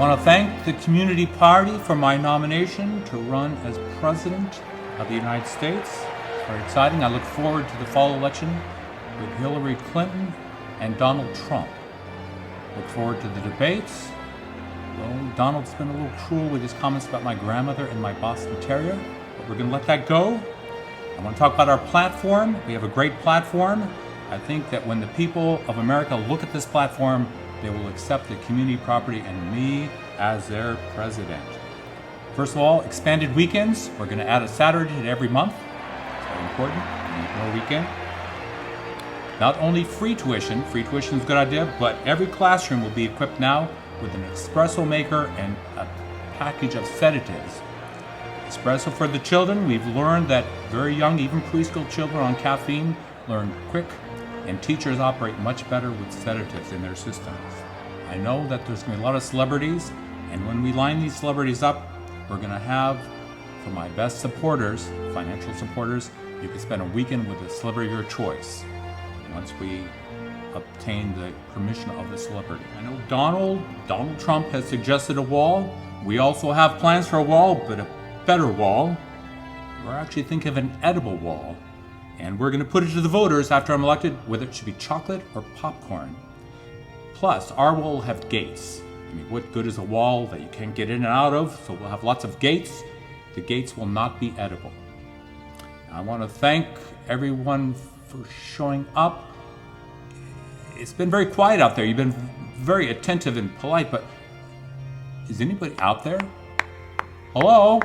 want to thank the community party for my nomination to run as President of the United States. It's very exciting. I look forward to the fall election with Hillary Clinton and Donald Trump. Look forward to the debates. Well, Donald's been a little cruel with his comments about my grandmother and my Boston Terrier, but we're going to let that go. I want to talk about our platform. We have a great platform. I think that when the people of America look at this platform, they will accept the community property and me as their president. First of all, expanded weekends. We're going to add a Saturday to every month. It's very important. We need more weekend. Not only free tuition is a good idea, but every classroom will be equipped now with an espresso maker and a package of sedatives. Espresso for the children. We've learned that very young, even preschool children on caffeine learn quick, and teachers operate much better with sedatives in their systems. I know that there's going to be a lot of celebrities, and when we line these celebrities up, we're going to have, for my best supporters, financial supporters, you can spend a weekend with a celebrity of your choice once we obtain the permission of the celebrity. I know Donald Trump has suggested a wall. We also have plans for a wall, but a better wall. We're actually thinking of an edible wall. And we're going to put it to the voters after I'm elected whether it should be chocolate or popcorn. Plus, our wall will have gates. I mean, what good is a wall that you can't get in and out of? So we'll have lots of gates. The gates will not be edible. I want to thank everyone for showing up. It's been very quiet out there. You've been very attentive and polite, but is anybody out there? Hello?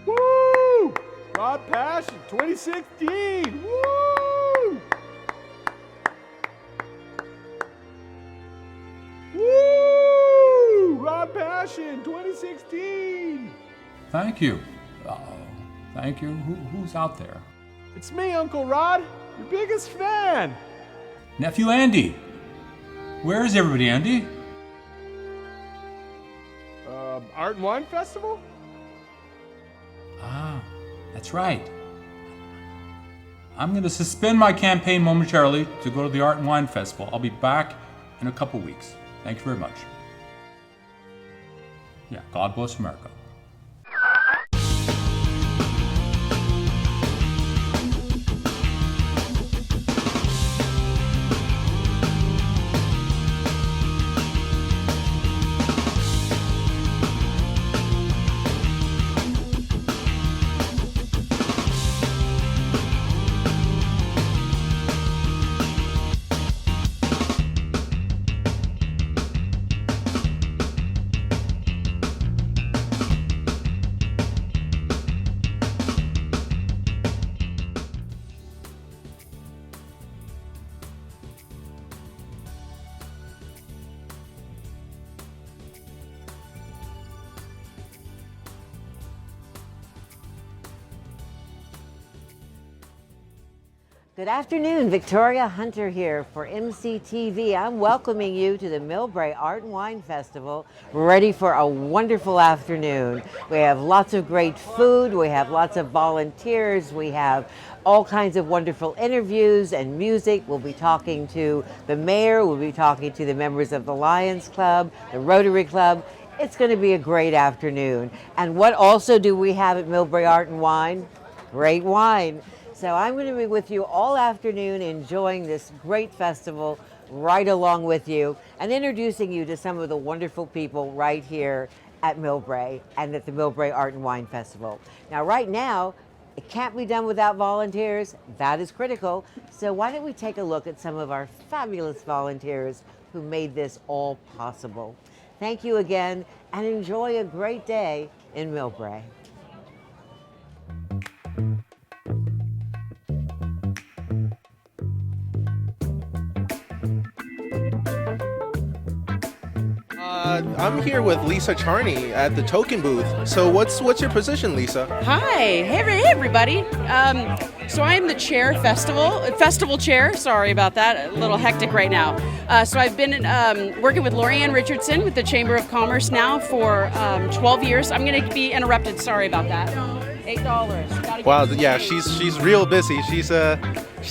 Woo! Rod Passion 2016! Woo! Woo! Rod Passion 2016! Thank you. Thank you. Who's out there? It's me, Uncle Rod, your biggest fan. Nephew Andy. Where is everybody, Andy? Art and Wine Festival? Ah, that's right. I'm going to suspend my campaign momentarily to go to the Art and Wine Festival. I'll be back in a couple weeks. Thank you very much. Yeah, God bless America. Good afternoon, Victoria Hunter here for MCTV. I'm welcoming you to the Millbrae Art and Wine Festival, ready for a wonderful afternoon. We have lots of great food, we have lots of volunteers, we have all kinds of wonderful interviews and music. We'll be talking to the mayor, we'll be talking to the members of the Lions Club, the Rotary Club. It's going to be a great afternoon. And what also do we have at Millbrae Art and Wine? Great wine. So I'm going to be with you all afternoon enjoying this great festival right along with you and introducing you to some of the wonderful people right here at Millbrae and at the Millbrae Art and Wine Festival. Now, right now, it can't be done without volunteers. That is critical. So why don't we take a look at some of our fabulous volunteers who made this all possible. Thank you again and enjoy a great day in Millbrae. I'm here with Lisa Charney at the token booth. So what's your position, Lisa? Hi, hey everybody. So I am the chair festival chair. Sorry about that, a little hectic right now. So I've been working with Lorianne Richardson with the Chamber of Commerce now for 12 years. I'm going to be interrupted. Sorry about that. $8. Wow, yeah, she's real busy. She's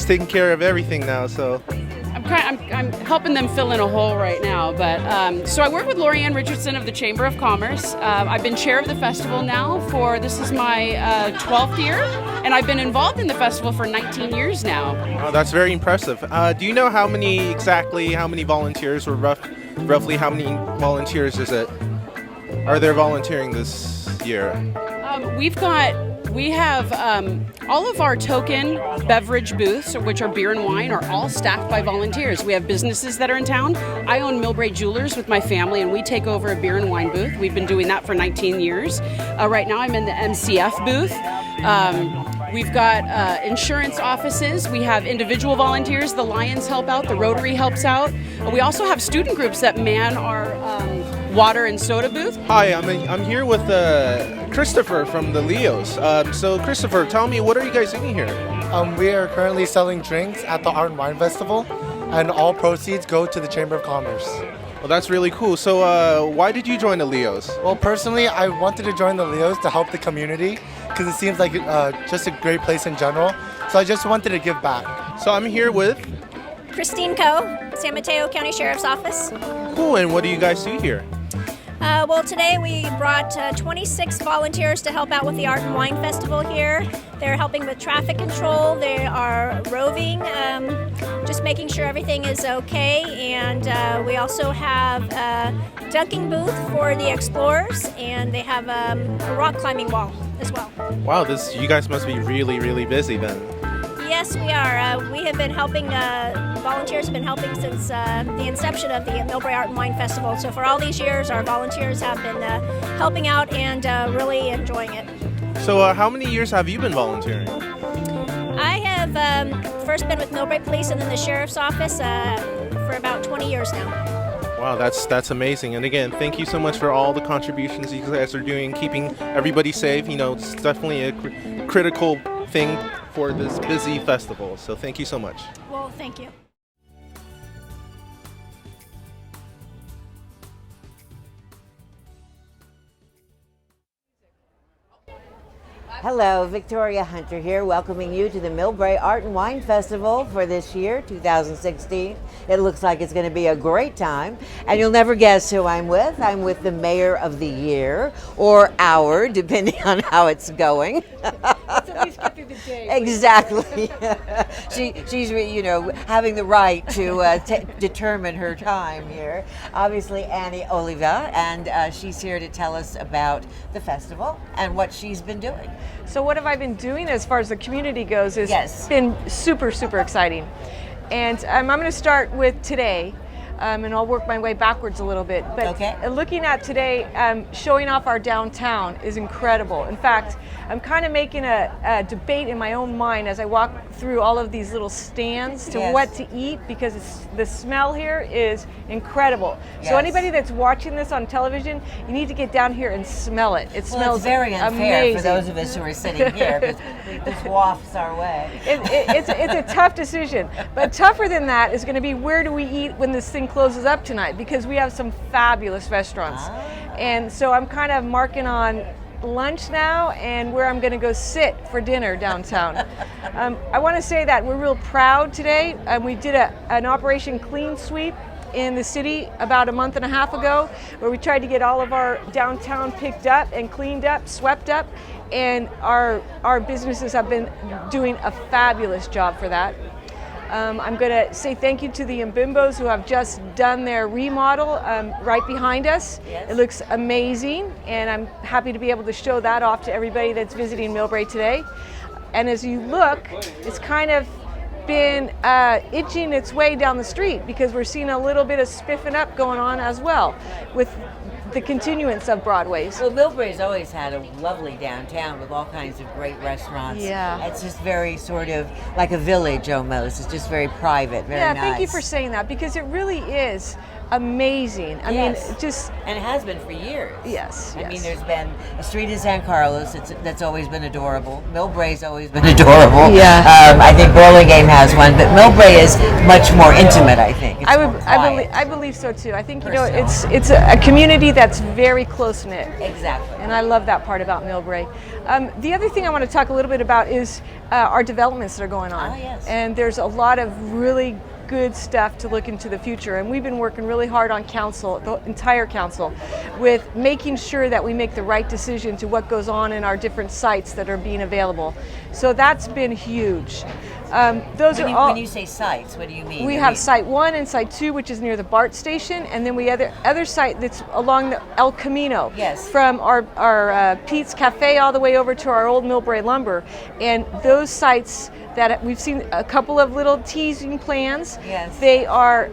taking care of everything now. So I I'm helping them fill in a hole right now. But so I work with Lorianne Richardson of the Chamber of Commerce. I've been chair of the festival now this is my 12th year, and I've been involved in the festival for 19 years now. Oh, that's very impressive. Do you know how many volunteers, or roughly how many volunteers are there volunteering this year? We have all of our token beverage booths, which are beer and wine, are all staffed by volunteers. We have businesses that are in town. I own Millbrae Jewelers with my family, and we take over a beer and wine booth. We've been doing that for 19 years. Right now I'm in the MCF booth. We've got insurance offices. We have individual volunteers. The Lions help out. The Rotary helps out. We also have student groups that man our water and soda booth. Hi, I'm here with Christopher from the Leos. So Christopher, tell me, what are you guys doing here? We are currently selling drinks at the Art and Wine Festival, and all proceeds go to the Chamber of Commerce. Well, that's really cool. So why did you join the Leos? Well, personally, I wanted to join the Leos to help the community because it seems like just a great place in general. So I just wanted to give back. So I'm here with Christine Coe, San Mateo County Sheriff's Office. Cool, and what do you guys do here? Well, today we brought 26 volunteers to help out with the Art and Wine Festival here. They're helping with traffic control, they are roving, just making sure everything is okay, and we also have a dunking booth for the explorers, and they have a rock climbing wall as well. Wow, you guys must be really, really busy then. Yes, we are. We have been helping, volunteers have been helping since the inception of the Millbrae Art and Wine Festival. So for all these years, our volunteers have been helping out and really enjoying it. So how many years have you been volunteering? I have first been with Millbrae Police and then the Sheriff's Office for about 20 years now. Wow, that's amazing. And again, thank you so much for all the contributions you guys are doing, keeping everybody safe. You know, it's definitely a critical thing for this busy festival. So thank you so much. Well, thank you. Hello, Victoria Hunter here, welcoming you to the Millbrae Art and Wine Festival for this year, 2016. It looks like it's going to be a great time, and you'll never guess who I'm with. I'm with the Mayor of the Year, or hour, depending on how it's going. Let's at least get through the day. Exactly. She's having the right to determine her time here. Obviously, Annie Oliva, and she's here to tell us about the festival and what she's been doing. So what have I been doing as far as the community goes is Yes. been super, super exciting. And I'm going to start with today, and I'll work my way backwards a little bit. But Okay. looking at today, showing off our downtown is incredible. In fact, I'm kind of making a debate in my own mind as I walk through all of these little stands to Yes. what to eat, because the smell here is incredible. Yes. So anybody that's watching this on television, you need to get down here and smell it. It Well, smells it's very unfair amazing. for those of us who are sitting here, because this wafts our way. It's a tough decision, but tougher than that is going to be, where do we eat when this thing closes up tonight, because we have some fabulous restaurants. And so I'm kind of marking on lunch now and where I'm going to go sit for dinner downtown. I want to say that we're real proud today. We did an Operation Clean Sweep in the city about a month and a half ago, where we tried to get all of our downtown picked up and cleaned up, swept up, and our businesses have been doing a fabulous job for that. I'm going to say thank you to the Mbimbos who have just done their remodel right behind us. Yes. It looks amazing, and I'm happy to be able to show that off to everybody that's visiting Millbrae today. And as you look, it's kind of been itching its way down the street, because we're seeing a little bit of spiffing up going on as well with the continuance of Broadway's. Well, Millbrae's always had a lovely downtown with all kinds of great restaurants. Yeah. It's just very sort of like a village almost. It's just very private, very nice. Thank you for saying that, because it really is amazing. I Yes. mean, just And it has been for years. Yes, I mean, yes. there's been a street in San Carlos that's always been adorable. Millbrae's always been adorable. Yeah. I think Burlingame has one, but Millbrae is much more intimate, I think. It's more quiet. I believe so too. I think Personal. it's a community that's very close knit. Exactly. And I love that part about Millbrae. The other thing I want to talk a little bit about is our developments that are going on. Oh, yes. And there's a lot of really good stuff to look into the future. And we've been working really hard on council, the entire council, with making sure that we make the right decision to what goes on in our different sites that are being available. So that's been huge. Those are all. When you say sites, what do you mean? We have Site 1 and Site 2, which is near the BART station, and then we have the other site that's along the El Camino. Yes. From our Pete's Cafe all the way over to our old Millbrae lumber. And those sites that we've seen a couple of little teasing plans. Yes. They are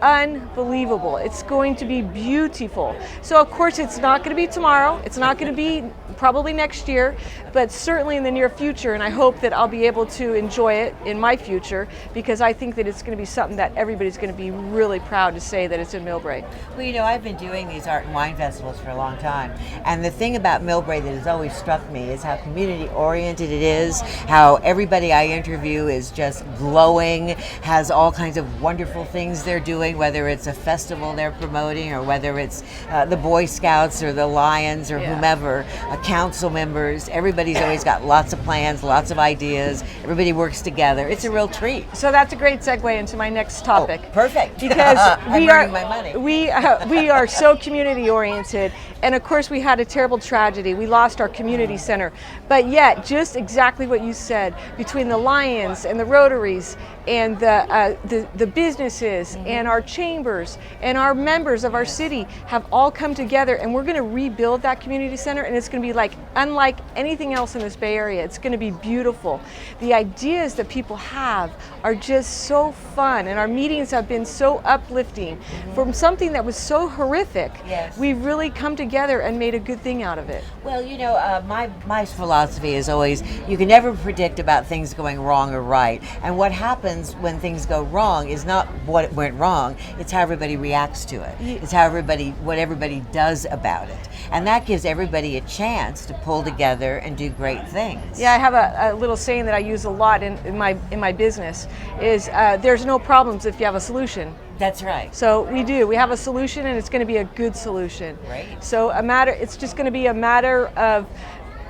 unbelievable. It's going to be beautiful. So of course it's not going to be tomorrow. It's not going to be probably next year, but certainly in the near future, and I hope that I'll be able to enjoy it in my future, because I think that it's going to be something that everybody's going to be really proud to say that it's in Millbrae. Well, you know, I've been doing these art and wine festivals for a long time, and the thing about Millbrae that has always struck me is how community oriented it is, how everybody I interview is just glowing, has all kinds of wonderful things they're doing, whether it's a festival they're promoting or whether it's the Boy Scouts or the Lions or whomever, council members. Everybody's always got lots of plans, lots of ideas. Everybody works together. It's a real treat. So that's a great segue into my next topic. Oh, perfect. Because I'm earning my money. we are so community oriented, and of course we had a terrible tragedy. We lost our community center, but yet just exactly what you said, between the Lions and the Rotaries and the businesses and our chambers and our members of our city have all come together, and we're going to rebuild that community center, and it's going to be like unlike anything else in this Bay Area. It's going to be beautiful. The ideas that people have are just so fun, and our meetings have been so uplifting. From something that was so horrific, we've really come together and made a good thing out of it. Well, you know, my philosophy is always, you can never predict about things going wrong or right, and what happens when things go wrong is not what went wrong, it's how everybody reacts to it. It's how what everybody does about it, and that gives everybody a chance to pull together and do great things. Yeah, I have a little saying that I use a lot in my business is there's no problems if you have a solution. That's right. So we have a solution, and it's going to be a good solution. Right. So it's just going to be a matter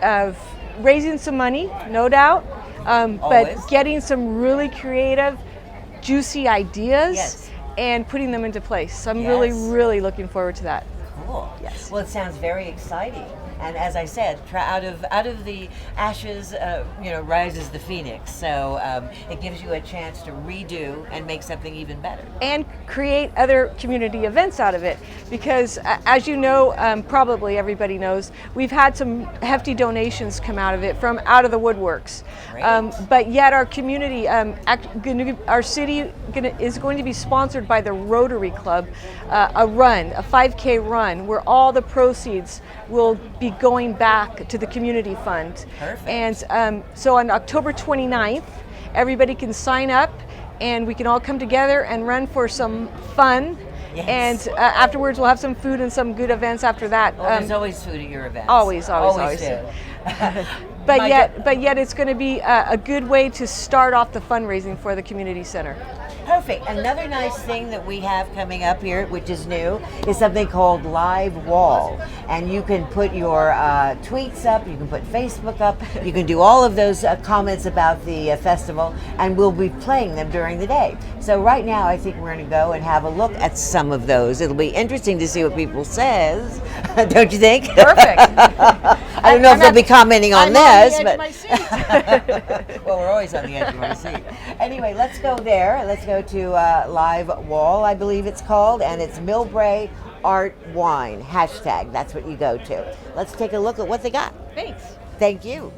of raising some money, no doubt, but getting some really creative, juicy ideas and putting them into place. So I'm really, really looking forward to that. Cool. Yes. Well, it sounds very exciting. And as I said, out of the ashes, rises the phoenix. So it gives you a chance to redo and make something even better. And create other community events out of it. Because as you know, probably everybody knows, we've had some hefty donations come out of it from out of the woodworks. But yet our community, our city is going to be sponsored by the Rotary Club, a 5K run, where all the proceeds will be going back to the community fund. Perfect. And so on October 29th, everybody can sign up, and we can all come together and run for some fun. Yes. And afterwards, we'll have some food and some good events after that. Oh, there's always food at your events. Always. Do. But yet it's going to be a good way to start off the fundraising for the community center. Perfect. Another nice thing that we have coming up here, which is new, is something called Live Wall. And you can put your tweets up, you can put Facebook up, you can do all of those comments about the festival, and we'll be playing them during the day. So right now, I think we're going to go and have a look at some of those. It'll be interesting to see what people says, don't you think? Perfect. I don't know if they'll be commenting on this, on the edge of my seat. Well, we're always on the edge of our seat. Anyway, let's go there. Let's go to Live Wall, I believe it's called, and it's Millbrae Art Wine, hashtag. That's what you go to. Let's take a look at what they got. Thanks. Thank you.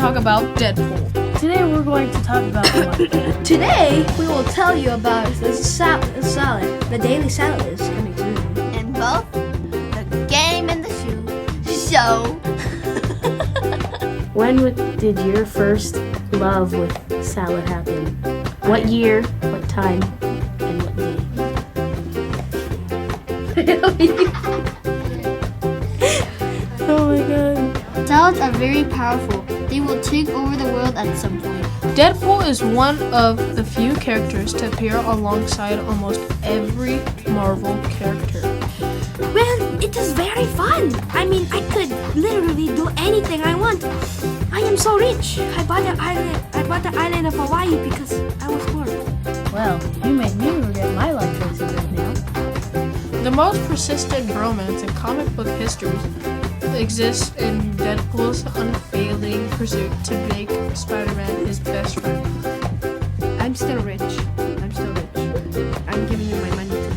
talk about Deadpool. Today we're going to talk about what? Today we will tell you about the salad. The daily salad is coming soon. And both the game and the show. When did your first love with salad happen? What year, what time, and what day? Oh my god. Salads are very powerful. They will take over the world at some point. Deadpool is one of the few characters to appear alongside almost every Marvel character. Well, it is very fun. I mean, I could literally do anything I want. I am so rich. I bought the island of Hawaii because I was poor. Well, you make me regret my life choices right now. The most persistent bromance in comic book history exists in Deadpool's unfailing pursuit to make Spider-Man his best friend. I'm still rich. I'm giving you my money too.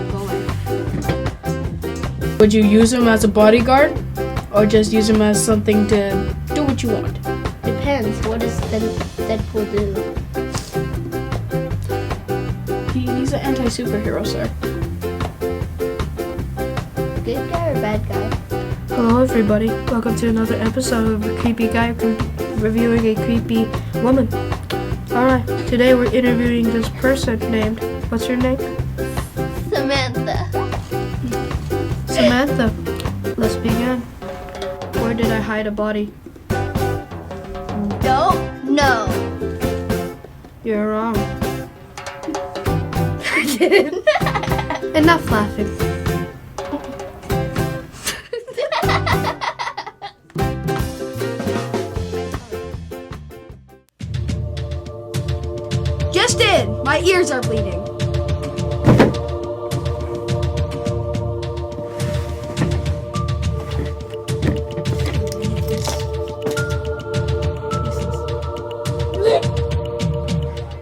Go away. Would you use him as a bodyguard, or just use him as something to do what you want? Depends. What does Deadpool do? He's an anti-superhero, sir. Good guy or bad guy? Hello everybody, welcome to another episode of A Creepy Guy Reviewing a Creepy Woman. Alright, today we're interviewing this person named, what's your name? Samantha. Samantha. Let's begin. Where did I hide a body? Don't know. You're wrong. Enough laughing. Just in! My ears are bleeding.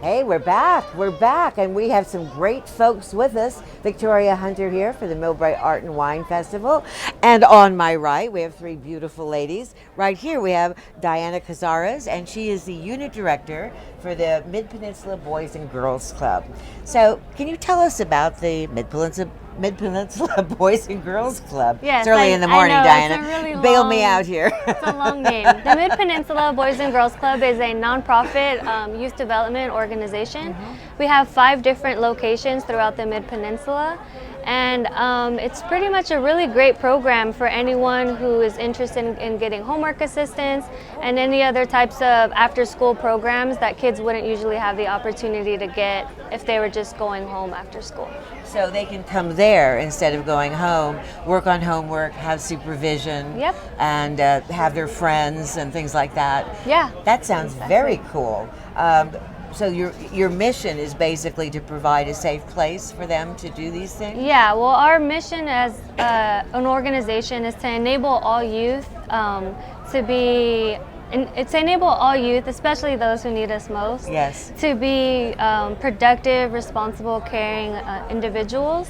Hey, we're back, and we have some great folks with us. Victoria Hunter here for the Millbrae Art and Wine Festival. And on my right, we have three beautiful ladies. Right here, we have Diana Cazares, and she is the unit director for the Mid-Peninsula Boys and Girls Club. So, can you tell us about the Mid-Peninsula Boys and Girls Club? Yes, it's early in the morning, I know, Diana. It's a really Bail long, me out here. It's a long name. The Mid-Peninsula Boys and Girls Club is a nonprofit youth development organization. We have 5 different locations throughout the Mid-Peninsula, and it's pretty much a really great program for anyone who is interested in getting homework assistance and any other types of after-school programs that kids wouldn't usually have the opportunity to get if they were just going home after school. So they can come there instead of going home, work on homework, have supervision, Yep. and have their friends and things like that. Yeah. That sounds very cool. So your mission is basically to provide a safe place for them to do these things? Yeah, well, our mission as an organization is to enable all youth to enable all youth, especially those who need us most, Yes. to be productive, responsible, caring individuals.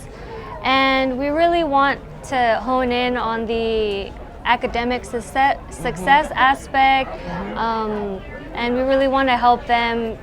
And we really want to hone in on the academic success aspect, and we really want to help them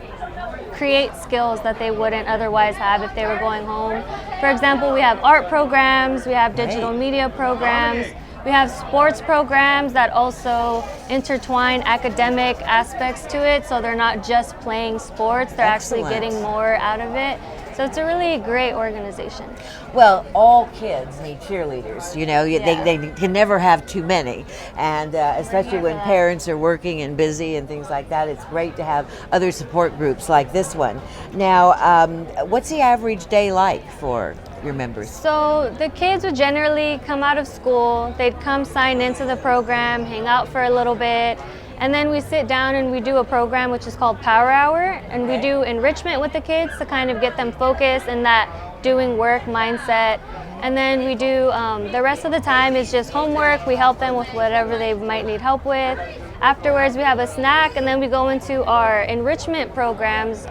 create skills that they wouldn't otherwise have if they were going home. For example, we have art programs, we have digital media programs, we have sports programs that also intertwine academic aspects to it, so they're not just playing sports, they're actually getting more out of it. So it's a really great organization. Well, all kids need cheerleaders. You know, they can never have too many, and especially when parents are working and busy and things like that, it's great to have other support groups like this one. Now, what's the average day like for your members? So the kids would generally come out of school, they'd come sign into the program, hang out for a little bit, and then we sit down and we do a program which is called Power Hour, and we do enrichment with the kids to kind of get them focused in that doing work mindset. And then we do, the rest of the time is just homework. We help them with whatever they might need help with. Afterwards we have a snack, and then we go into our enrichment programs,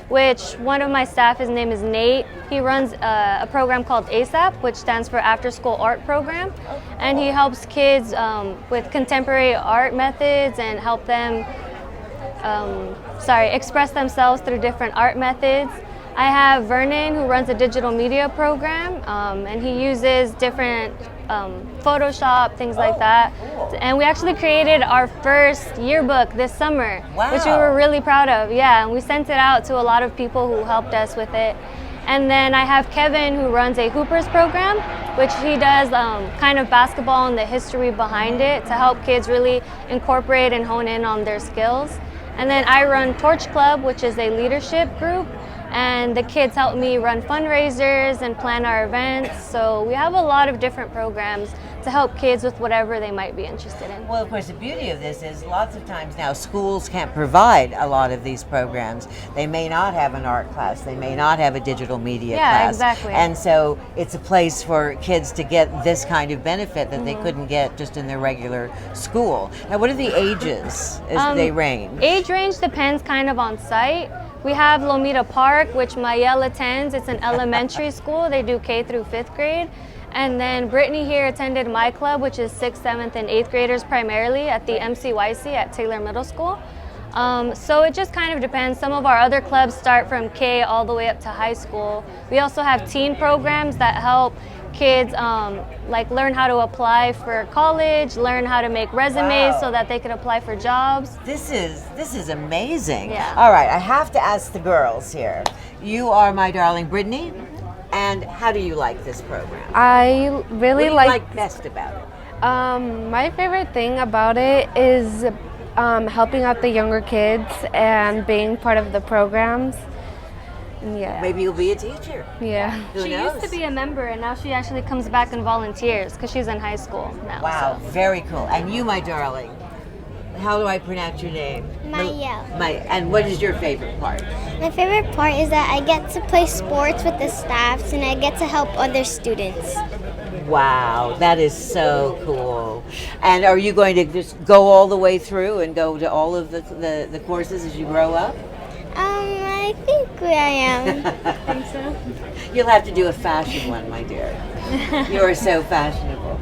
which one of my staff, his name is Nate. He runs a program called ASAP, which stands for After School Art Program. And he helps kids with contemporary art methods and help them express themselves through different art methods. I have Vernon, who runs a digital media program, and he uses different Photoshop, things like that. And we actually created our first yearbook this summer, which we were really proud of. Yeah, and we sent it out to a lot of people who helped us with it. And then I have Kevin, who runs a Hoopers program, which he does kind of basketball and the history behind it to help kids really incorporate and hone in on their skills. And then I run Torch Club, which is a leadership group. And the kids help me run fundraisers and plan our events. So we have a lot of different programs to help kids with whatever they might be interested in. Well, of course, the beauty of this is lots of times now schools can't provide a lot of these programs. They may not have an art class. They may not have a digital media class. Yeah, exactly. And so it's a place for kids to get this kind of benefit that they couldn't get just in their regular school. Now, what are the ages as they range? Age range depends kind of on site. We have Lomita Park, which Mayel attends. It's an elementary school. They do K through 5th grade. And then Brittany here attended my club, which is 6th, 7th, and 8th graders primarily at the MCYC at Taylor Middle School. So it just kind of depends. Some of our other clubs start from K all the way up to high school. We also have teen programs that help kids like learn how to apply for college, learn how to make resumes so that they can apply for jobs. This is amazing. Yeah. All right, I have to ask the girls here. You are my darling Brittany, and how do you like this program? I really what do you like best about it? My favorite thing about it is helping out the younger kids and being part of the programs. Yeah. Maybe you'll be a teacher. Yeah. Who She knows? used to be a member, and now she actually comes back and volunteers because she's in high school now. Wow, very cool. And you, my darling, how do I pronounce your name? Mayel. And what is your favorite part? My favorite part is that I get to play sports with the staffs and I get to help other students. Wow, that is so cool. And are you going to just go all the way through and go to all of the courses as you grow up? I think I am. I think so. You'll have to do a fashion one, my dear. You are so fashionable.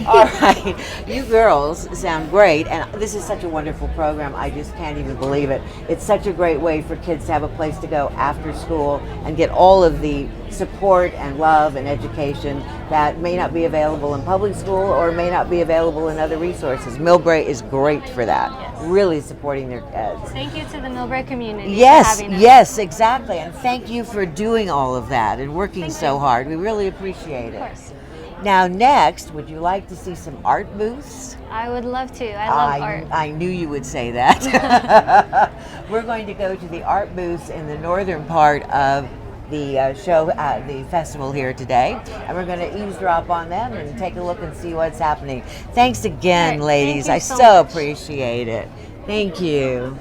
All right, you girls sound great, and this is such a wonderful program. I just can't even believe it. It's such a great way for kids to have a place to go after school and get all of the support and love and education that may not be available in public school or may not be available in other resources. Millbrae is great for that, really supporting their kids. Thank you to the Millbrae community Yes, for having us. yes, exactly. And thank you for doing all of that and working so hard. We really appreciate it. Of course. Now, next, would you like to see some art booths? I would love to. I love art. I knew you would say that. We're going to go to the art booths in the northern part of the show, the festival here today, and we're going to eavesdrop on them and take a look and see what's happening. Thanks again, ladies. Thank you I so so much. appreciate it. Thank you.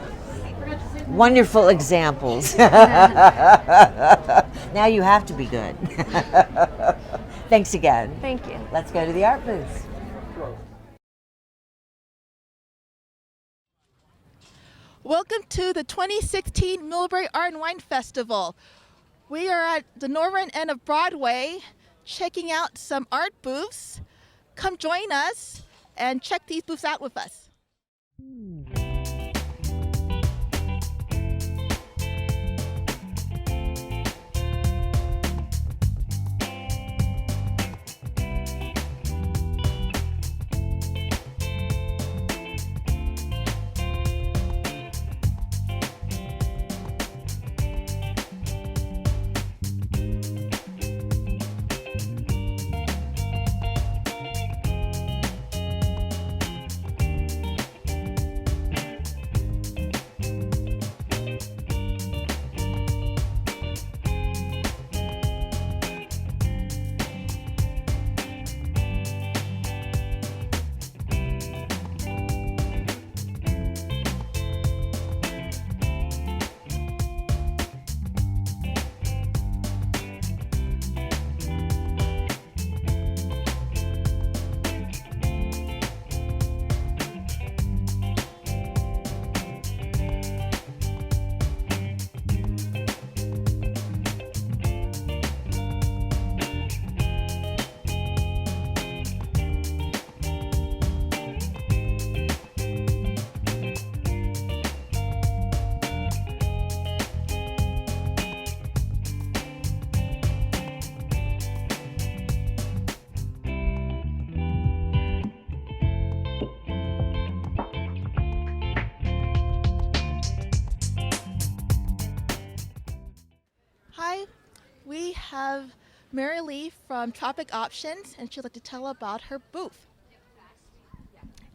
Wonderful examples. Now you have to be good. Thanks again. Thank you. Let's go to the art booths. Welcome to the 2016 Millbrae Art and Wine Festival. We are at the northern end of Broadway checking out some art booths. Come join us and check these booths out with us. have Mary Lee from Tropic Options, and she'd like to tell about her booth.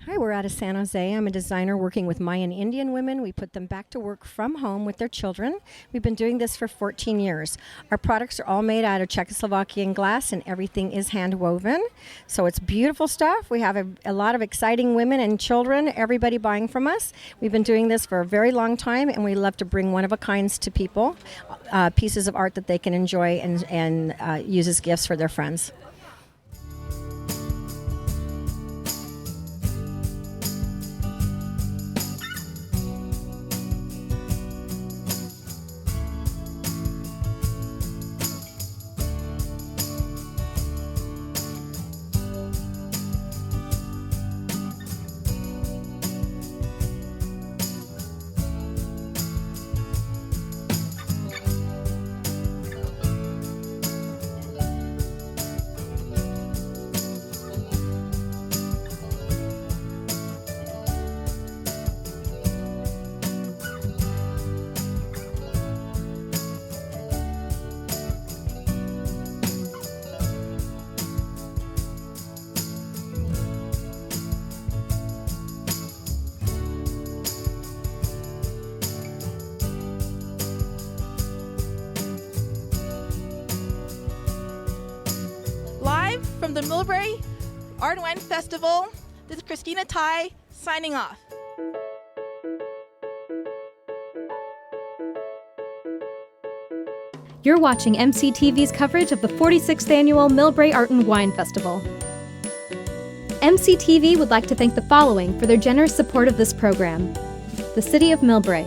Hi, we're out of San Jose. I'm a designer working with Mayan Indian women. We put them back to work from home with their children. We've been doing this for 14 years. Our products are all made out of Czechoslovakian glass, and everything is hand woven. So it's beautiful stuff. We have a lot of exciting women and children, everybody buying from us. We've been doing this for a very long time, and we love to bring one-of-a-kinds to people, pieces of art that they can enjoy and use as gifts for their friends. Live from the Millbrae Art and Wine Festival, this is Christina Tai signing off. You're watching MCTV's coverage of the 46th Annual Millbrae Art and Wine Festival. MCTV would like to thank the following for their generous support of this program: the City of Millbrae,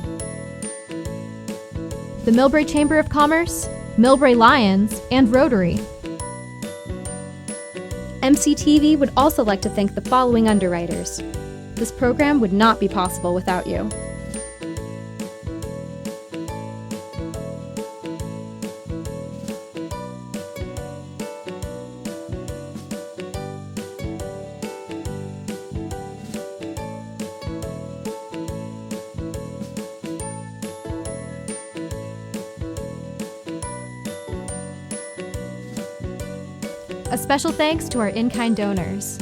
the Millbrae Chamber of Commerce, Millbrae Lions, and Rotary. MCTV would also like to thank the following underwriters. This program would not be possible without you. A special thanks to our in-kind donors.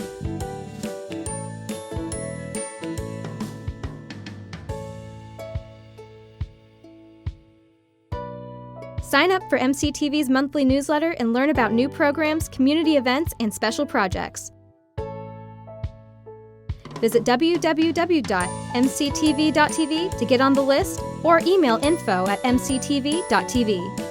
Sign up for MCTV's monthly newsletter and learn about new programs, community events, and special projects. Visit www.mctv.tv to get on the list or email info@mctv.tv.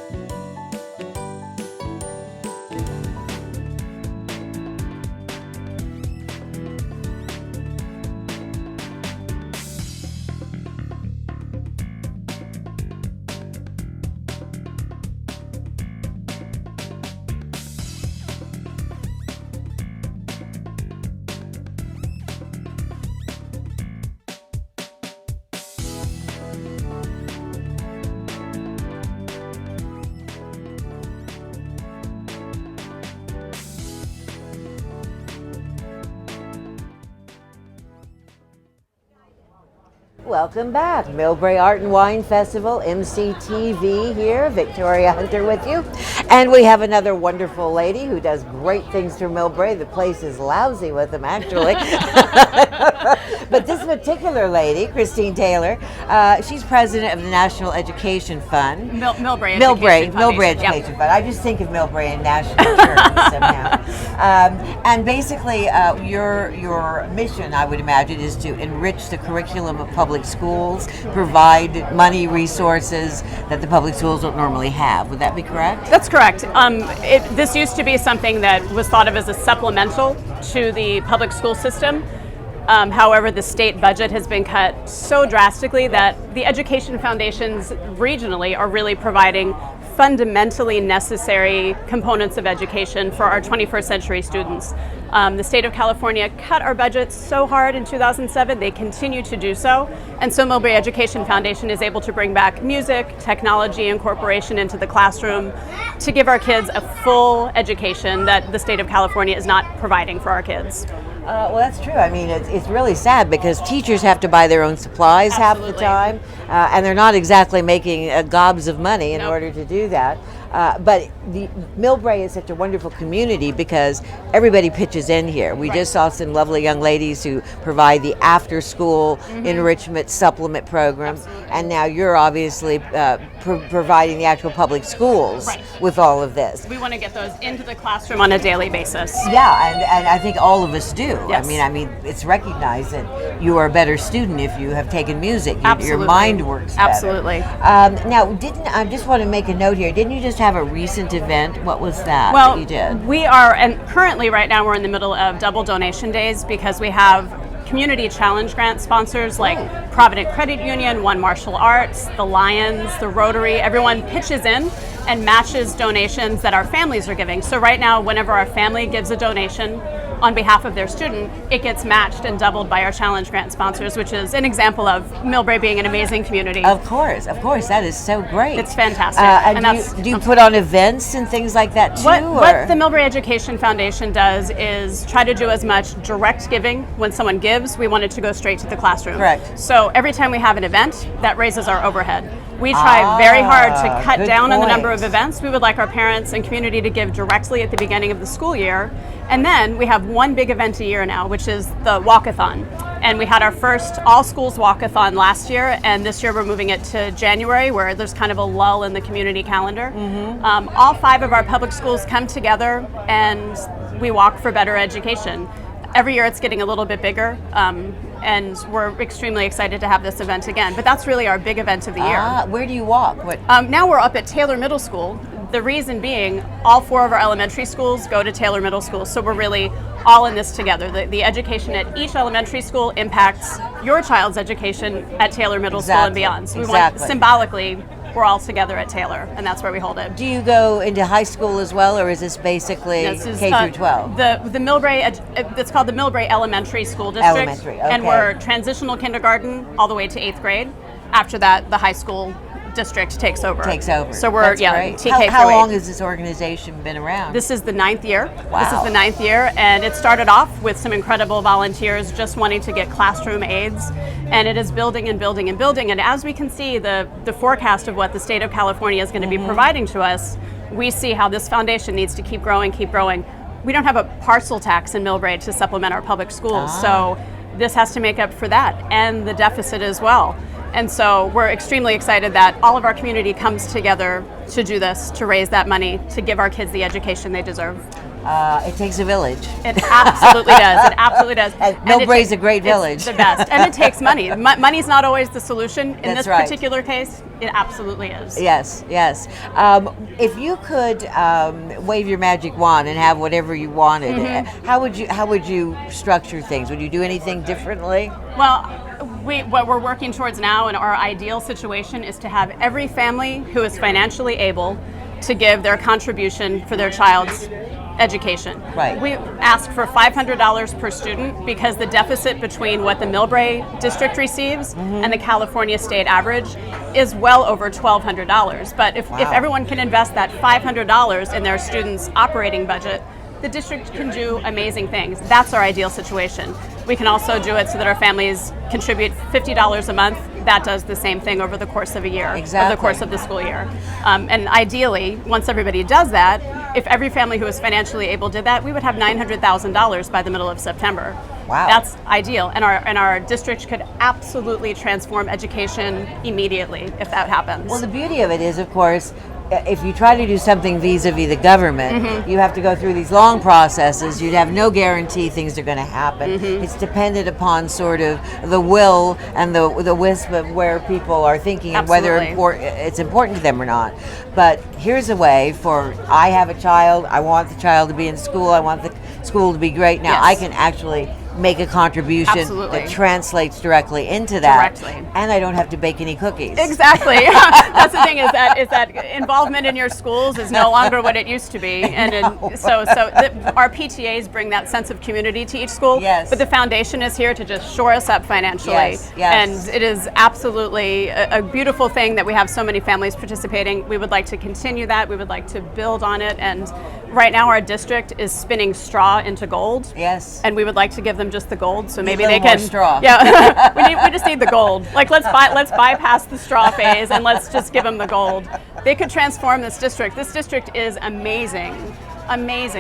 Welcome back. Millbrae Art and Wine Festival, MCTV here. Victoria Hunter with you. And we have another wonderful lady who does great things for Millbrae. The place is lousy with them, actually. But this particular lady, Christine Taylor, she's president of the National Education Fund. Millbrae Education Fund. I just think of Millbrae and national terms somehow. And basically, your mission, I would imagine, is to enrich the curriculum of public schools, provide money, resources that the public schools don't normally have. Would that be correct? That's correct. This used to be something that was thought of as a supplemental to the public school system. However, the state budget has been cut so drastically that the education foundations regionally are really providing fundamentally necessary components of education for our 21st century students. The state of California cut our budgets so hard in 2007, they continue to do so. And so Millbrae Education Foundation is able to bring back music, technology incorporation into the classroom to give our kids a full education that the state of California is not providing for our kids. Well, that's true. I mean, it's really sad because teachers have to buy their own supplies half the time, and they're not exactly making gobs of money in order to do that. But the Millbrae is such a wonderful community because everybody pitches in here. We just saw some lovely young ladies who provide the after-school enrichment supplement program, and now you're obviously providing the actual public schools with all of this. We want to get those into the classroom on a daily basis. Yeah, and I think all of us do. Yes. I mean, it's recognized that you are a better student if you have taken music. Your Absolutely. mind works better. Absolutely. Now, I just want to make a note here. Didn't you just have a recent event? What was that Well, you did? we are, and currently right now we're in the middle of double donation days because we have community challenge grant sponsors like Provident Credit Union, One Martial Arts, the Lions, the Rotary. Everyone pitches in and matches donations that our families are giving. So right now, whenever our family gives a donation on behalf of their student, it gets matched and doubled by our challenge grant sponsors, which is an example of Millbrae being an amazing community. Of course, that is so great. It's fantastic. And do you put on events and things like that too? What the Millbrae Education Foundation does is try to do as much direct giving. When someone gives, we want it to go straight to the classroom. Correct. So every time we have an event, that raises our overhead. We try very hard to cut down on the number of events. We would like our parents and community to give directly at the beginning of the school year. And then we have one big event a year now, which is the walkathon. And we had our first all schools walkathon last year, and this year we're moving it to January, where there's kind of a lull in the community calendar. All 5 of our public schools come together and we walk for better education. Every year it's getting a little bit bigger, and we're extremely excited to have this event again. But that's really our big event of the year. Where do you walk? Now we're up at Taylor Middle School. The reason being, all 4 of our elementary schools go to Taylor Middle School, so we're really all in this together. The education at each elementary school impacts your child's education at Taylor Middle School and beyond. So we want, symbolically, we're all together at Taylor, and that's where we hold it. Do you go into high school as well, or is this basically K through 12? The Millbrae, it's called the Millbrae Elementary School District. Elementary, okay. And we're transitional kindergarten all the way to 8th grade. After that, the high school district takes over. So we're, That's great. TK through How 8. long has this organization been around? This is the 9th year. Wow. This is the 9th year, and it started off with some incredible volunteers just wanting to get classroom aids, and it is building and building and building. And as we can see, the forecast of what the state of California is going to be providing to us, we see how this foundation needs to keep growing, keep growing. We don't have a parcel tax in Millbrae to supplement our public schools, so this has to make up for that and the deficit as well. And so we're extremely excited that all of our community comes together to do this, to raise that money, to give our kids the education they deserve. It takes a village. It absolutely does. It absolutely does. Millbrae's a great village. It's the best. And it takes money. Money's not always the solution. In That's this right. particular case, it absolutely is. Yes. If you could wave your magic wand and have whatever you wanted, how would you structure things? Would you do anything differently? Well, what we're working towards now in our ideal situation is to have every family who is financially able to give their contribution for their child's education. Right. We ask for $500 per student because the deficit between what the Millbrae district receives and the California state average is well over $1,200. But if everyone can invest that $500 in their students' operating budget, the district can do amazing things. That's our ideal situation. We can also do it so that our families contribute $50 a month. That does the same thing over the course of a year, over the course of the school year. And ideally, once everybody does that, if every family who is financially able did that, we would have $900,000 by the middle of September. Wow. That's ideal. And our district could absolutely transform education immediately if that happens. Well, the beauty of it is, of course, if you try to do something vis-a-vis the government, you have to go through these long processes. You'd have no guarantee things are going to happen. It's dependent upon sort of the will and the wisp of where people are thinking and whether it's important to them or not. But here's a way for, I have a child, I want the child to be in school, I want the school to be great. Now I can actually make a contribution Absolutely. that translates directly into that. Directly. And I don't have to bake any cookies. Exactly. That's the thing, is that involvement in your schools is no longer what it used to be, and our PTAs bring that sense of community to each school. Yes. But the foundation is here to just shore us up financially. Yes, yes. And it is absolutely a beautiful thing that we have so many families participating. We would like to continue that. We would like to build on it. And right now our district is spinning straw into gold. Yes. And we would like to give them just the gold, so maybe a they little can. more straw. Yeah. we just need the gold. Like let's bypass the straw phase and let's just give them the gold. They could transform this district. This district is amazing,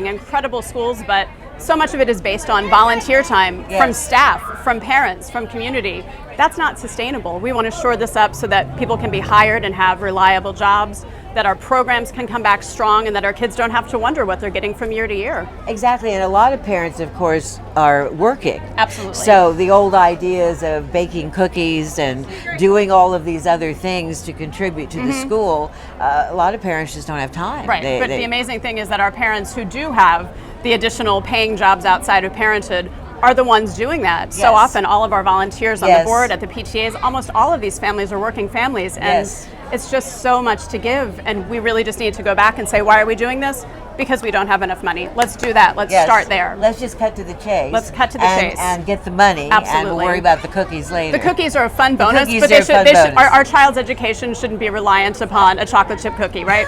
incredible schools, but so much of it is based on volunteer time from staff, from parents, from community. That's not sustainable. We want to shore this up so that people can be hired and have reliable jobs, that our programs can come back strong, and that our kids don't have to wonder what they're getting from year to year. Exactly, and a lot of parents, of course, are working. Absolutely. So the old ideas of baking cookies and doing all of these other things to contribute to the school, a lot of parents just don't have time. Right, but the amazing thing is that our parents who do have the additional paying jobs outside of parenthood are the ones doing that. Yes. So often all of our volunteers on Yes. the board, at the PTAs, almost all of these families are working families, and it's just so much to give, and we really just need to go back and say, why are we doing this? Because we don't have enough money. Let's do that. Let's start there. Let's just cut to the chase. Let's cut to the chase. And get the money, and Absolutely. we'll worry about the cookies later. The cookies are a fun bonus, cookies but are a fun bonus. our child's education shouldn't be reliant upon a chocolate chip cookie, right?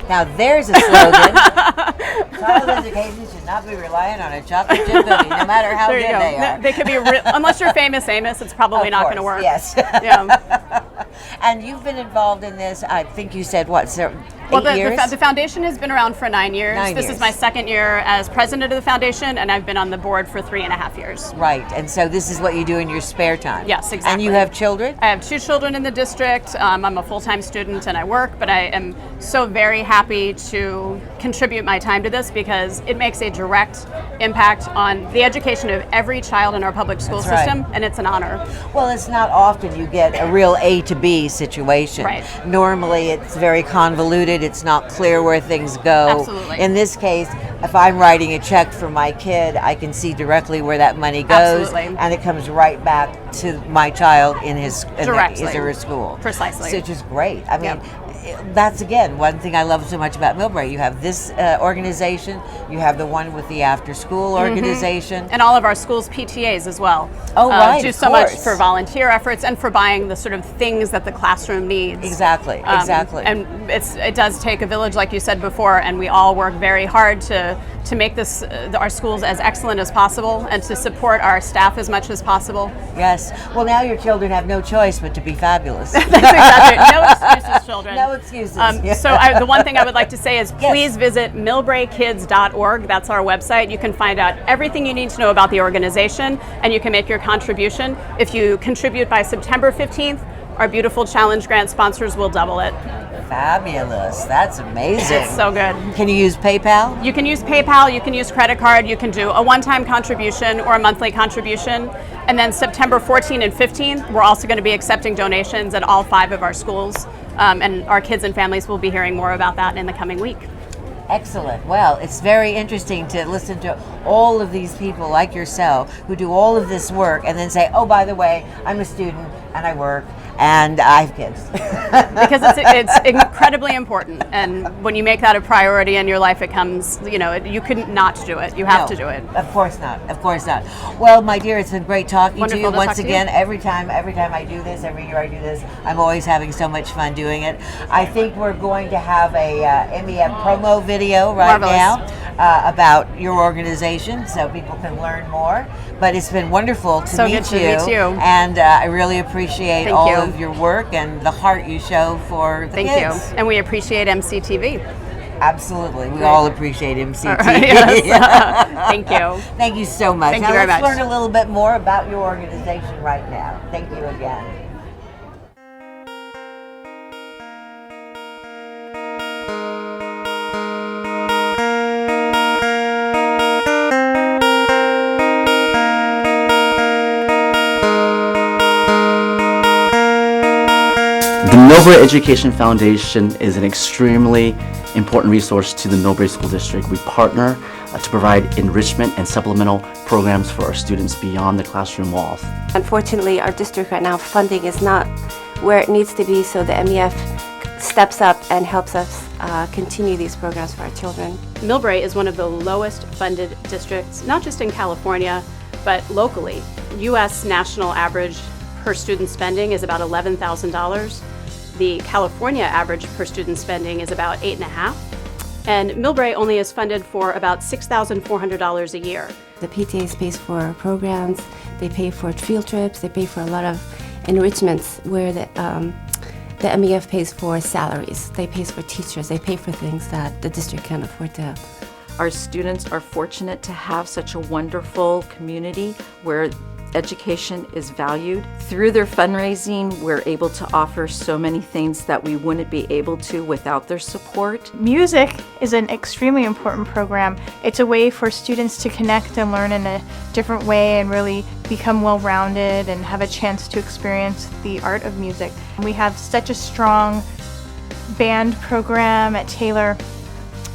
Now there's a slogan. Child education should not be reliant on a chocolate chip cookie, no matter how There good you go. they are. They could be, unless you're famous Amos, it's probably Of not going to course, work. Yes. Yeah. And you've been involved in this, I think you said, what, Well, 8 years? the foundation has been around for 9 years. 9 This years. is my second year as president of the foundation, and I've been on the board for 3.5 years. Right, and so this is what you do in your spare time? Yes, exactly. And you have children? I have 2 children in the district. I'm a full-time student and I work, but I am so very happy to contribute my time to this because it makes a direct impact on the education of every child in our public school That's right. system, and it's an honor. Well, it's not often you get a real A to B situation. Right. Normally it's very convoluted, it's not clear where things go. Absolutely. In this case, if I'm writing a check for my kid, I can see directly where that money goes. Absolutely. And it comes right back to my child in his Directly. or her school. Precisely. So it's just great. I mean, that's again one thing I love so much about Millbrae. You have this organization, you have the one with the after school organization, and all of our schools PTAs as well. Oh, right, do of so much course. for volunteer efforts and for buying the sort of things that the classroom needs. Exactly, exactly. And it does take a village, like you said before, and we all work very hard to make this our schools as excellent as possible and to support our staff as much as possible. Yes. Well, now your children have no choice but to be fabulous. That's exactly. No excuses, children. No excuses. So the one thing I would like to say is please visit millbraekids.org. That's our website. You can find out everything you need to know about the organization, and you can make your contribution. If you contribute by September 15th, our beautiful challenge grant sponsors will double it. Fabulous. That's amazing. It's so good. Can you use PayPal? You can use PayPal, you can use credit card, you can do a one-time contribution or a monthly contribution. And then September 14 and 15, we're also going to be accepting donations at all 5 of our schools. And our kids and families will be hearing more about that in the coming week. Excellent. Well, it's very interesting to listen to all of these people like yourself who do all of this work and then say, oh, by the way, I'm a student and I work and I have kids. Because it's incredibly important, and when you make that a priority in your life, it comes, you couldn't not do it. You have to do it. Of course not. Of course not. Well, my dear, it's been great talking Wonderful to you to once talk to you. again. Every time I do this, every year I do this, I'm always having so much fun doing it. I think we're going to have a MEF promo video right Marvelous. now about your organization, so people can learn more. But it's been wonderful to So meet good to you. meet you. And I really appreciate Thank all you. of your work and the heart you show for the Thank kids. you. And we appreciate MCTV. Absolutely. We Great. all appreciate MCT. All right, yes. Thank you. Thank you so much. Thank now you very let's much. learn a little bit more about your organization right now. Thank you again. The Millbrae Education Foundation is an extremely important resource to the Millbrae School District. We partner to provide enrichment and supplemental programs for our students beyond the classroom walls. Unfortunately, our district right now, funding is not where it needs to be, so the MEF steps up and helps us continue these programs for our children. Millbrae is one of the lowest funded districts, not just in California, but locally. U.S. national average per student spending is about $11,000. The California average per student spending is about $8,500. And Millbrae only is funded for about $6,400 a year. The PTAs pays for programs, they pay for field trips, they pay for a lot of enrichments where the MEF pays for salaries, they pay for teachers, they pay for things that the district can't afford to. Our students are fortunate to have such a wonderful community where education is valued. Through their fundraising, we're able to offer so many things that we wouldn't be able to without their support. Music is an extremely important program. It's a way for students to connect and learn in a different way and really become well-rounded and have a chance to experience the art of music. We have such a strong band program at Taylor,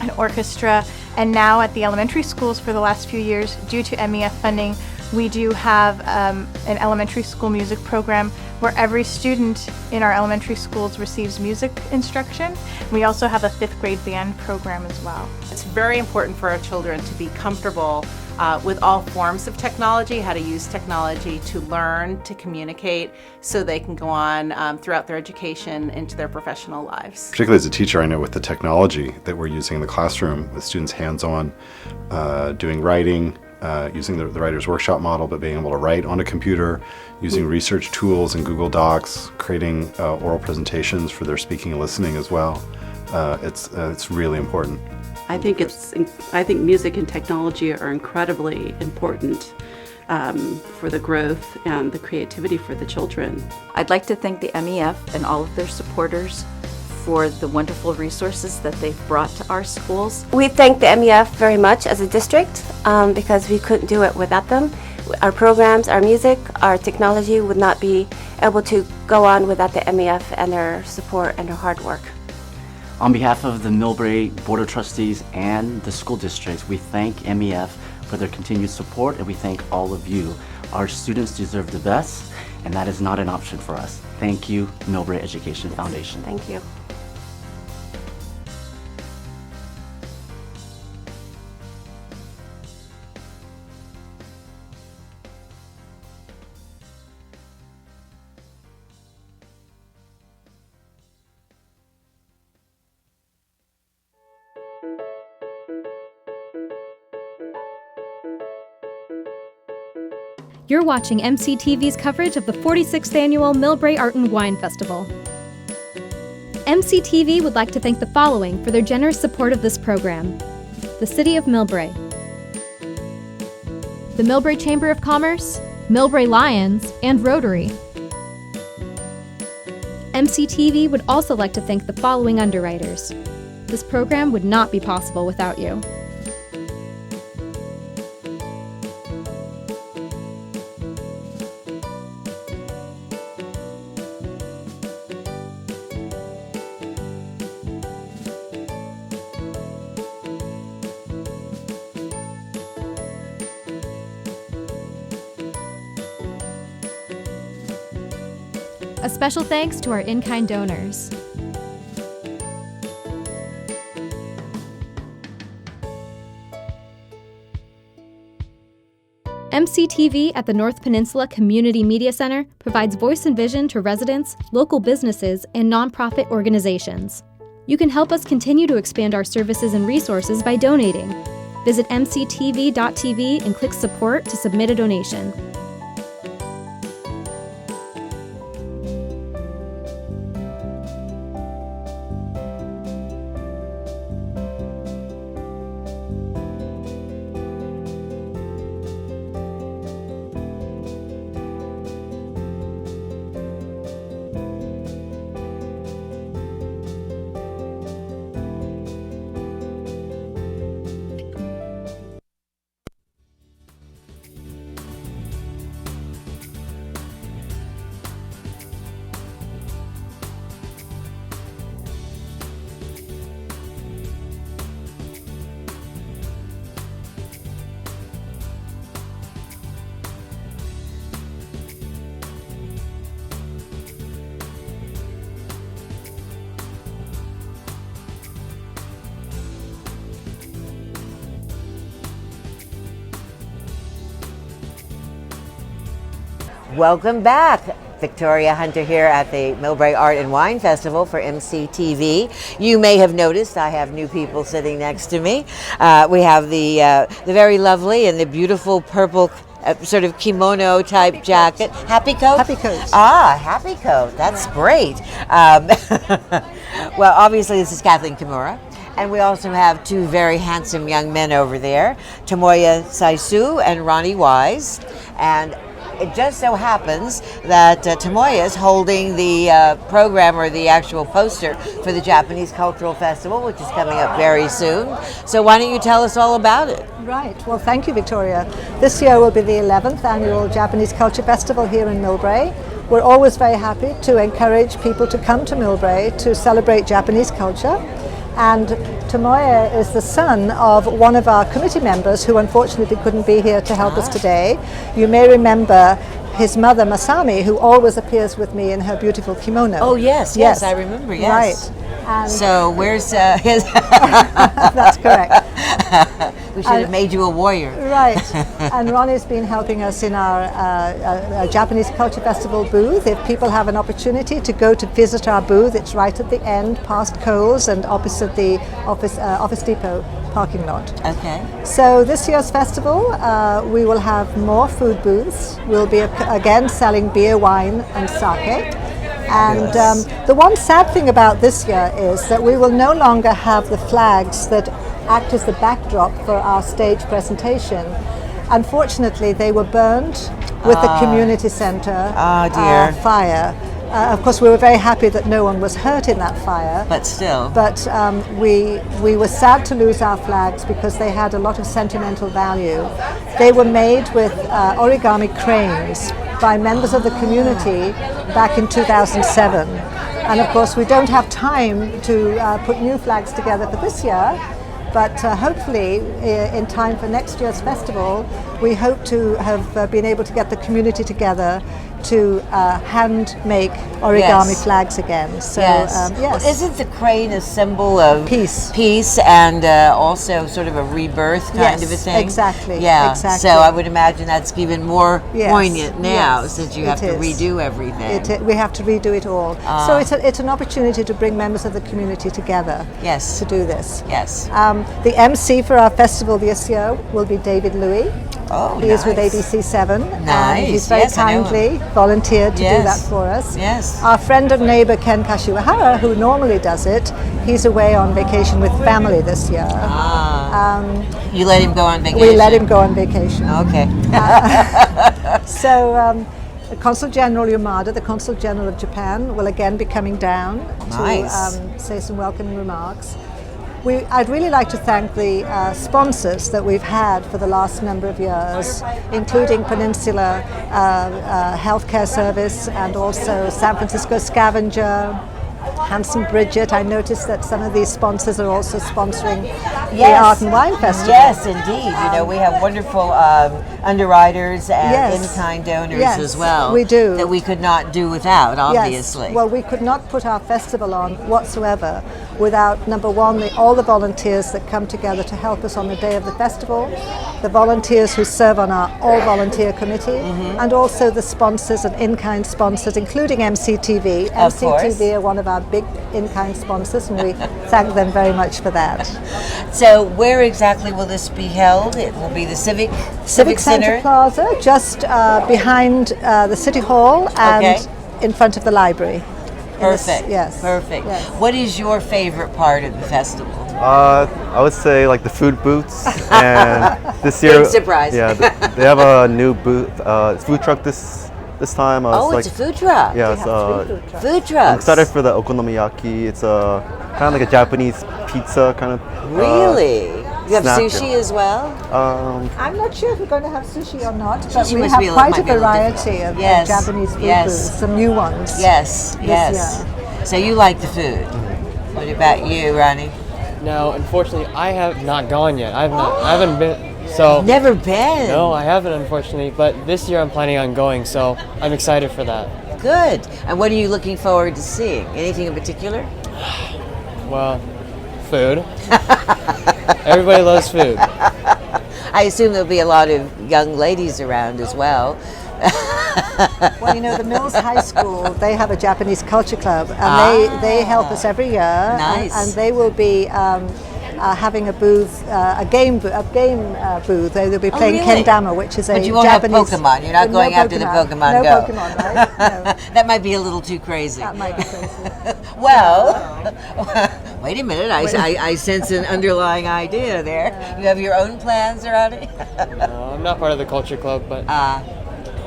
an orchestra, and now at the elementary schools for the last few years, due to MEF funding, we do have an elementary school music program where every student in our elementary schools receives music instruction. We also have a 5th grade band program as well. It's very important for our children to be comfortable with all forms of technology, how to use technology to learn, to communicate, so they can go on throughout their education into their professional lives. Particularly as a teacher, I know with the technology that we're using in the classroom, with students hands-on, doing writing, using the writer's workshop model, but being able to write on a computer, using research tools in Google Docs, creating oral presentations for their speaking and listening as well. It's really important. I think music and technology are incredibly important for the growth and the creativity for the children. I'd like to thank the MEF and all of their supporters for the wonderful resources that they've brought to our schools. We thank the MEF very much as a district because we couldn't do it without them. Our programs, our music, our technology would not be able to go on without the MEF and their support and their hard work. On behalf of the Millbrae Board of Trustees and the school districts, we thank MEF for their continued support, and we thank all of you. Our students deserve the best, and that is not an option for us. Thank you, Millbrae Education Foundation. Thank you. You're watching MCTV's coverage of the 46th Annual Millbrae Art and Wine Festival. MCTV would like to thank the following for their generous support of this program: the City of Millbrae, the Millbrae Chamber of Commerce, Millbrae Lions, and Rotary. MCTV would also like to thank the following underwriters. This program would not be possible without you. A special thanks to our in-kind donors. MCTV at the North Peninsula Community Media Center provides voice and vision to residents, local businesses, and nonprofit organizations. You can help us continue to expand our services and resources by donating. Visit mctv.tv and click Support to submit a donation. Welcome back. Victoria Hunter here at the Millbrae Art and Wine Festival for MCTV. You may have noticed I have new people sitting next to me. We have the very lovely and the beautiful purple sort of kimono type jacket. Happy coat? Happy coat. Ah, happy coat. That's great. Well, obviously this is Kathleen Kimura. And we also have two very handsome young men over there, Tamoya Saisu and Ronnie Wise. And it just so happens that Tamoya is holding the program or the actual poster for the Japanese Cultural Festival, which is coming up very soon. So why don't you tell us all about it? Right. Well, thank you, Victoria. This year will be the 11th annual Japanese Culture Festival here in Millbrae. We're always very happy to encourage people to come to Millbrae to celebrate Japanese culture. And Tamoya is the son of one of our committee members who unfortunately couldn't be here to help us today. You may remember his mother, Masami, who always appears with me in her beautiful kimono. Oh, yes, I remember, yes. Right. And so where's his... That's correct. We should have made you a warrior. Right. And Ronnie's been helping us in our Japanese Culture Festival booth. If people have an opportunity to go to visit our booth, it's right at the end, past Coles and opposite the Office Depot parking lot. Okay. So this year's festival, we will have more food booths. We'll be again selling beer, wine and sake. And the one sad thing about this year is that we will no longer have the flags that act as the backdrop for our stage presentation. Unfortunately, they were burned with the community center fire. Of course, we were very happy that no one was hurt in that fire. But still. But we were sad to lose our flags because they had a lot of sentimental value. They were made with origami cranes by members of the community back in 2007. And of course, we don't have time to put new flags together for this year. But hopefully, in time for next year's festival, we hope to have been able to get the community together to hand make origami flags again. So, yes. Well, isn't the crane a symbol of peace and also sort of a rebirth kind of a thing? Exactly. Yeah. Exactly. So I would imagine that's even more poignant now since you have to redo everything. We have to redo it all. So it's an opportunity to bring members of the community together. Yes. To do this. Yes. The MC for our festival this year will be David Louis. Oh, he is with ABC7. Nice. And he's very kindly volunteered to do that for us. Yes. Our friend and neighbor Ken Kashiwahara, who normally does it, he's away on vacation with family this year. You let him go on vacation? We let him go on vacation. Okay. So the Consul General Yamada, the Consul General of Japan, will again be coming down to say some welcoming remarks. I'd really like to thank the sponsors that we've had for the last number of years, including Peninsula Healthcare Service and also San Francisco Scavenger, Hanson Bridget. I noticed that some of these sponsors are also sponsoring the Art and Wine Festival. Yes, indeed. You know, we have wonderful underwriters and in-kind donors as well. We do. That we could not do without, obviously. Yes. Well, we could not put our festival on whatsoever without, number one, all the volunteers that come together to help us on the day of the festival, the volunteers who serve on our all-volunteer committee, and also the sponsors and in-kind sponsors, including MCTV. MCTV are one of our big in-kind sponsors, and we thank them very much for that. So where exactly will this be held? It will be the Civic Center Plaza, just behind the City Hall and in front of the library. Perfect. Yes. Perfect. Yes. What is your favorite part of the festival? I would say like the food booths, and this year, big surprise. Yeah, they have a new booth, food truck this time. It's a food truck. Yeah, food trucks. I'm excited for the okonomiyaki. It's kind of like a Japanese pizza kind of. Really? You have sushi as well? I'm not sure if we're going to have sushi or not, but Sushi we must have be quite a variety of Japanese food booths, some new ones. Yes, yes. So you like the food. What about you, Ronnie? No, unfortunately, I have not gone yet. I haven't been. So never been? No, I haven't, unfortunately. But this year I'm planning on going, so I'm excited for that. Good. And what are you looking forward to seeing? Anything in particular? Well, food. Everybody loves food. I assume there'll be a lot of young ladies around as well. Well, you know, the Mills High School, they have a Japanese culture club, and they help us every year. Nice. And they will be having a booth, a game booth. They'll be playing really? Kendama, which is But a you won't Japanese. have Pokemon. You're not going after the Pokemon No Go. Pokemon, right? No. That might be a little too crazy. That might be crazy. Well, wait a minute. I sense an underlying idea there. You have your own plans, Roddy? No, I'm not part of the culture club, but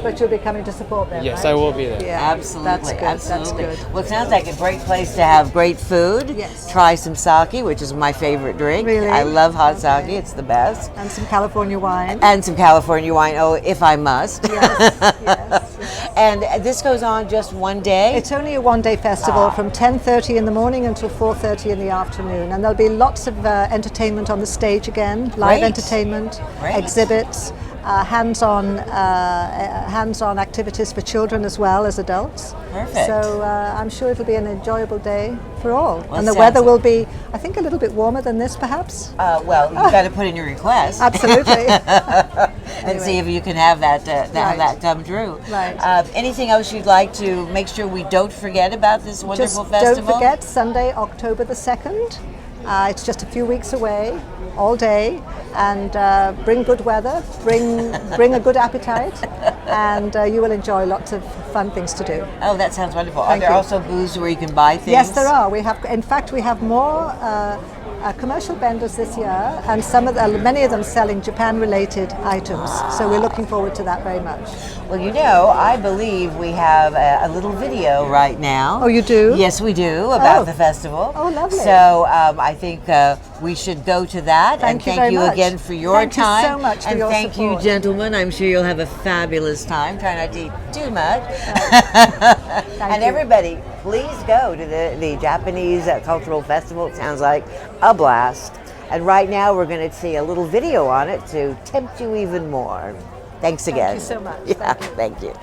But you'll be coming to support them, yes, right? I will be there. Yeah, Absolutely. That's good. Absolutely. That's good. Well, it sounds like a great place to have great food. Yes. Try some sake, which is my favorite drink. Really? I love hot sake. It's the best. And some California wine. And some California wine. Oh, if I must. Yes. And this goes on just one day? It's only a one-day festival from 10:30 in the morning until 4:30 in the afternoon, and there'll be lots of entertainment on the stage again, live Great. entertainment, Great. exhibits, hands-on activities for children as well as adults. Perfect. So I'm sure it'll be an enjoyable day for all. Well, And the sounds weather like- will be, I think, a little bit warmer than this, perhaps. Well, you've got to put in your request. Absolutely. And see if you can have that have that come true. Right. Anything else you'd like to make sure we don't forget about this wonderful Just festival? don't forget, Sunday, October the 2nd. It's just a few weeks away, all day, and bring good weather, bring a good appetite, and you will enjoy lots of fun things to do. Oh, that sounds wonderful. Thank Are there you. also booths where you can buy things? Yes, there are. In fact, we have more commercial vendors this year, and many of them selling Japan-related items. So we're looking forward to that very much. Well, you know, I believe we have a little video right now. Oh, you do? Yes, we do, about Oh. the festival. Oh, lovely. So I think we should go to that. Thank and you thank very you much. again for your Thank you time. so much for and your thank support. you, gentlemen. I'm sure you'll have a fabulous time. Try not to eat too much. And you. everybody, please go to the Japanese Cultural Festival. It sounds like a blast. And right now we're going to see a little video on it to tempt you even more. Thanks again. Thank you so much. Yeah, thank you.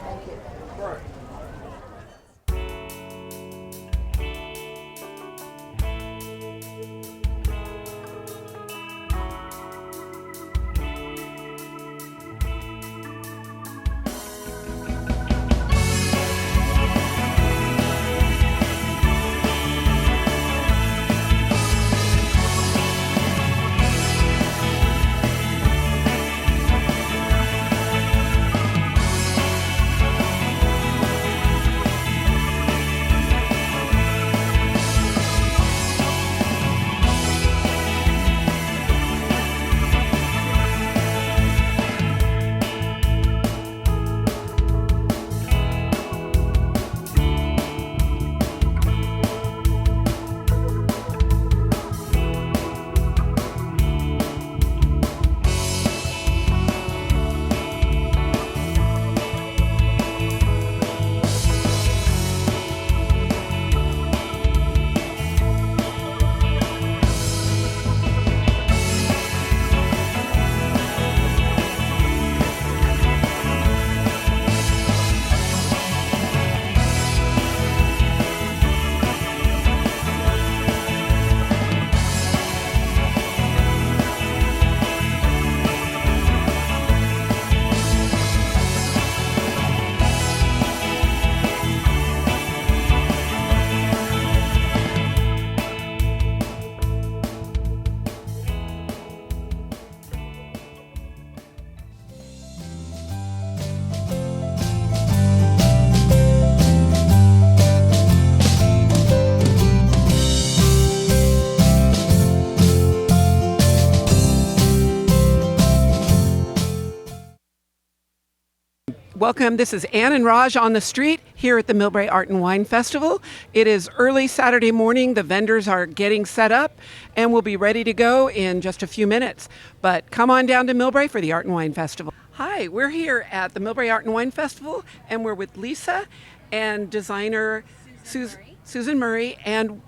Welcome. This is Ann and Raj on the street here at the Millbrae Art and Wine Festival. It is early Saturday morning. The vendors are getting set up and we'll be ready to go in just a few minutes. But come on down to Millbrae for the Art and Wine Festival. Hi, we're here at the Millbrae Art and Wine Festival and we're with Lisa and designer Susan Murray. And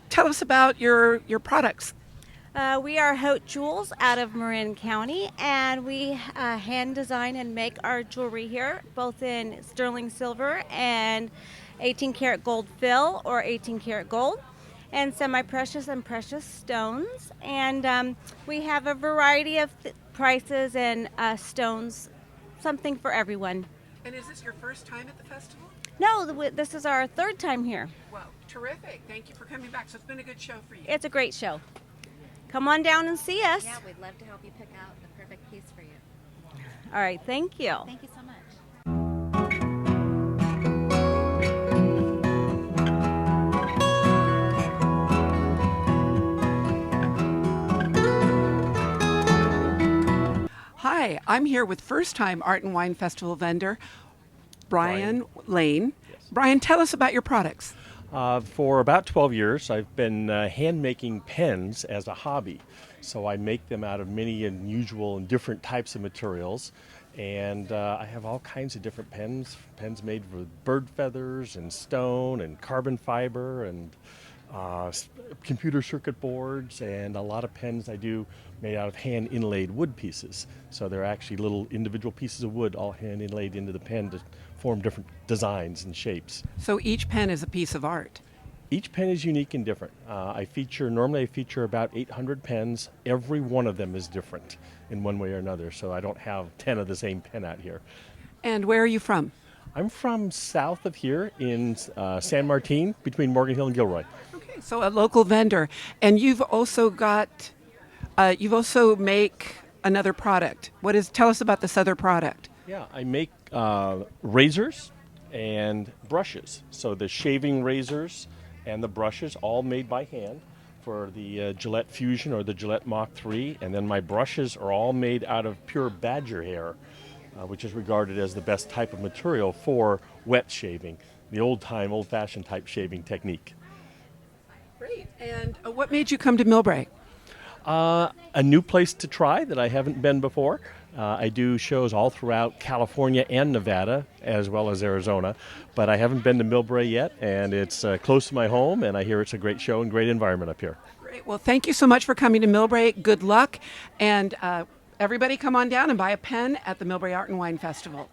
tell us about your products. We are Haute Jewels out of Marin County, and we hand design and make our jewelry here, both in sterling silver and 18 karat gold fill or 18 karat gold, and semi-precious and precious stones. And we have a variety of prices and stones, something for everyone. And is this your first time at the festival? No, this is our third time here. Well, terrific. Thank you for coming back. So it's been a good show for you. It's a great show. Come on down and see us. Yeah, we'd love to help you pick out the perfect piece for you. All right, thank you. Thank you so much. Hi, I'm here with first-time Art and Wine Festival vendor Brian Lane. Yes. Brian, tell us about your products. For about 12 years, I've been hand-making pens as a hobby. So I make them out of many unusual and different types of materials. And I have all kinds of different pens made with bird feathers and stone and carbon fiber and computer circuit boards, and a lot of pens I do made out of hand inlaid wood pieces. So they're actually little individual pieces of wood all hand inlaid into the pen to form different designs and shapes. So each pen is a piece of art. Each pen is unique and different. Normally I feature about 800 pens. Every one of them is different in one way or another. So I don't have 10 of the same pen out here. And where are you from? I'm from south of here in San Martin, between Morgan Hill and Gilroy. Okay, so a local vendor. And you've also make another product. Tell us about this other product. Yeah, I make razors and brushes. So the shaving razors and the brushes, all made by hand for the Gillette Fusion or the Gillette Mach 3. And then my brushes are all made out of pure badger hair, which is regarded as the best type of material for wet shaving, the old-fashioned type shaving technique. Great. And what made you come to Millbrae? A new place to try that I haven't been before. I do shows all throughout California and Nevada, as well as Arizona, but I haven't been to Millbrae yet, and it's close to my home, and I hear it's a great show and great environment up here. Great. Well, thank you so much for coming to Millbrae. Good luck, and everybody come on down and buy a pen at the Millbrae Art and Wine Festival.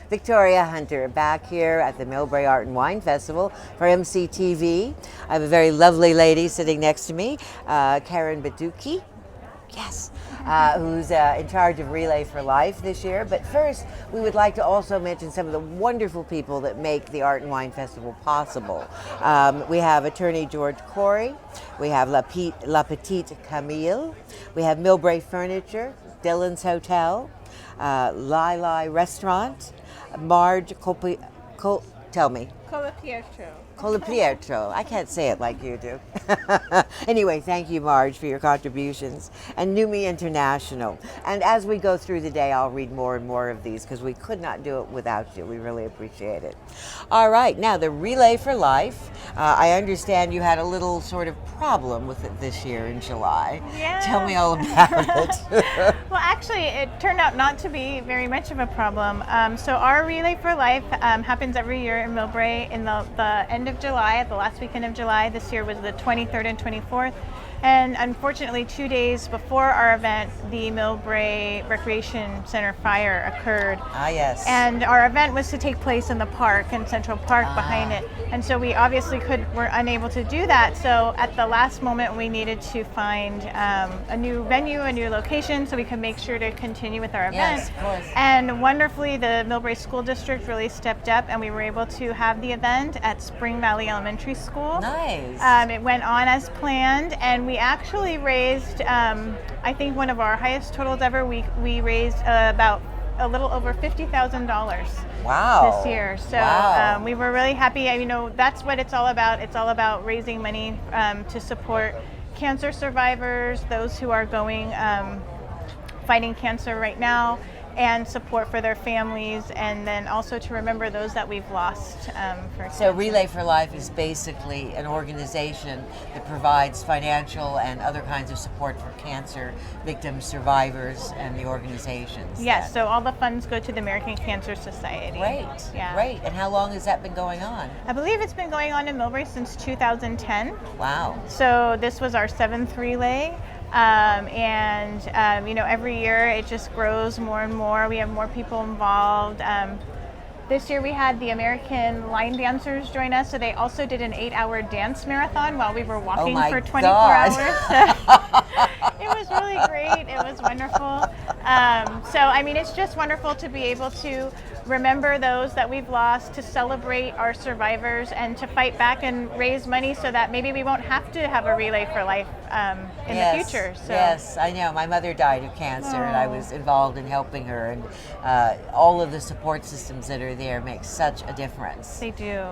Victoria Hunter back here at the Millbrae Art and Wine Festival for MCTV. I have a very lovely lady sitting next to me, Karen Baduki. Yes, who's in charge of Relay for Life this year. But first, we would like to also mention some of the wonderful people that make the Art and Wine Festival possible. We have attorney George Corey, we have La Petite Camille, we have Millbrae Furniture, Dylan's Hotel, Lai Lai Restaurant, Marge Tell me. Colaprietro. I can't say it like you do. Anyway, thank you, Marge, for your contributions. And Numi International. And as we go through the day, I'll read more and more of these because we could not do it without you. We really appreciate it. All right, now the Relay for Life. I understand you had a little sort of problem with it this year in July. Yeah. Tell me all about it. Well, actually, it turned out not to be very much of a problem. So our Relay for Life happens every year in Millbrae in the end of July, at the last weekend of July. This year was the 23rd and 24th. And unfortunately, 2 days before our event, the Millbrae Recreation Center fire occurred. Ah, yes. And our event was to take place in the park, in Central Park behind it. And so we obviously were unable to do that. So at the last moment, we needed to find a new venue, a new location, so we could make sure to continue with our event. Yes, of course. And wonderfully, the Millbrae School District really stepped up, and we were able to have the event at Spring Valley Elementary School. Nice. It went on as planned, and we actually raised, I think, one of our highest totals ever. We raised about a little over $50,000 Wow. this year. So Wow. we were really happy. You know, that's what it's all about. It's all about raising money to support cancer survivors, those who are fighting cancer right now, and support for their families, and then also to remember those that we've lost for cancer. So Relay for Life is basically an organization that provides financial and other kinds of support for cancer victims, survivors, and the organizations. Yes, so all the funds go to the American Cancer Society. Great, Yeah. great. And how long has that been going on? I believe it's been going on in Millbrae since 2010. Wow. So this was our 7th relay. You know, every year it just grows more and more. We have more people involved. This year we had the American line dancers join us, so they also did an 8-hour dance marathon while we were walking for 24 hours. It was really great. It was wonderful. So, I mean, it's just wonderful to be able to remember those that we've lost, to celebrate our survivors, and to fight back and raise money so that maybe we won't have to have a Relay for Life in the future. So. Yes, I know. My mother died of cancer, and I was involved in helping her, and all of the support systems that are there make such a difference. They do.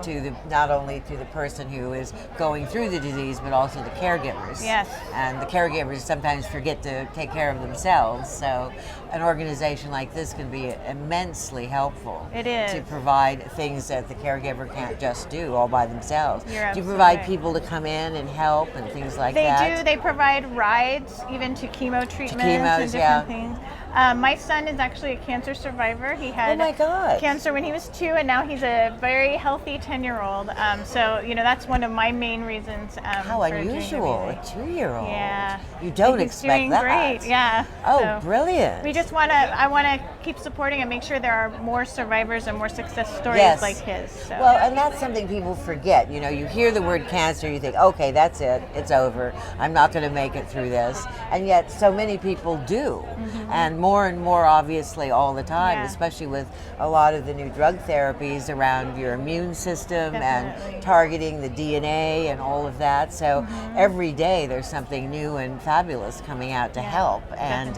Not only to the person who is going through the disease, but also the caregivers. Yes. And the caregivers sometimes forget to take care of themselves, so an organization like this can be immensely helpful. It is. To provide things that the caregiver can't just do all by themselves. You're Do you absolutely provide right. people to come in and help and things like They that? do. They provide rides, even to chemo treatments chemos, and different yeah. things. My son is actually a cancer survivor. He had Oh my God. cancer when he was 2, and now he's a very healthy 10-year-old. So, you know, that's one of my main reasons. How for doing the unusual, relay. a 2-year-old. Yeah. You don't He's expect doing that. great, yeah. Oh, So brilliant. We just I want to keep supporting and make sure there are more survivors and more success stories Yes. like his. So. Well, and that's something people forget. You know, you hear the word cancer, you think, okay, that's it, it's over. I'm not going to make it through this. And yet so many people do. And more obviously all the time, Yeah. especially with a lot of the new drug therapies around your immune system Definitely. and targeting the DNA and all of that. So every day there's something new and fabulous coming out to help. And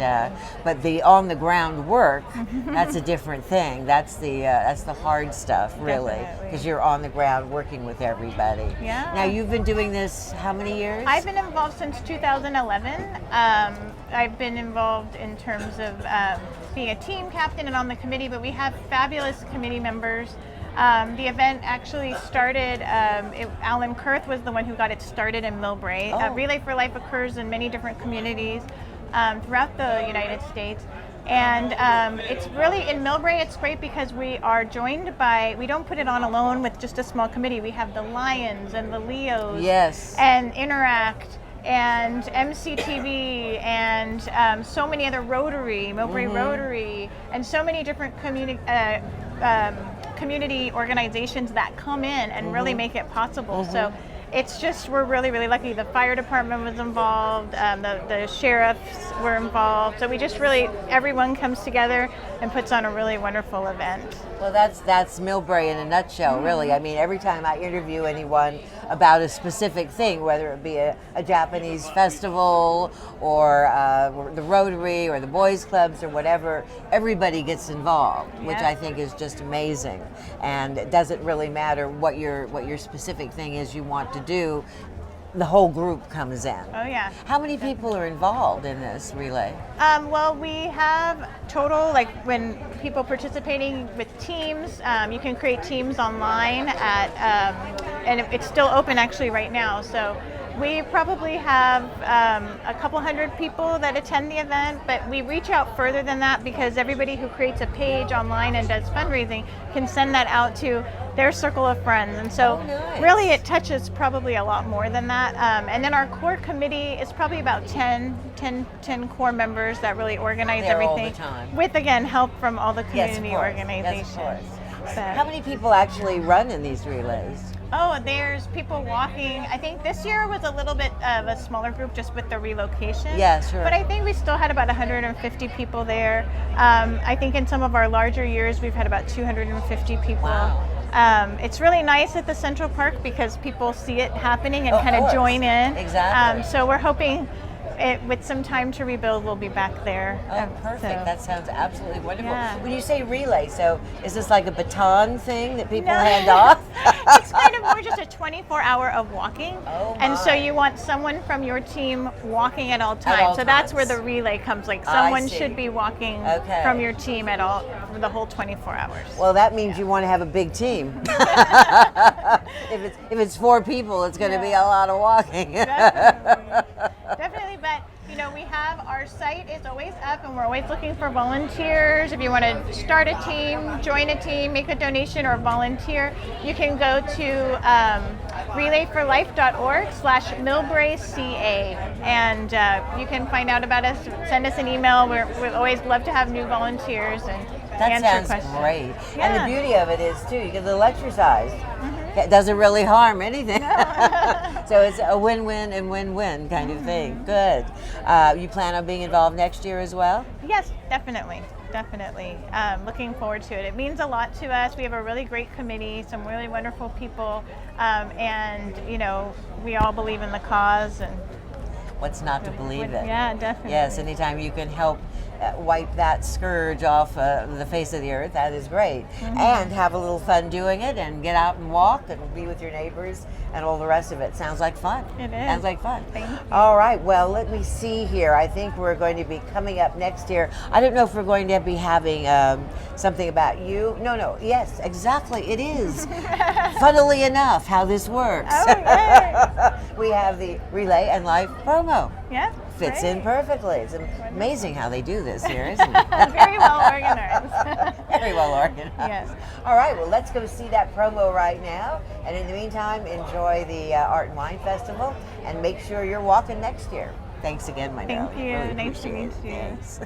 but the on the ground work, that's a different thing. That's the hard stuff, really, Definitely. because you're on the ground working with everybody. Yeah. Now you've been doing this how many years? I've been involved since 2011. I've been involved in terms of being a team captain and on the committee, but we have fabulous committee members. The event actually started, Alan Kurth was the one who got it started in Millbrae. Oh. Relay for Life occurs in many different communities throughout the United States. And it's really, in Millbrae, it's great because we are joined by, we don't put it on alone with just a small committee. We have the Lions and the Leos. Yes. And Interact and MCTV and so many other Rotary, Millbrae Rotary, and so many different community organizations that come in and really make it possible. So it's just, we're really, really lucky. The fire department was involved, the sheriffs were involved. So we just really, everyone comes together and puts on a really wonderful event. Well, that's Millbrae in a nutshell, really. I mean, every time I interview anyone about a specific thing, whether it be a Japanese festival or the Rotary or the Boys Clubs or whatever, everybody gets involved, which I think is just amazing. And it doesn't really matter what your specific thing is you want to do. The whole group comes in. Oh yeah. How many people are involved in this relay? Well, we have total, like when people participating with teams, you can create teams online and it's still open actually right now. So we probably have a couple hundred people that attend the event, but we reach out further than that because everybody who creates a page online and does fundraising can send that out to their circle of friends. And so really it touches probably a lot more than that. And then our core committee is probably about 10 core members that really organize There all everything. the time. With, again, help from all the Yes, of community course. organizations. Yes, of course. So- How many people actually run in these relays? Oh, there's people walking. I think this year was a little bit of a smaller group just with the relocation. Yeah, sure. But I think we still had about 150 people there. I think in some of our larger years, we've had about 250 people. Wow. It's really nice at the Central Park because people see it happening and Of kind of course. join in. Exactly. So we're hoping with some time to rebuild, we'll be back there. Oh, perfect. So- That sounds absolutely wonderful. Yeah. When you say relay, so is this like a baton thing that people hand off? It's kind of more just a 24-hour of walking. Oh, and so my. you want someone from your team walking at all times. all so that's where times. the relay comes. Like I someone see. should be walking Okay. from your team at all for the whole 24 hours. Well, that means you want to have a big team. if it's 4 people, it's going to be a lot of walking. Definitely, but you know, we have our site is always up and we're always looking for volunteers. If you want to start a team, join a team, make a donation or volunteer, you can go to relayforlife.org/MillbraeCA and you can find out about us, send us an email. We'd always love to have new volunteers and That answer sounds questions. great. Yeah. And the beauty of it is, too, you get a little exercise. It doesn't really harm anything. So it's a win-win and win-win kind of thing. Good. You plan on being involved next year as well? Yes, definitely. Definitely. Looking forward to it. It means a lot to us. We have a really great committee, some really wonderful people, and, you know, we all believe in the cause. And What's not to believe it? Yeah, definitely. Yes, anytime you can help wipe that scourge off the face of the earth, that is great. And have a little fun doing it and get out and walk and be with your neighbors and all the rest of it. Sounds like fun. It is. Sounds like fun. Thank you. All right, well, let me see here. I think we're going to be coming up next year. I don't know if we're going to be having something about you. No, yes, exactly, it is. Funnily enough, how this works. Oh, yay. We have the Relay and Life promo. Yeah. Fits great. in perfectly. It's amazing how they do this here, isn't it? Very well organized. Very well organized. Yes. All right, well, let's go see that promo right now. And in the meantime, enjoy the Art and Wine Festival and make sure you're walking next year. Thanks again, my Thank darling. you. Really Nice to appreciate meet it. you. Thanks.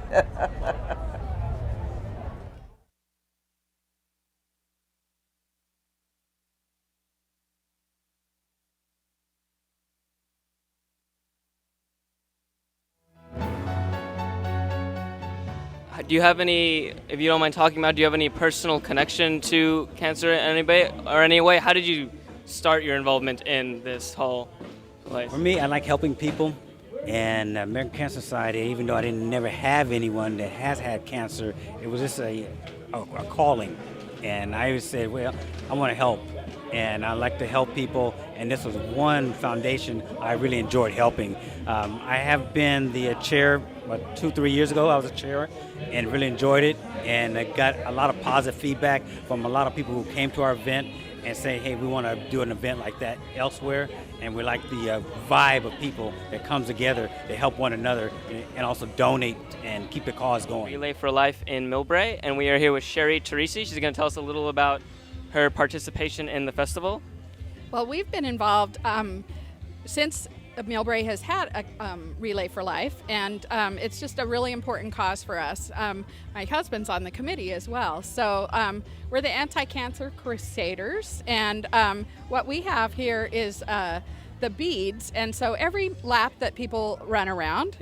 Do you have any, if you don't mind talking about, do you have any personal connection to cancer in any way? How did you start your involvement in this whole place? For me, I like helping people. And American Cancer Society, even though I didn't never have anyone that has had cancer, it was just a calling. And I always said, well, I want to help. And I like to help people. And this was one foundation I really enjoyed helping. I have been the chair, 2-3 years ago, I was a chair and really enjoyed it. And I got a lot of positive feedback from a lot of people who came to our event and say, hey, we want to do an event like that elsewhere. And we like the vibe of people that comes together to help one another and also donate and keep the cause going. Relay for Life in Millbrae, and we are here with Sherry Teresi. She's going to tell us a little about her participation in the festival. Well, we've been involved since Millbrae has had a Relay for Life, and it's just a really important cause for us. My husband's on the committee as well, so we're the Anti-Cancer Crusaders, and what we have here is the beads, and so every lap that people run around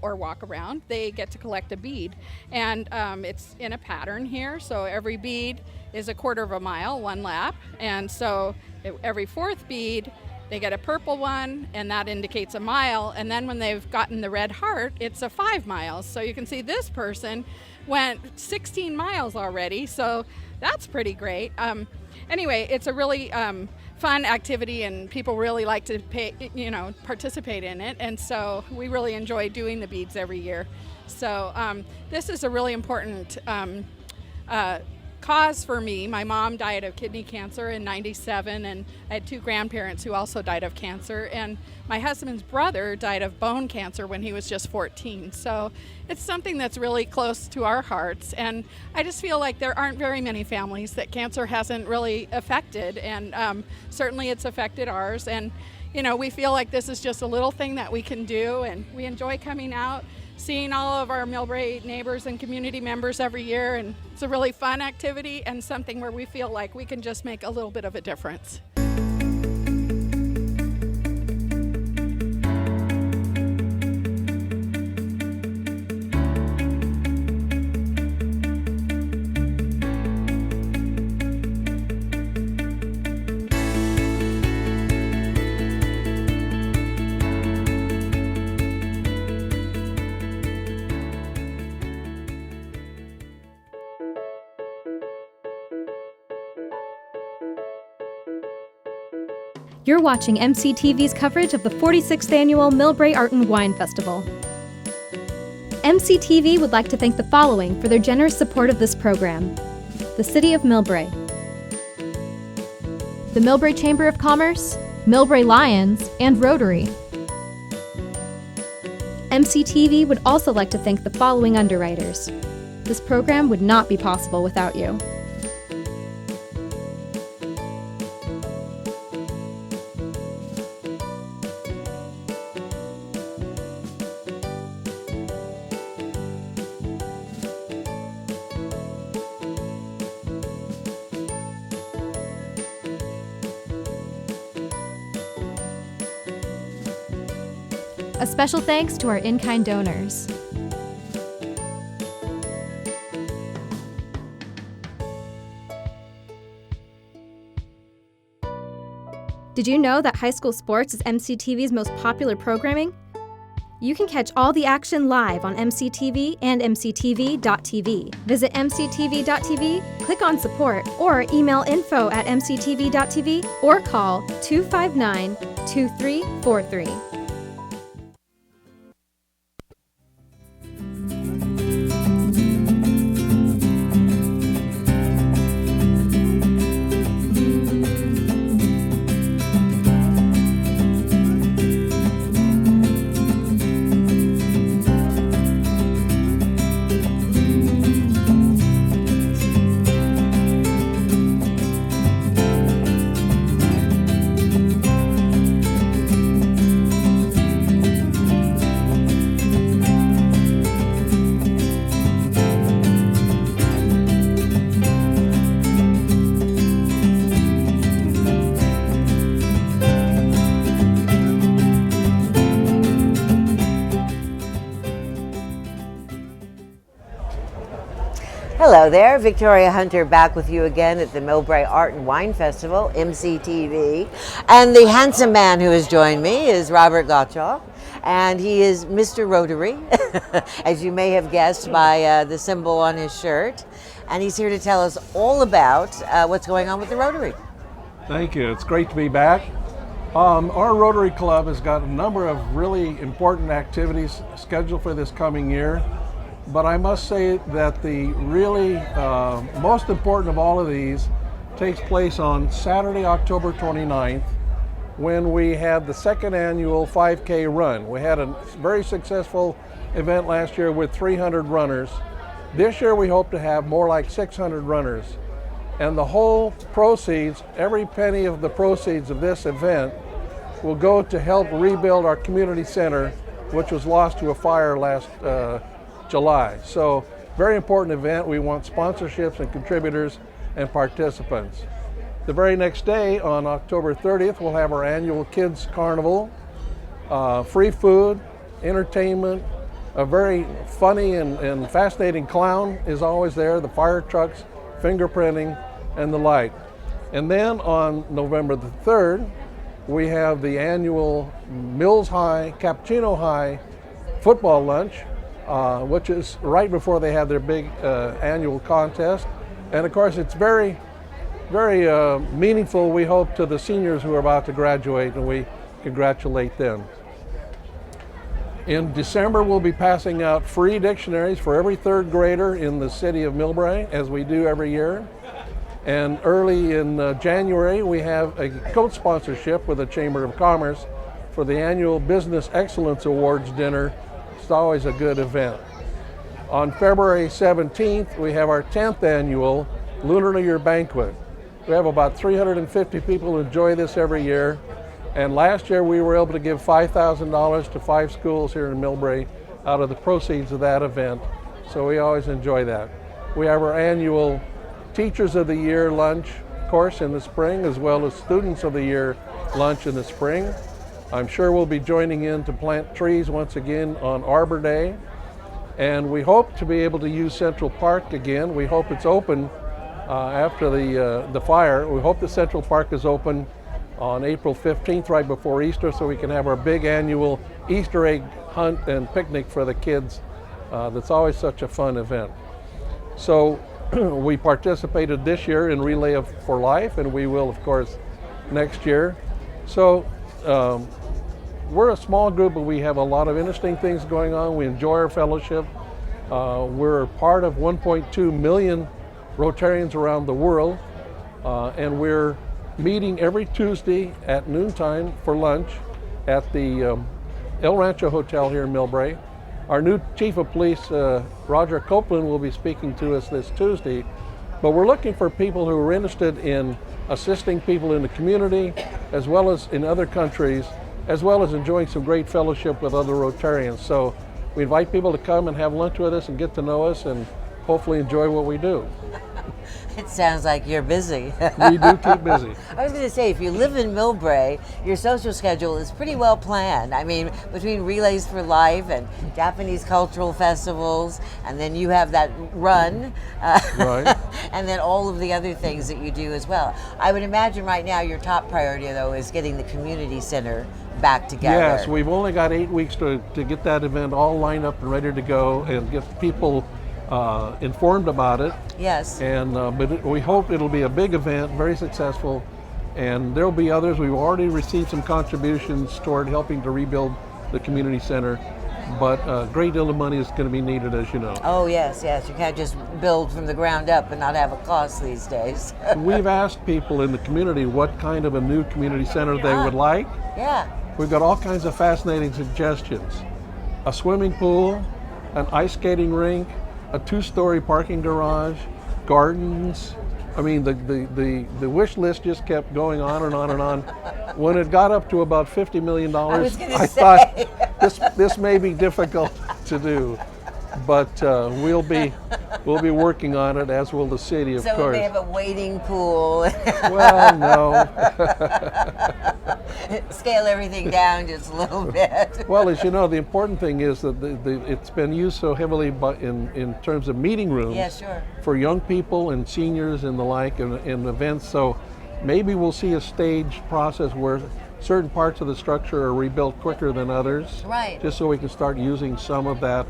or walk around, they get to collect a bead, and it's in a pattern here, so every bead is 1/4 mile, 1 lap, and so every 4th bead they get a purple one, and that indicates a mile, and then when they've gotten the red heart, it's a 5 miles. So you can see this person went 16 miles already, so that's pretty great. Anyway, it's a really fun activity, and people really like to participate in it, and so we really enjoy doing the beads every year. So this is a really important cause for me. My mom died of kidney cancer in '97, and I had 2 grandparents who also died of cancer, and my husband's brother died of bone cancer when he was just 14. So it's something that's really close to our hearts, and I just feel like there aren't very many families that cancer hasn't really affected, and certainly it's affected ours, and we feel like this is just a little thing that we can do, and we enjoy coming out, seeing all of our Millbrae neighbors and community members every year, and it's a really fun activity and something where we feel like we can just make a little bit of a difference. You're watching MCTV's coverage of the 46th Annual Millbrae Art and Wine Festival. MCTV would like to thank the following for their generous support of this program: the City of Millbrae, the Millbrae Chamber of Commerce, Millbrae Lions, and Rotary. MCTV would also like to thank the following underwriters. This program would not be possible without you. A special thanks to our in-kind donors. Did you know that high school sports is MCTV's most popular programming? You can catch all the action live on MCTV and MCTV.tv. Visit MCTV.tv, click on support, or email info@mctv.tv, or call 259-2343. Hello there, Victoria Hunter back with you again at the Millbrae Art and Wine Festival, MCTV. And the handsome man who has joined me is Robert Gottschalk, and he is Mr. Rotary, as you may have guessed by the symbol on his shirt. And he's here to tell us all about what's going on with the Rotary. Thank you. It's great to be back. Our Rotary Club has got a number of really important activities scheduled for this coming year. But I must say that the really most important of all of these takes place on Saturday, October 29th, when we had the second annual 5K run. We had a very successful event last year with 300 runners. This year we hope to have more like 600 runners. And the whole proceeds, every penny of the proceeds of this event will go to help rebuild our community center, which was lost to a fire last July. So very important event. We want sponsorships and contributors and participants. The very next day, on October 30th, we'll have our annual Kids Carnival. Free food, entertainment, a very funny and fascinating clown is always there, the fire trucks, fingerprinting, and the like. And then on November the 3rd, we have the annual Mills High, Cappuccino High football lunch, which is right before they have their big annual contest. And of course, it's very, very meaningful, we hope, to the seniors who are about to graduate, and we congratulate them. In December, we'll be passing out free dictionaries for every third grader in the city of Millbrae, as we do every year. And early in January, we have a co-sponsorship with the Chamber of Commerce for the annual Business Excellence Awards dinner. It's always a good event. On February 17th, we have our 10th annual Lunar New Year banquet. We have about 350 people who enjoy this every year. And last year we were able to give $5,000 to 5 schools here in Millbrae out of the proceeds of that event. So we always enjoy that. We have our annual Teachers of the Year lunch course in the spring, as well as Students of the Year lunch in the spring. I'm sure we'll be joining in to plant trees once again on Arbor Day. And we hope to be able to use Central Park again. We hope it's open after the fire. We hope the Central Park is open on April 15th, right before Easter, so we can have our big annual Easter egg hunt and picnic for the kids. That's always such a fun event. So we participated this year in Relay for Life, and we will, of course, next year. So we're a small group, but we have a lot of interesting things going on. We enjoy our fellowship. We're part of 1.2 million Rotarians around the world, and we're meeting every Tuesday at noontime for lunch at the El Rancho Hotel here in Millbrae. Our new Chief of Police, Roger Copeland, will be speaking to us this Tuesday. But we're looking for people who are interested in assisting people in the community, as well as in other countries, as well as enjoying some great fellowship with other Rotarians. So we invite people to come and have lunch with us and get to know us and hopefully enjoy what we do. It sounds like you're busy. We do keep busy. I was going to say, if you live in Millbrae, your social schedule is pretty well planned. I mean, between Relays for Life and Japanese cultural festivals, and then you have that run, right. and then all of the other things that you do as well. I would imagine right now your top priority, though, is getting the community center back together. Yes, we've only got 8 weeks to get that event all lined up and ready to go and get people informed about it. Yes. And we hope it'll be a big event, very successful, and there'll be others. We've already received some contributions toward helping to rebuild the community center, but a great deal of money is going to be needed, as you know. Oh yes, yes. You can't just build from the ground up and not have a cost these days. We've asked people in the community what kind of a new community center they would like. Yeah. We've got all kinds of fascinating suggestions. A swimming pool, an ice skating rink, a 2-story parking garage, gardens. I mean, the wish list just kept going on and on and on. When it got up to about $50 million, I thought this may be difficult to do, but we'll be working on it, as will the city, of course. So we may have a waiting pool. Well, no. Scale everything down just a little bit. Well, as you know, the important thing is that it's been used so heavily in terms of meeting rooms. Yeah, sure. For young people and seniors and the like, and events. So maybe we'll see a staged process where certain parts of the structure are rebuilt quicker than others. Right. Just so we can start using some of that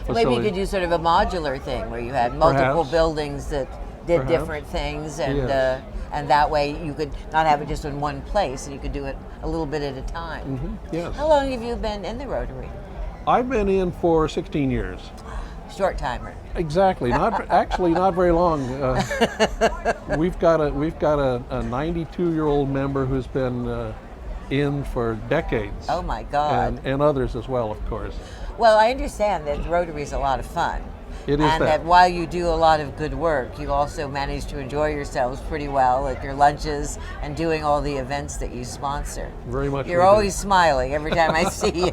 facility. Maybe you could do sort of a modular thing where you had multiple Perhaps. buildings that did different things, and Yes. And that way you could not have it just in one place, and you could do it a little bit at a time. Mm-hmm. Yes. How long have you been in the Rotary? I've been in for 16 years. Short timer. Exactly. Actually not very long. We've got a 92-year-old member who's been in for decades. Oh my God. And others as well, of course. Well, I understand that Rotary is a lot of fun. It is and that. that while you do a lot of good work, you also manage to enjoy yourselves pretty well at your lunches and doing all the events that you sponsor. Very much. You're always smiling every time I see you.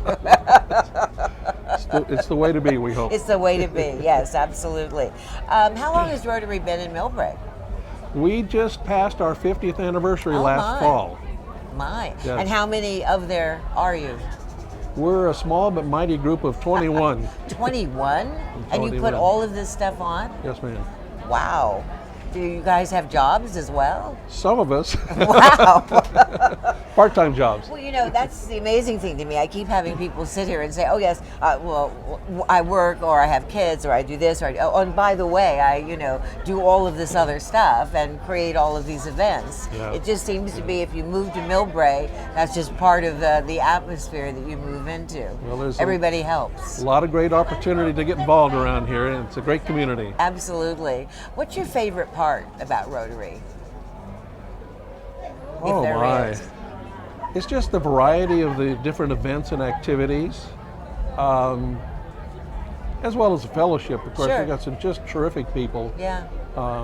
It's the way to be, we hope. It's the way to be, yes, absolutely. How long has Rotary been in Millbrae? We just passed our 50th anniversary Oh, last my. fall. My. Yes. And how many of there are you? We're a small but mighty group of 21. 21? And you put 21. all of this stuff on? Yes, ma'am. Wow. Do you guys have jobs as well? Some of us. Wow. Part-time jobs. Well, you know, that's the amazing thing to me. I keep having people sit here and say, oh, yes, well, I work or I have kids or I do this or oh, and by the way, I, do all of this other stuff and create all of these events. Yeah. It just seems to be if you move to Millbrae, that's just part of the atmosphere that you move into. Well, there's Everybody helps. a lot of great opportunity to get involved around here, and it's a great community. Absolutely. What's your favorite part about Rotary? Oh there my. is. It's just the variety of the different events and activities, as well as the fellowship. Of course, Sure. we've got some just terrific people Yeah.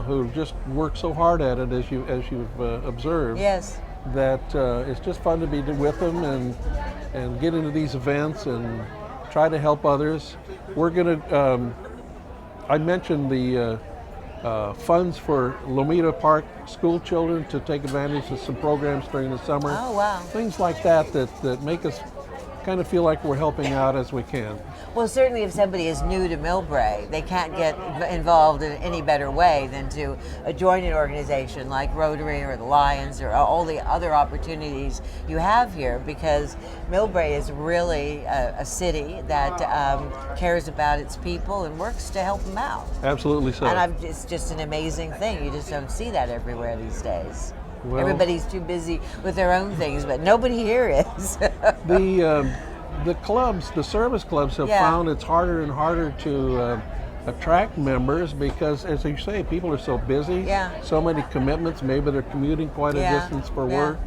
who just work so hard at it, as you've observed. Yes. That it's just fun to be with them and get into these events and try to help others. We're gonna. I mentioned the funds for Lomita Park school children to take advantage of some programs during the summer. Oh, wow. Things like that make us kind of feel like we're helping out as we can. Well, certainly if somebody is new to Millbrae, they can't get involved in any better way than to join an organization like Rotary or the Lions or all the other opportunities you have here, because Millbrae is really a city that cares about its people and works to help them out. Absolutely so. And it's just an amazing thing. You just don't see that everywhere these days. Well- Everybody's too busy with their own things, but nobody here is. The clubs, the service clubs have Yeah. found it's harder and harder to attract members because, as you say, people are so busy. Yeah. So many commitments. Maybe they're commuting quite a Yeah. distance for Yeah. work.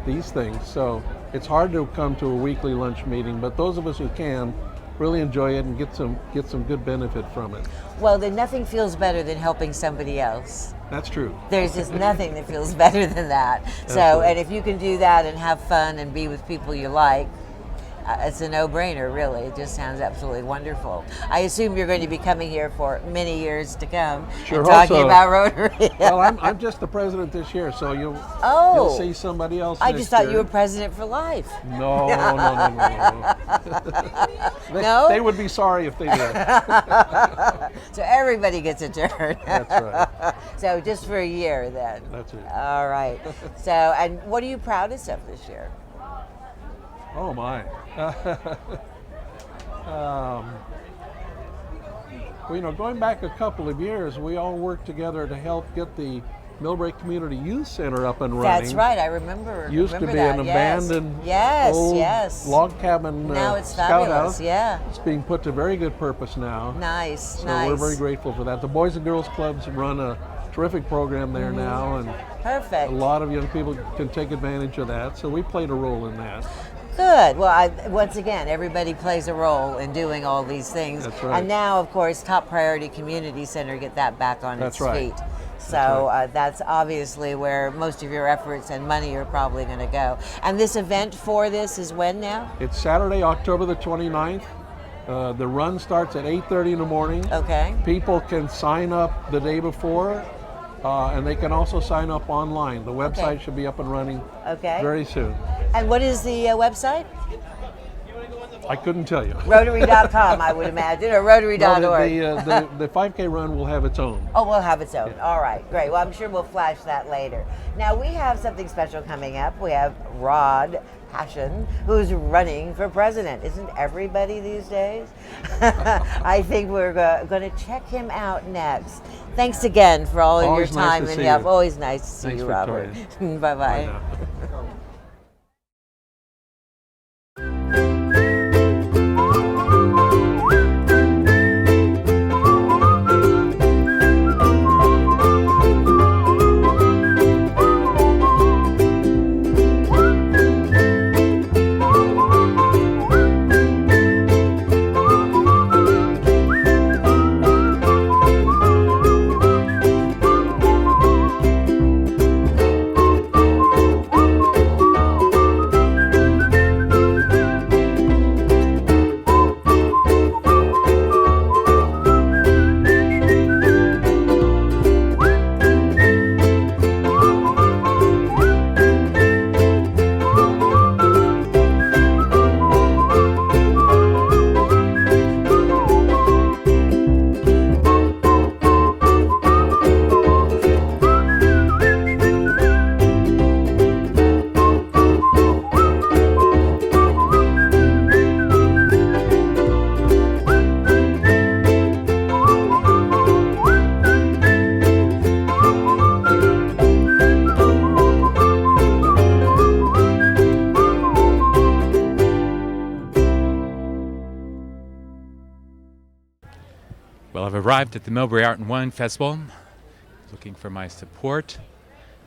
These things. So it's hard to come to a weekly lunch meeting. But those of us who can really enjoy it and get some good benefit from it. Well, then nothing feels better than helping somebody else. That's true. There's just nothing that feels better than that. So, Absolutely. and if you can do that and have fun and be with people you like, it's a no-brainer, really. It just sounds absolutely wonderful. I assume you're going to be coming here for many years to come Sure and hope talking so. about Rotary. Well, I'm just the president this year, so you'll see somebody else. I next just thought year. you were president for life. No. No? They would be sorry if they did. So everybody gets a turn. That's right. So just for a year then. That's it. All right. So, and what are you proudest of this year? Oh my. Well, going back a couple of years, we all worked together to help get the Millbrae Community Youth Center up and running. That's right. I remember. Used to be that. an Yes. abandoned yes, old log cabin Now it's scout fabulous. house. Yeah. It's being put to very good purpose now. Nice. So nice. we're very grateful for that. The Boys and Girls Clubs run a terrific program there now, and Perfect. a lot of young people can take advantage of that. So we played a role in that. Good. Well, once again, everybody plays a role in doing all these things. That's right. And now, of course, Top Priority Community Center get that back on That's its right. feet. So that's obviously where most of your efforts and money are probably going to go. And this event for this is when now? It's Saturday, October the 29th. The run starts at 8:30 in the morning. Okay. People can sign up the day before, and they can also sign up online. The website should be up and running very soon. And what is the website? I couldn't tell you. Rotary.com, I would imagine, or Rotary.org. No, the 5K run will have its own. Oh, we'll have its own. All right, great. Well, I'm sure we'll flash that later. Now, we have something special coming up. We have Rod Passion, who's running for president. Isn't everybody these days? I think we're going to check him out next. Thanks again for all of your Always nice time to and see help. you. Always nice to see Thanks, you, Robert. Victoria. Bye-bye. Bye now. arrived at the Millbrae Art and Wine Festival, looking for my support.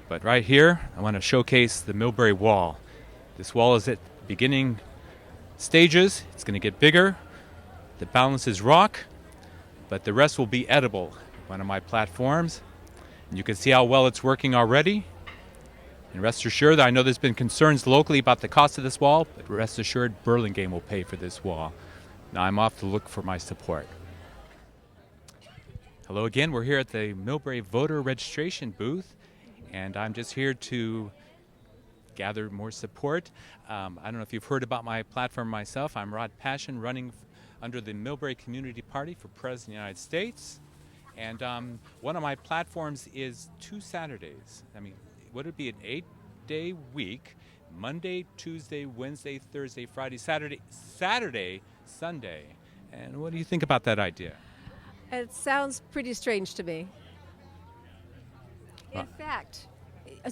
But right here, I want to showcase the Millbrae wall. This wall is at the beginning stages. It's going to get bigger. The balance is rock, but the rest will be edible. One of my platforms. And you can see how well it's working already. And rest assured that I know there's been concerns locally about the cost of this wall, but rest assured Burlingame will pay for this wall. Now I'm off to look for my support. Hello again, we're here at the Millbrae voter registration booth, and I'm just here to gather more support. I don't know if you've heard about my platform myself. I'm Rod Passion, running under the Millbrae Community Party for President of the United States. And one of my platforms is 2 Saturdays. I mean, would it be an 8-day week? Monday, Tuesday, Wednesday, Thursday, Friday, Saturday, Sunday. And what do you think about that idea? It sounds pretty strange to me. In fact,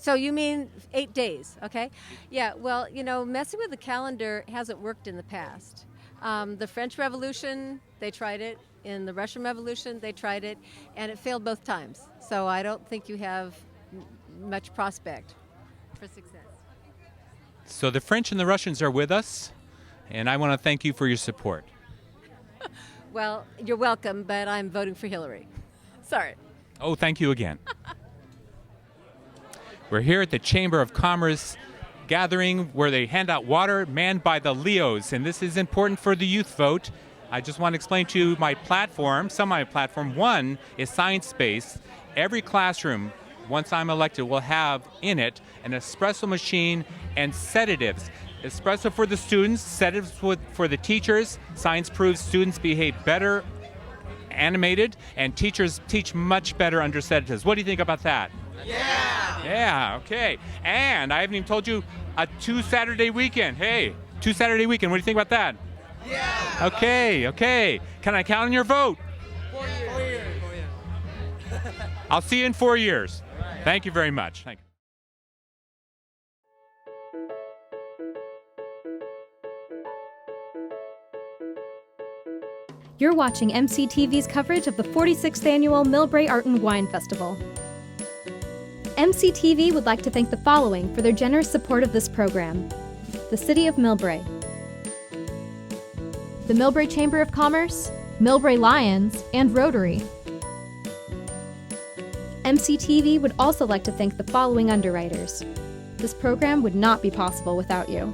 so you mean 8 days, okay? Yeah, well, you know, messing with the calendar hasn't worked in the past. The French Revolution, they tried it. In the Russian Revolution, they tried it, and it failed both times. So I don't think you have much prospect for success. So the French and the Russians are with us, and I want to thank you for your support. Well, you're welcome, but I'm voting for Hillary. Sorry. Oh, thank you again. We're here at the Chamber of Commerce gathering where they hand out water manned by the Leos, and this is important for the youth vote. I just want to explain to you my platform, some of my platform. One is science-based. Every classroom, once I'm elected, will have in it an espresso machine and sedatives. Espresso for the students, sedatives for the teachers. Science proves students behave better animated, and teachers teach much better under sedatives. What do you think about that? Yeah! Yeah, okay. And I haven't even told you a 2 Saturday weekend. Hey, 2 Saturday weekend. What do you think about that? Yeah! Okay, okay. Can I count on your vote? 4 years. I'll see you in 4 years. Right. Thank you very much. Thank you. You're watching MCTV's coverage of the 46th Annual Millbrae Art and Wine Festival. MCTV would like to thank the following for their generous support of this program: the City of Millbrae, the Millbrae Chamber of Commerce, Millbrae Lions, and Rotary. MCTV would also like to thank the following underwriters. This program would not be possible without you.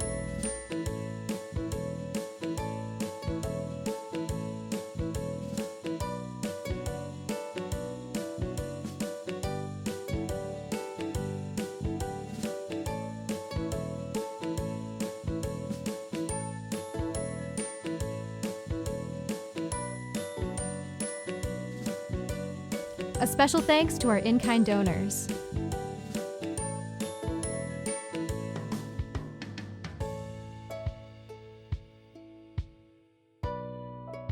A special thanks to our in-kind donors.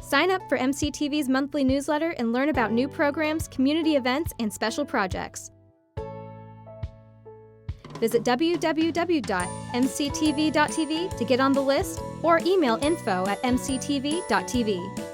Sign up for MCTV's monthly newsletter and learn about new programs, community events, and special projects. Visit www.mctv.tv to get on the list, or email info@mctv.tv.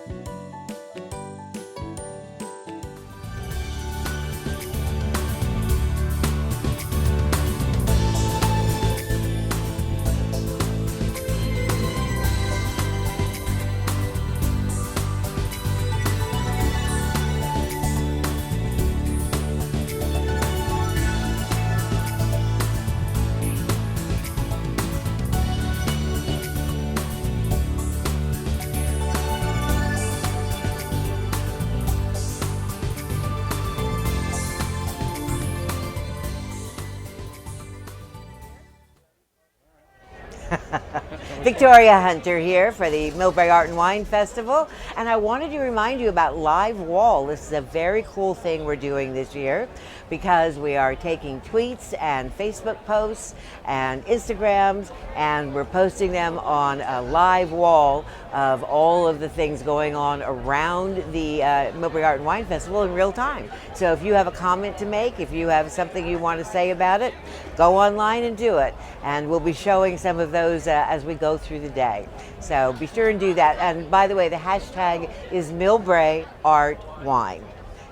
Victoria Hunter here for the Millbrae Art and Wine Festival, and I wanted to remind you about Live Wall. This is a very cool thing we're doing this year because we are taking tweets and Facebook posts and Instagrams, and we're posting them on a live wall of all of the things going on around the Millbrae Art and Wine Festival in real time. So if you have a comment to make, if you have something you want to say about it, go online and do it. And we'll be showing some of those as we go go through the day. So be sure and do that. And by the way, the hashtag is Millbrae Art Wine.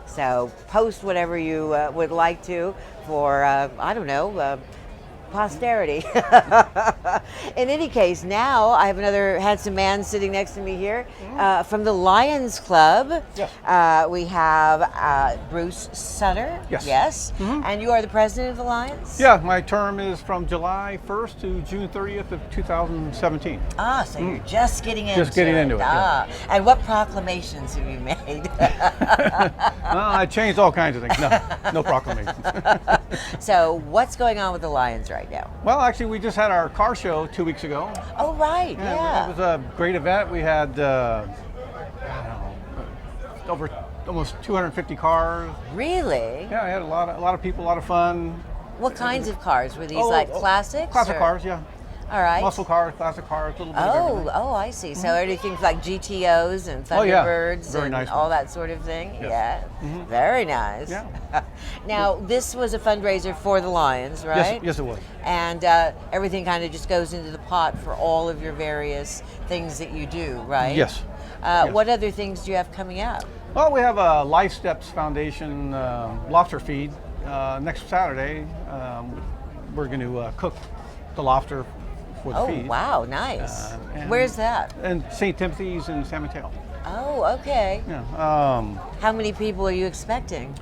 So post whatever you would like to for, I don't know, posterity. In any case, now I have another handsome man sitting next to me here from the Lions Club. Yes. We have Bruce Sutter. Yes. Yes. And you are the president of the Lions? Yeah, my term is from July 1st to June 30th of 2017. Ah, so you're just getting into it. Just getting into it, Ah. And what proclamations have you made? I changed all kinds of things. No proclamations. So what's going on with the Lions right now? Well, actually, we just had our car show 2 weeks ago. Oh, right, yeah. It was a great event. We had, I don't know, over almost 250 cars. Really? Yeah, I had a lot of people, a lot of fun. What kinds of cars? Were these like classics? Classic or? cars, yeah. All right. Muscle cars, classic cars, a little bit of everything. Oh, I see. So everything like GTOs and Oh, yeah. Thunderbirds Very and nice all ones. that sort of thing? Yes. Yeah. Very nice. Yeah. Now, this was a fundraiser for the Lions, right? Yes, it was. And everything kind of just goes into the pot for all of your various things that you do, right? Yes. What other things do you have coming up? Well, we have a Life Steps Foundation lobster feed. Next Saturday, we're going to cook the lobster for the feed. Oh, wow, nice. Where's that? In St. Timothy's in San Mateo. Oh, okay. Yeah. How many people are you expecting?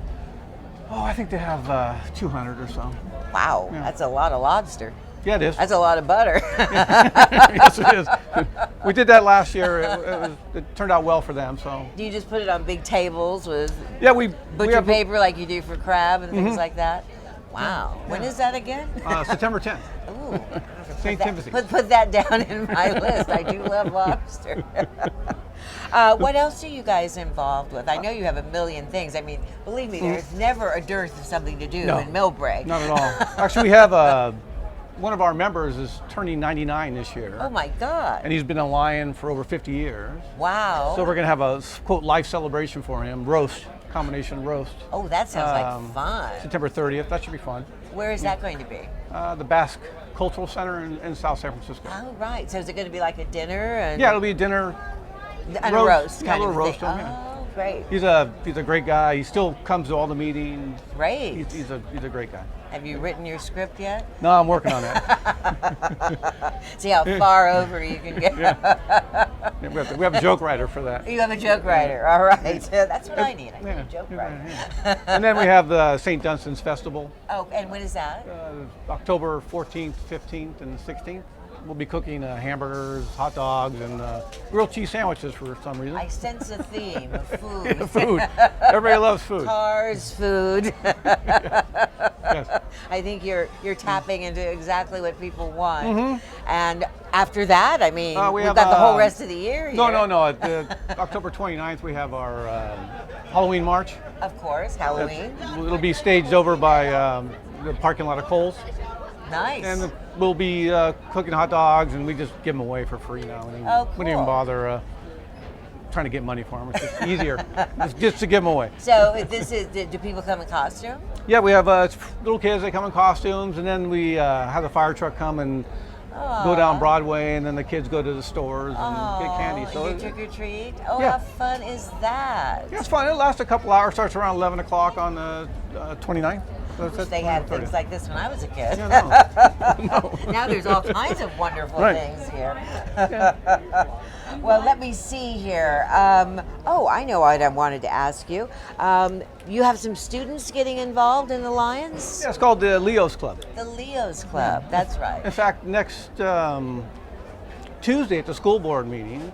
Oh, I think they have 200 or so. Wow, that's a lot of lobster. Yeah, it is. That's a lot of butter. Yes, it is. We did that last year. It turned out well for them. So. Do you just put it on big tables with butcher have paper like you do for crab and things Mhm. like that? Wow. When is that again? September 10th. Ooh. St. Timothy. Put that down in my list. I do love lobster. What else are you guys involved with? I know you have a million things. I mean, believe me, there's never a dearth of something to do in Millbrae. Not at all. Actually, we have one of our members is turning 99 this year. Oh my God. And he's been a Lion for over 50 years. Wow. So we're going to have a, quote, life celebration for him, combination roast. Oh, that sounds like fun. September 30th, that should be fun. Where is that going to be? The Basque Cultural Center in South San Francisco. Oh, right. So is it going to be like a dinner? And Yeah, it'll be a dinner. And a roast, Yeah, kind a of little roast. thing. Yeah. Oh, great. He's a great guy. He still comes to all the meetings. Great. He's a great guy. Have you written your script yet? No, I'm working on that. See how far over you can get. Yeah, we have a joke writer for that. You have a joke writer. All right. That's what I need. I need a joke writer. And then we have the St. Dunstan's Festival. Oh, and when is that? October 14th, 15th, and 16th. We'll be cooking hamburgers, hot dogs, and grilled cheese sandwiches for some reason. I sense a theme of food. Yeah, food. Everybody loves food. Cars, food. Yes. I think you're tapping into exactly what people want. Mhm. And after that, I mean, We we've have, got the whole rest of the year here. No. October 29th, we have our Halloween March. Of course, Halloween. It'll be staged over by the parking lot of Kohl's. Nice. And we'll be cooking hot dogs, and we just give them away for free now. We don't even bother trying to get money for them. It's just easier just to give them away. So do people come in costume? Yeah, we have little kids that come in costumes, and then we have the fire truck come and go down Broadway, and then the kids go to the stores and get candy. So you trick or treat? Oh, yeah. how fun is that? Yeah, it's fun. It lasts a couple hours. Starts around 11 o'clock on the 29th. So Wish they had things like this when I was a kid. No. Now there's all kinds of wonderful Right. things here. Well, let me see here. I know what I wanted to ask you. You have some students getting involved in the Lions? Yeah, it's called the Leo's Club. The Leo's Club, that's right. In fact, next Tuesday at the school board meeting,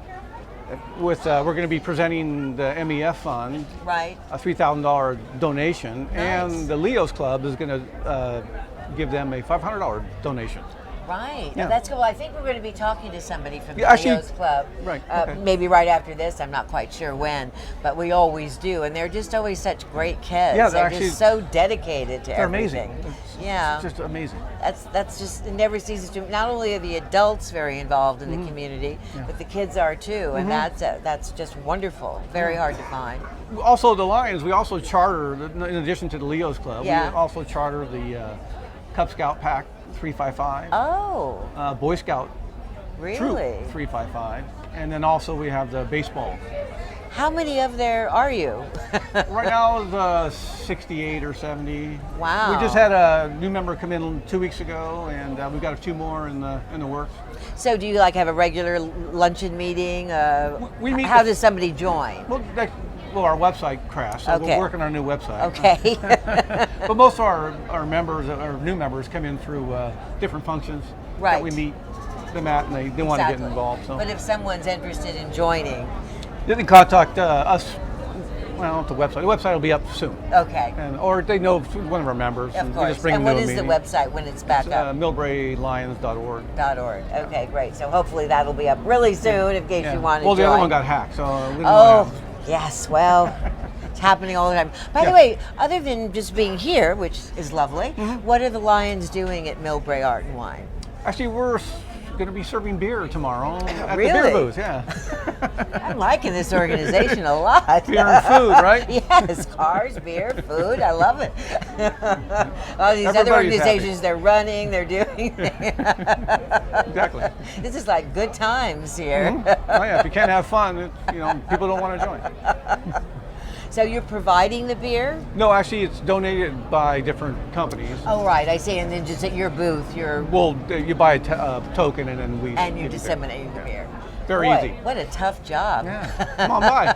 we're going to be presenting the MEF fund, right? A $3,000 donation, Nice. and the Leo's Club is going to give them a $500 donation. Right. Yeah. Now, that's cool. I think we're going to be talking to somebody from the Yeah, actually- Leo's Club. Right, okay. Maybe right after this. I'm not quite sure when, but we always do. And they're just always such great kids. Yeah, they're actually- just so dedicated to They're everything. amazing. Yeah. It's just amazing. That's just, it never ceases to, not only are the adults very involved in the community, Yeah. but the kids are too. And Mhm. that's just wonderful. Very hard to find. Also, the Lions, we also charter, in addition to the Leo's Club, Yeah. we also charter the Cub Scout Pack 355. Oh. Boy Scout Really? Troop 355. And then also we have the baseball. How many of there are you? Right now it's 68 or 70. Wow. We just had a new member come in 2 weeks ago, and we've got a few more in the works. So do you like have a regular luncheon meeting? We meet. How does somebody join? Well, our website crashed, so Okay. we're working on a new website. Okay. But most of our members, our new members, come in through different functions that we meet them at, and they want to get Exactly. involved. So But if someone's interested in joining, they can contact us. Well, the website. The website will be up soon. okay. Or they know one of our members. Of and course. We just bring And them what to a is the meeting. website when it's back up? Millbraelions.org. .org. Okay, great. So hopefully that'll be up really soon in case you want to Well, join. the other one got hacked, so we didn't Oh, want to. yes. Well, it's happening all the time. By the Yeah. way, other than just being here, which is lovely, Mm-hmm. what are the Lions doing at Millbrae Art and Wine? Actually, we're going to be serving beer tomorrow at Really? the beer booth. Yeah. I'm liking this organization a lot. Beer and food, right? Yes, cars, beer, food. I love it. All these other Everybody's organizations, they're running, they're doing. Exactly. This is like good times here. Oh yeah, if you can't have fun, people don't want to join. So you're providing the beer? No, actually, it's donated by different companies. Oh, right. I see. And then just at your booth, you're Well, you buy a token, and then we. and you're give you disseminating the beer. Very Boy, easy. What a tough job. Yeah. Come on by.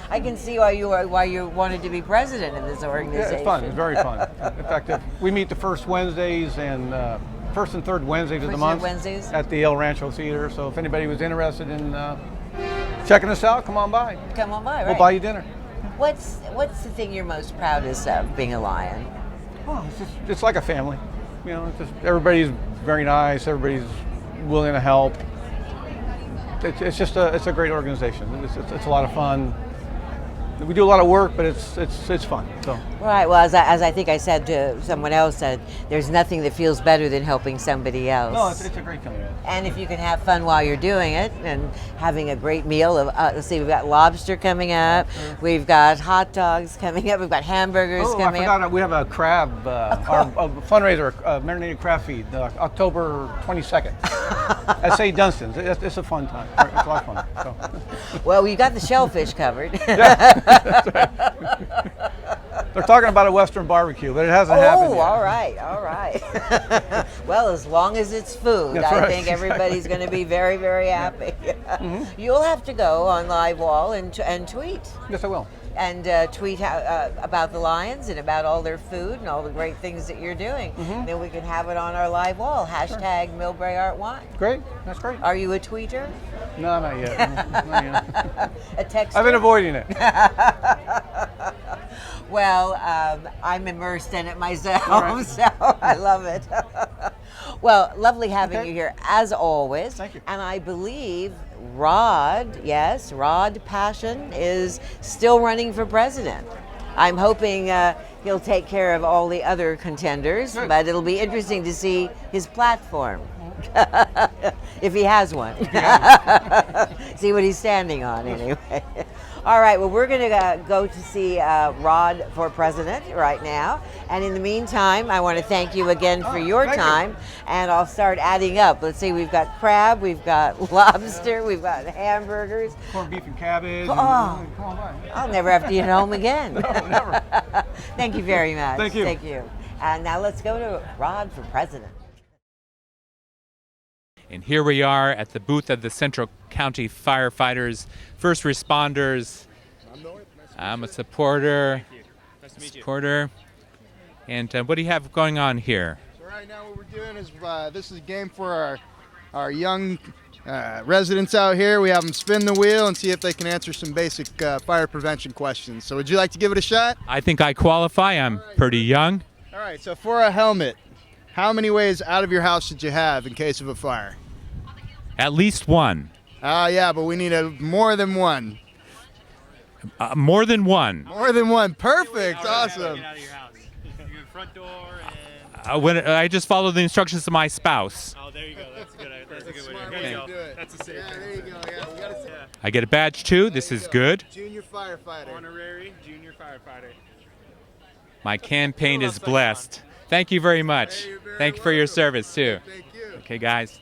I can see why you wanted to be president of this Yeah, organization. it's fun. It's very fun. In fact, we meet the first Wednesdays and first and third Wednesdays of the First and month Wednesdays? at the El Rancho Theater. So if anybody was interested in checking us out, come on by. Come on by. Right. We'll buy you dinner. What's the thing you're most proudest of being a Lion? Oh, it's like a family. It's just everybody's very nice. Everybody's willing to help. It's just a great organization. It's a lot of fun. We do a lot of work, but it's fun. So. Right. Well, as I think I said to someone else, said there's nothing that feels better than helping somebody else. No, it's a great feeling. And if you can have fun while you're doing it and having a great meal of, let's see, we've got lobster coming up, we've got hot dogs coming up, we've got hamburgers coming I up. forgot, we have a crab, our fundraiser, marinated crab feed, October 22nd at St. Dunstan's. It's a fun time. It's a lot of fun. So. Well, we got the shellfish covered. That's right. They're talking about a Western barbecue, but it hasn't happened yet. All right. Well, as long as it's food, That's I right, think everybody's going to be very, very happy. You'll have to go on Live Wall and tweet. Yes, I will. And tweet about the Lions and about all their food and all the great things that you're doing. Then we can have it on our live wall. Hashtag Millbrae Art Wine. Great, that's great. Are you a tweeter? No, not yet. Not yet. A texter? I've been avoiding it. Well, I'm immersed in it myself, right. so I love it. Well, lovely having you here as always. Thank you. And I believe Rod Passion is still running for president. I'm hoping he'll take care of all the other contenders, but it'll be interesting to see his platform. If he has one. See what he's standing on anyway. All right, well, we're going to go to see Rod for president right now. And in the meantime, I want to thank you again for your time. And I'll start adding up. Let's see, we've got crab, we've got lobster, we've got hamburgers. Corned beef and cabbage. Oh, Come on by. I'll never have to eat home again. No, never. Thank you very much. Thank you. Thank you. And now let's go to Rod for president. And here we are at the booth of the Central County Firefighters, first responders. I'm a supporter. And what do you have going on here? So right now what we're doing is this is a game for our young residents out here. We have them spin the wheel and see if they can answer some basic fire prevention questions. So would you like to give it a shot? I think I qualify. I'm pretty young. All right, so for a helmet, how many ways out of your house should you have in case of a fire? At least one. Yeah, but we need more than one. More than one. More than one. Perfect. Awesome. When I just follow the instructions of my spouse. Oh, there you go. That's good. That's a good way to do it. That's a safe. Yeah, there you go. Yeah, I get a badge too. This is good. Junior firefighter. Honorary junior firefighter. My campaign is blessed. Thank you very much. Thank you for your service too. Thank you. Okay, guys.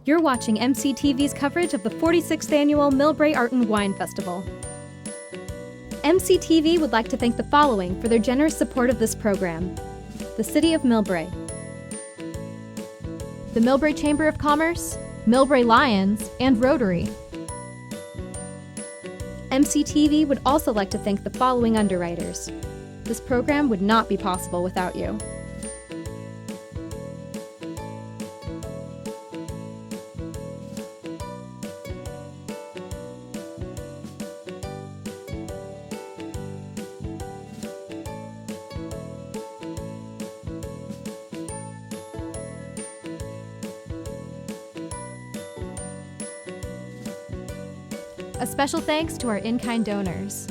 You're watching MCTV's coverage of the 46th Annual Millbrae Art and Wine Festival. MCTV would like to thank the following for their generous support of this program: the City of Millbrae, the Millbrae Chamber of Commerce, Millbrae Lions, and Rotary. MCTV would also like to thank the following underwriters. This program would not be possible without you. A special thanks to our in-kind donors.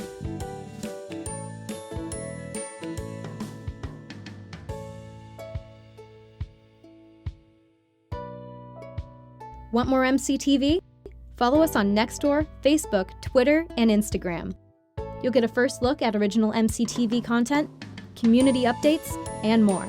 Want more MCTV? Follow us on Nextdoor, Facebook, Twitter, and Instagram. You'll get a first look at original MCTV content, community updates, and more.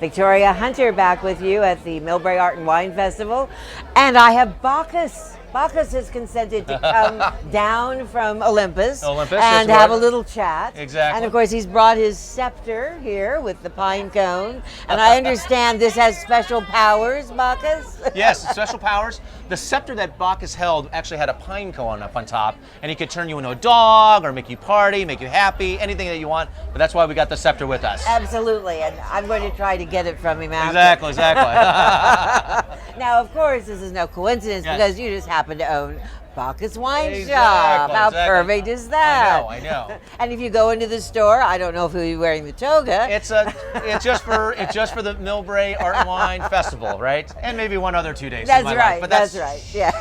Victoria Hunter back with you at the Millbrae Art and Wine Festival. And I have Bacchus. Bacchus has consented to come down from Olympus, and have a little chat. Exactly. And of course, he's brought his scepter here with the pine cone. And I understand this has special powers, Bacchus? Yes, special powers. The scepter that Bacchus held actually had a pine cone up on top, and he could turn you into a dog or make you party, make you happy, anything that you want. But that's why we got the scepter with us. Absolutely, and I'm going to try to get it from him after. Exactly. Now, of course, this is no coincidence because you just happen to own Bacchus Wine Shop. Exactly, How exactly. perfect is that? I know. And if you go into the store, I don't know if he'll be wearing the toga. It's just for the Millbrae Art and Wine Festival, right? And maybe one other 2 days. That's in my right. life, but That's right. Yeah.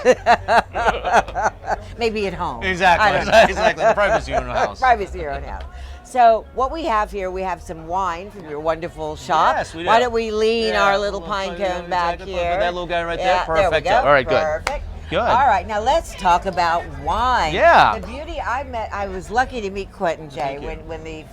Maybe at home. Exactly. I don't know. Exactly. The privacy of your own house. Privacy of your own house. So what we have here, we have some wine from your wonderful shop. Yes, we do. Why don't we lean Yeah, our little pine cone back exactly. here? Put that little guy right Yeah, there. Perfect. There we go. All right, good. Perfect. Good. All right, now let's talk about wine. Yeah. The beauty I was lucky to meet Quentin Jay when the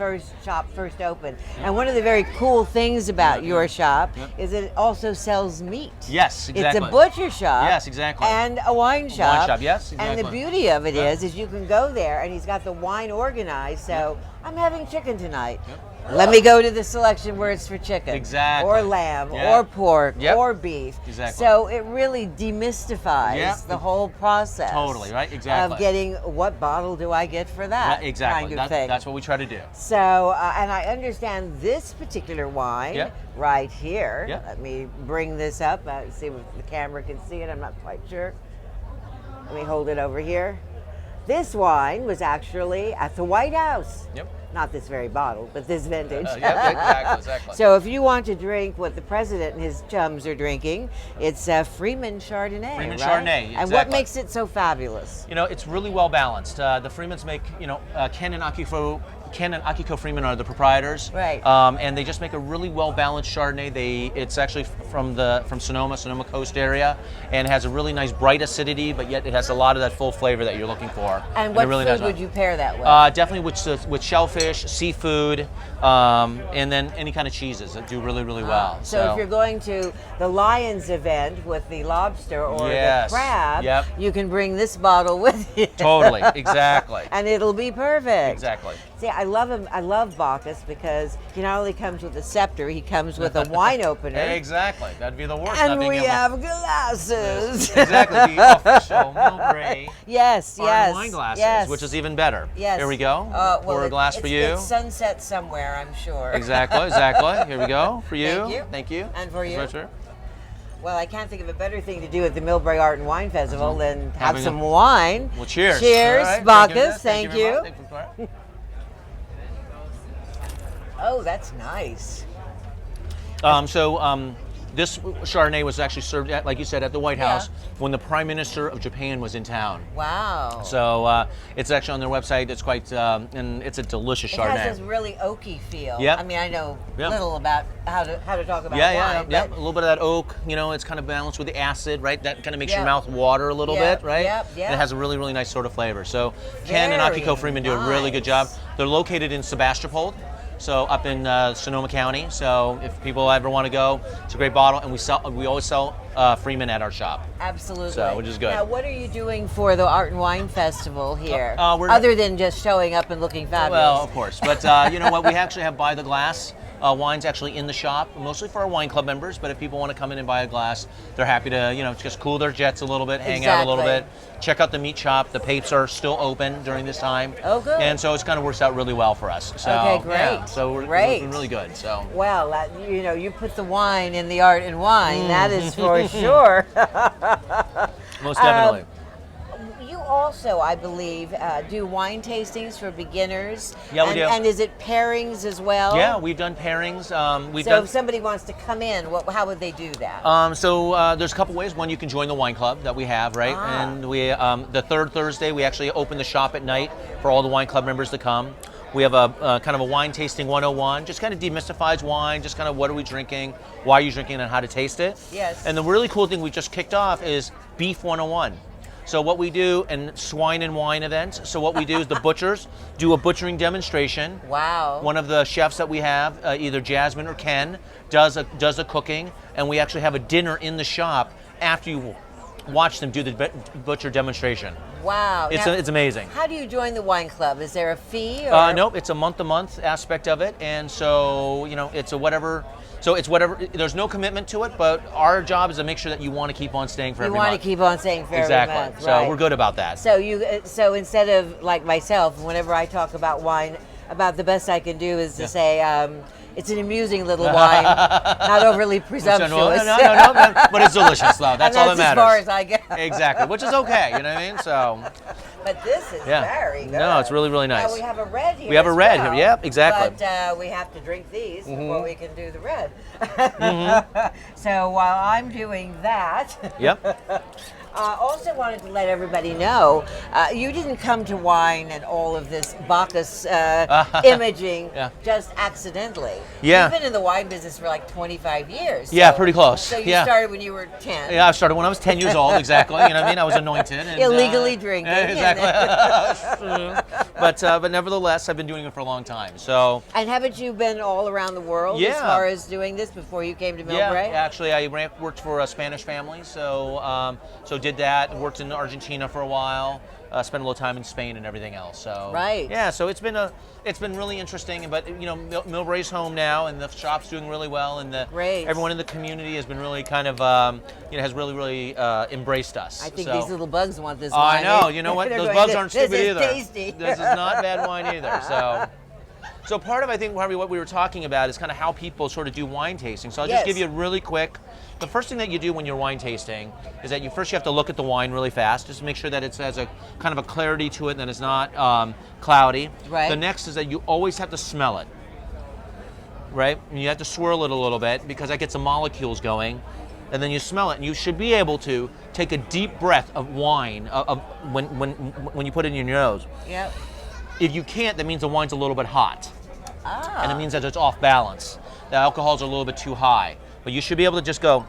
shop first opened. And one of the very cool things about your shop is that it also sells meat. Yes, exactly. It's a butcher shop. Yes, exactly. And a wine shop. Wine shop, yes, exactly. And the beauty of it is you can go there and he's got the wine organized. So I'm having chicken tonight. Let me go to the selection where it's for chicken. Exactly. Or lamb, Yeah. or pork, Yep. or beef. Exactly. So it really demystifies Yeah. the whole process. Totally, right? Exactly. Of getting what bottle do I get for that Yeah, exactly. kind of thing. That's what we try to do. So, and I understand this particular wine Yeah. right here. Yeah. Let me bring this up. See if the camera can see it. I'm not quite sure. Let me hold it over here. This wine was actually at the White House. Yep. Not this very bottle, but this vintage. Yeah, exactly. So if you want to drink what the president and his chums are drinking, it's Freeman Chardonnay, Freeman right? Chardonnay, And what exactly. makes it so fabulous? You know, it's really well balanced. The Freemans make, Ken and Akiko Freeman are the proprietors. Right. And they just make a really well balanced Chardonnay. It's actually from Sonoma Coast area, and has a really nice bright acidity, but yet it has a lot of that full flavor that you're looking for. And what a really food nice would you pair that with? Definitely with shellfish, seafood, and then any kind of cheeses that do really, really well. So if you're going to the Lions event with the lobster or Yes. the crab, Yep. you can bring this bottle with you. Totally, exactly. And it'll be perfect. Exactly. See, I love him. I love Bacchus because he not only comes with a scepter, he comes with a wine opener. Exactly. That'd be the worst. And not being we able to- have glasses. Yes, exactly. The official Millbrae Yes, Art yes. and wine glasses, yes. which is even better. Yes. Here we go. Pour a glass for you. It's sunset somewhere, I'm sure. Exactly. Here we go. For you. Thank you. Thank you. And for you. Right, sir. Well, I can't think of a better thing to do at the Millbrae Art and Wine Festival than have Having some a- wine. Well, cheers. Cheers, All right, Bacchus. thank Thank you you. very much. Thank you. Oh, that's nice. This Chardonnay was actually served at, like you said, at the White House when the Prime Minister of Japan was in town. Wow. So it's actually on their website. It's quite, and it's a delicious It Chardonnay. has this really oaky feel. Yep. I mean, I know Yep. little about how to talk about Yeah, wine. yeah. but A little bit of that oak. It's kind of balanced with the acid, right? That kind of makes your Yep. mouth water a little Yep, bit, right? yep, yep. And it has a really, really nice sort of flavor. So Ken and Very Akiko Freeman do a really good job. They're located in Sebastopol, so up in Sonoma County. So if people ever want to go, it's a great bottle, and we always sell Freeman at our shop. Absolutely. So, which is good. Now, what are you doing for the Art and Wine Festival here, we're- other than just showing up and looking fabulous? Well, of course, but you know what? We actually have by the glass wines actually in the shop, mostly for our wine club members. But if people want to come in and buy a glass, they're happy to just cool their jets a little bit, hang out a little bit, check out the meat shop. The papes are still open during this time. Oh, good. And so it's kind of works out really well for us. So, Okay, great. Yeah, so we're looking really good. So. Well, you put the wine in the art and wine. That is for sure. Most definitely. You also, I believe, do wine tastings for beginners. Yeah, we do. And is it pairings as well? Yeah, we've done pairings. So if somebody wants to come in, how would they do that? There's a couple ways. One, you can join the wine club that we have, right? And we, the third Thursday, we actually open the shop at night for all the wine club members to come. We have a kind of a wine tasting 101, just kind of demystifies wine, just kind of what are we drinking, why are you drinking, and how to taste it. Yes. And the really cool thing we just kicked off is Beef 101. So what we do, and swine and wine events. So what we do is the butchers do a butchering demonstration. Wow. One of the chefs that we have, either Jasmine or Ken, does a cooking, and we actually have a dinner in the shop after you watch them do the butcher demonstration. Wow. It's Now, it's amazing. How do you join the wine club? Is there a fee? Or? Nope, it's a month-to-month aspect of it, and so it's a whatever. So it's whatever. There's no commitment to it, but our job is to make sure that you want to keep on staying for every month. You want to keep on staying for exactly. every month. So right. we're good about that. So instead of like myself, whenever I talk about wine, about the best I can do is to say it's an amusing little wine, not overly presumptuous. No, but it's delicious though. That's all that matters. As far as I get. Exactly, which is okay. You know what I mean? So. But this is very good. No, it's really, really nice. Now we have a red here. We have a red here. Yeah, exactly. But we have to drink these before we can do the red. So while I'm doing that. Yep. Also wanted to let everybody know, you didn't come to wine and all of this Bacchus imaging just accidentally. Yeah. You've been in the wine business for like 25 years. Yeah, pretty close. So you started when you were 10. Yeah, I started when I was 10 years old, exactly. You know what I mean? I was anointed. And, illegally drinking. Exactly. But nevertheless, I've been doing it for a long time. So. And haven't you been all around the world as far as doing this before you came to Millbrae? Yeah, actually, I worked for a Spanish family, so did that. Worked in Argentina for a while. Spent a little time in Spain and everything else. So right. Yeah, so it's been really interesting. But Millbrae's home now, and the shop's doing really well, and everyone in the community has been really kind of has really embraced us. I think these little bugs want this wine. I know. You know what? Those bugs aren't stupid either. This is tasty. This is not bad wine either. So part of, I think, Harvey, what we were talking about is kind of how people sort of do wine tasting. So I'll just give you a really quick. The first thing that you do when you're wine tasting is that you have to look at the wine really fast, just to make sure that it has a kind of a clarity to it and that it's not cloudy. Right. The next is that you always have to smell it. Right? And you have to swirl it a little bit because that gets the molecules going. And then you smell it, and you should be able to take a deep breath of wine when you put it in your nose. Yep. If you can't, that means the wine's a little bit hot. Ah. And it means that it's off balance. The alcohols are a little bit too high. But you should be able to just go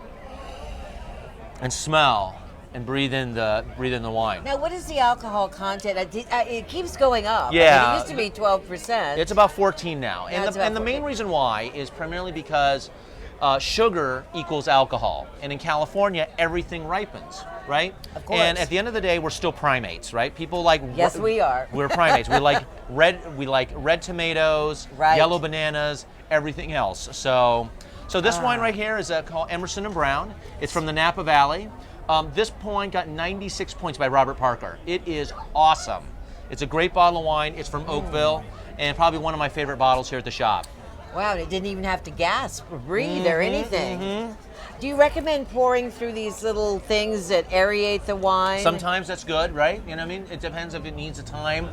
and smell and breathe in the wine. Now, what is the alcohol content? It keeps going up. Yeah. I mean, it used to be 12%. It's about 14 now. Now And the main reason why is primarily because sugar equals alcohol. And in California, everything ripens, right? Of course. And at the end of the day, we're still primates, right? People like Yes, we are. We're primates. We like red tomatoes, yellow bananas, everything else. So this wine right here is called Emerson & Brown. It's from the Napa Valley. This wine got 96 points by Robert Parker. It is awesome. It's a great bottle of wine. It's from Oakville, and probably one of my favorite bottles here at the shop. Wow, and it didn't even have to gasp or breathe or anything. Do you recommend pouring through these little things that aerate the wine? Sometimes that's good, right? You know what I mean? It depends if it needs a time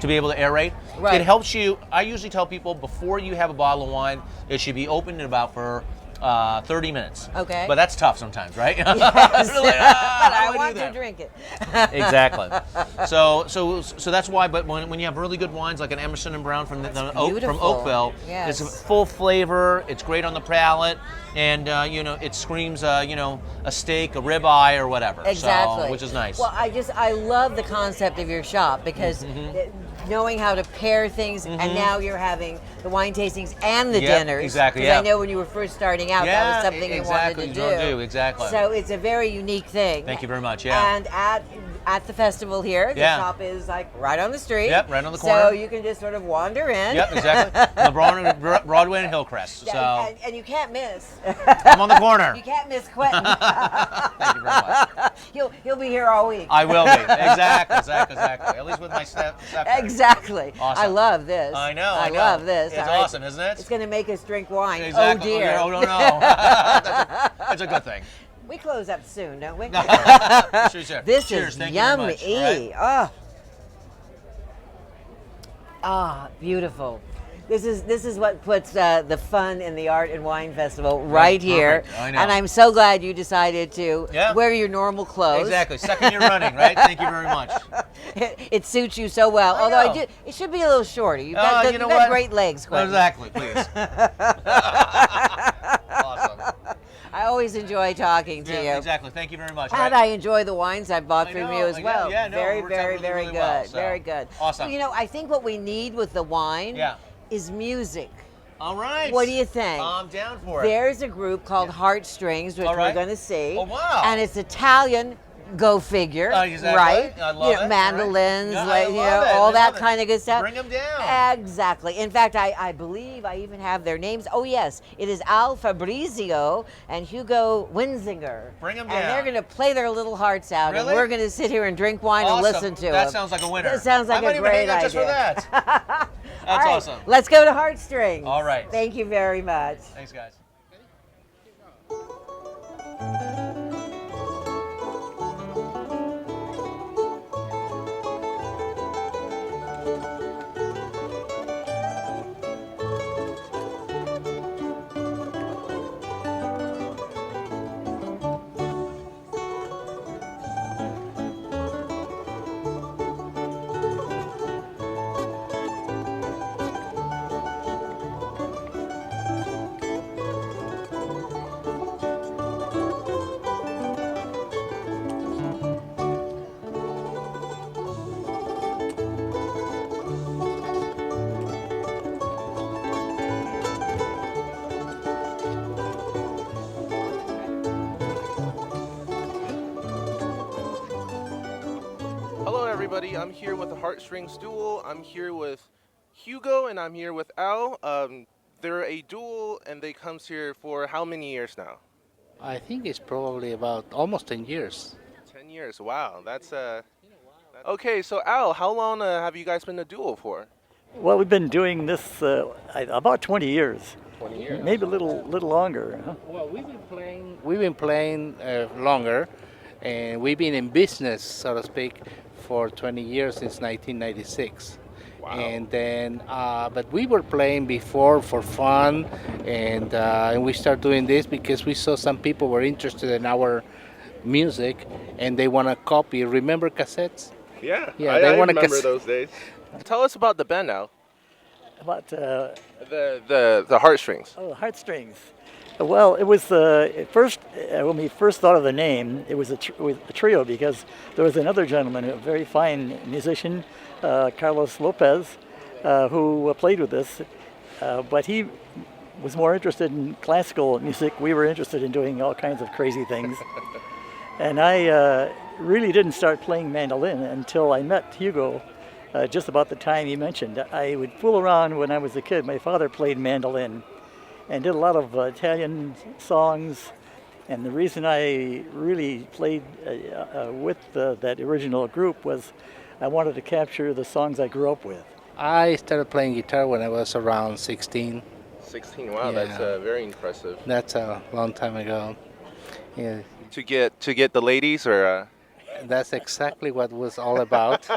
to be able to aerate. Right. It helps you. I usually tell people before you have a bottle of wine, it should be opened for 30 minutes. Okay. But that's tough sometimes, right? Yes. Really, but I want to drink it. Exactly. So that's why. But when you have really good wines like an Emerson & Brown from Oakville, yes. It's full flavor. It's great on the palate, and it screams a steak, a ribeye, or whatever. Exactly. So, which is nice. Well, I love the concept of your shop because knowing how to pair things, and now you're having the wine tastings and the dinners. Exactly. Because I know when you were first starting out, that was something you wanted to do. Exactly. So it's a very unique thing. Thank you very much. Yeah. And at the festival here, the shop is like right on the street. Yep, right on the corner. So you can just sort of wander in. Yep, exactly. LeBron, Broadway and Hillcrest. Yeah, and you can't miss. I'm on the corner. You can't miss Quentin. Thank you very much. He'll be here all week. I will be. Exactly. At least with my step. Exactly. Awesome. I love this. I know. I love this. It's awesome, isn't it? It's going to make us drink wine. Exactly. Oh dear. Oh no. That's a good thing. We close up soon, don't we? Sure. This Cheers. is Thank yummy. You very much. Beautiful. This is what puts the fun in the Art and Wine Festival right here. Perfect. I know. And I'm so glad you decided to wear your normal clothes. Exactly. Second year running, right? Thank you very much. It suits you so well. Although it should be a little shorter. You've got great legs, Quentin. Exactly, please. Awesome. I always always enjoy talking to you. Exactly. Thank you very much. And I enjoy the wines I bought from you as well. Yeah, no, very, it worked out very, really, very really good. well, so. Very good. Awesome. You know, I think what we need with the wine is music. All right. What do you think? I'm down for it. There's a group called Heartstrings, which we're going to see. Oh, wow. And it's Italian. Go figure, exactly. right? I love it. Mandolins, Right. all that kind of good stuff. Bring them down. Exactly. In fact, I believe I even have their names. Oh yes, it is Al Fabrizio and Hugo Winzinger. Bring them And down. they're going to play their little hearts out, and Really? we're going to sit here and drink wine and listen to them. That sounds like a winner. That sounds like I might a great even hang out just for idea. that. That's All right, awesome. Let's go to Heartstrings. All right. Thank you very much. Thanks, guys. Hello everybody, I'm here with the Heartstrings duo. I'm here with Hugo and I'm here with Al. They're a duo and they comes here for how many years now? I think it's probably about almost 10 years. 10 years, wow. That's okay, so Al, how long have you guys been a duo for? Well, we've been doing this about 20 years. 20 years. Maybe a little longer. Huh? Well, we've been playing longer, and we've been in business, so to speak, for 20 years since 1996. Wow. And then, but we were playing before for fun, and we started doing this because we saw some people were interested in our music, and they want to copy. Remember cassettes? Yeah, Yeah, I they want remember those days. Tell us about the band now. About the Heartstrings. Oh, Heartstrings. Well, it was first when we first thought of the name. It was a trio because there was another gentleman, a very fine musician, Carlos Lopez, who played with us, but he was more interested in classical music. We were interested in doing all kinds of crazy things, and I really didn't start playing mandolin until I met Hugo. Just about the time he mentioned. I would fool around when I was a kid. My father played mandolin and did a lot of Italian songs. And the reason I really played with that original group was I wanted to capture the songs I grew up with. I started playing guitar when I was around 16. 16, wow, Yeah. that's very impressive. That's a long time ago. Yeah. To get the ladies or? That's exactly what it was all about.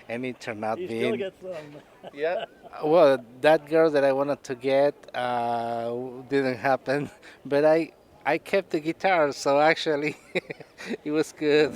And it turned out You being. still get some. Yeah. Well, that girl that I wanted to get didn't happen, but I kept the guitar, so actually it was good.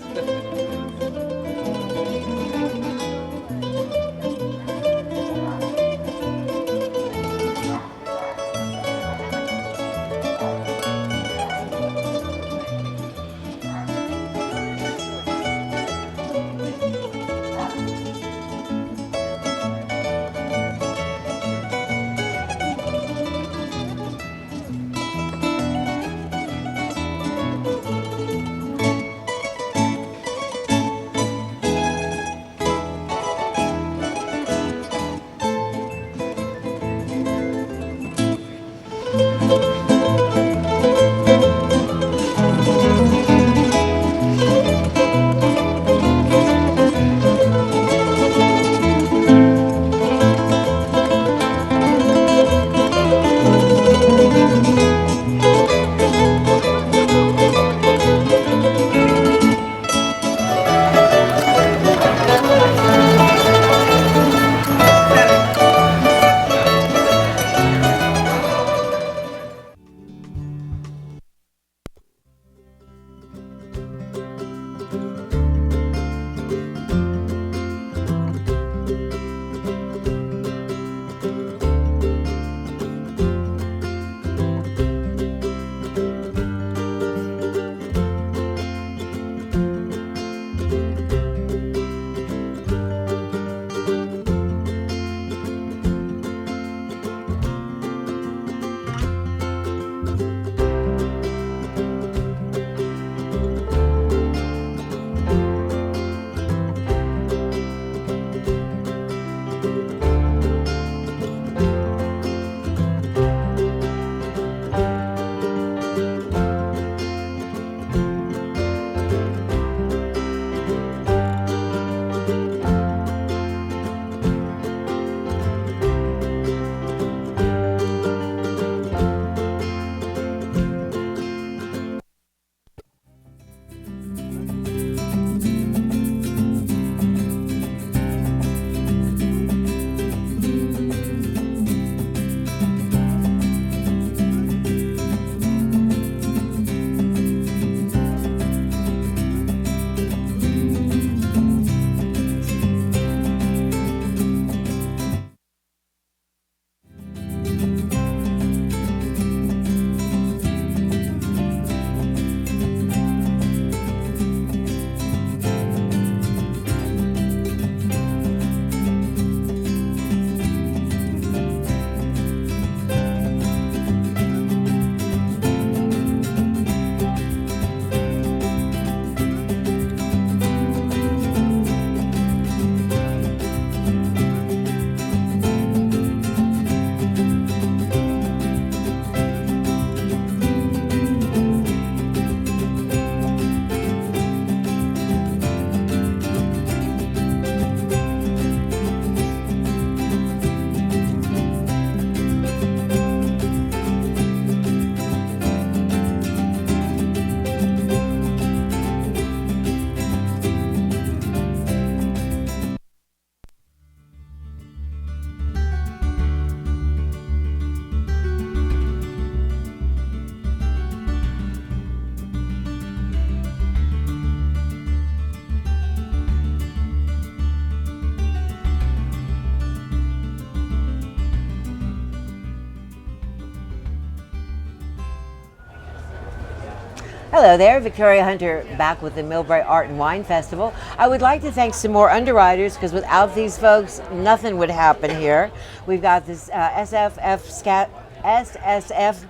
Hello there, Victoria Hunter back with the Millbrae Art and Wine Festival. I would like to thank some more underwriters because without these folks, nothing would happen here. We've got this SSF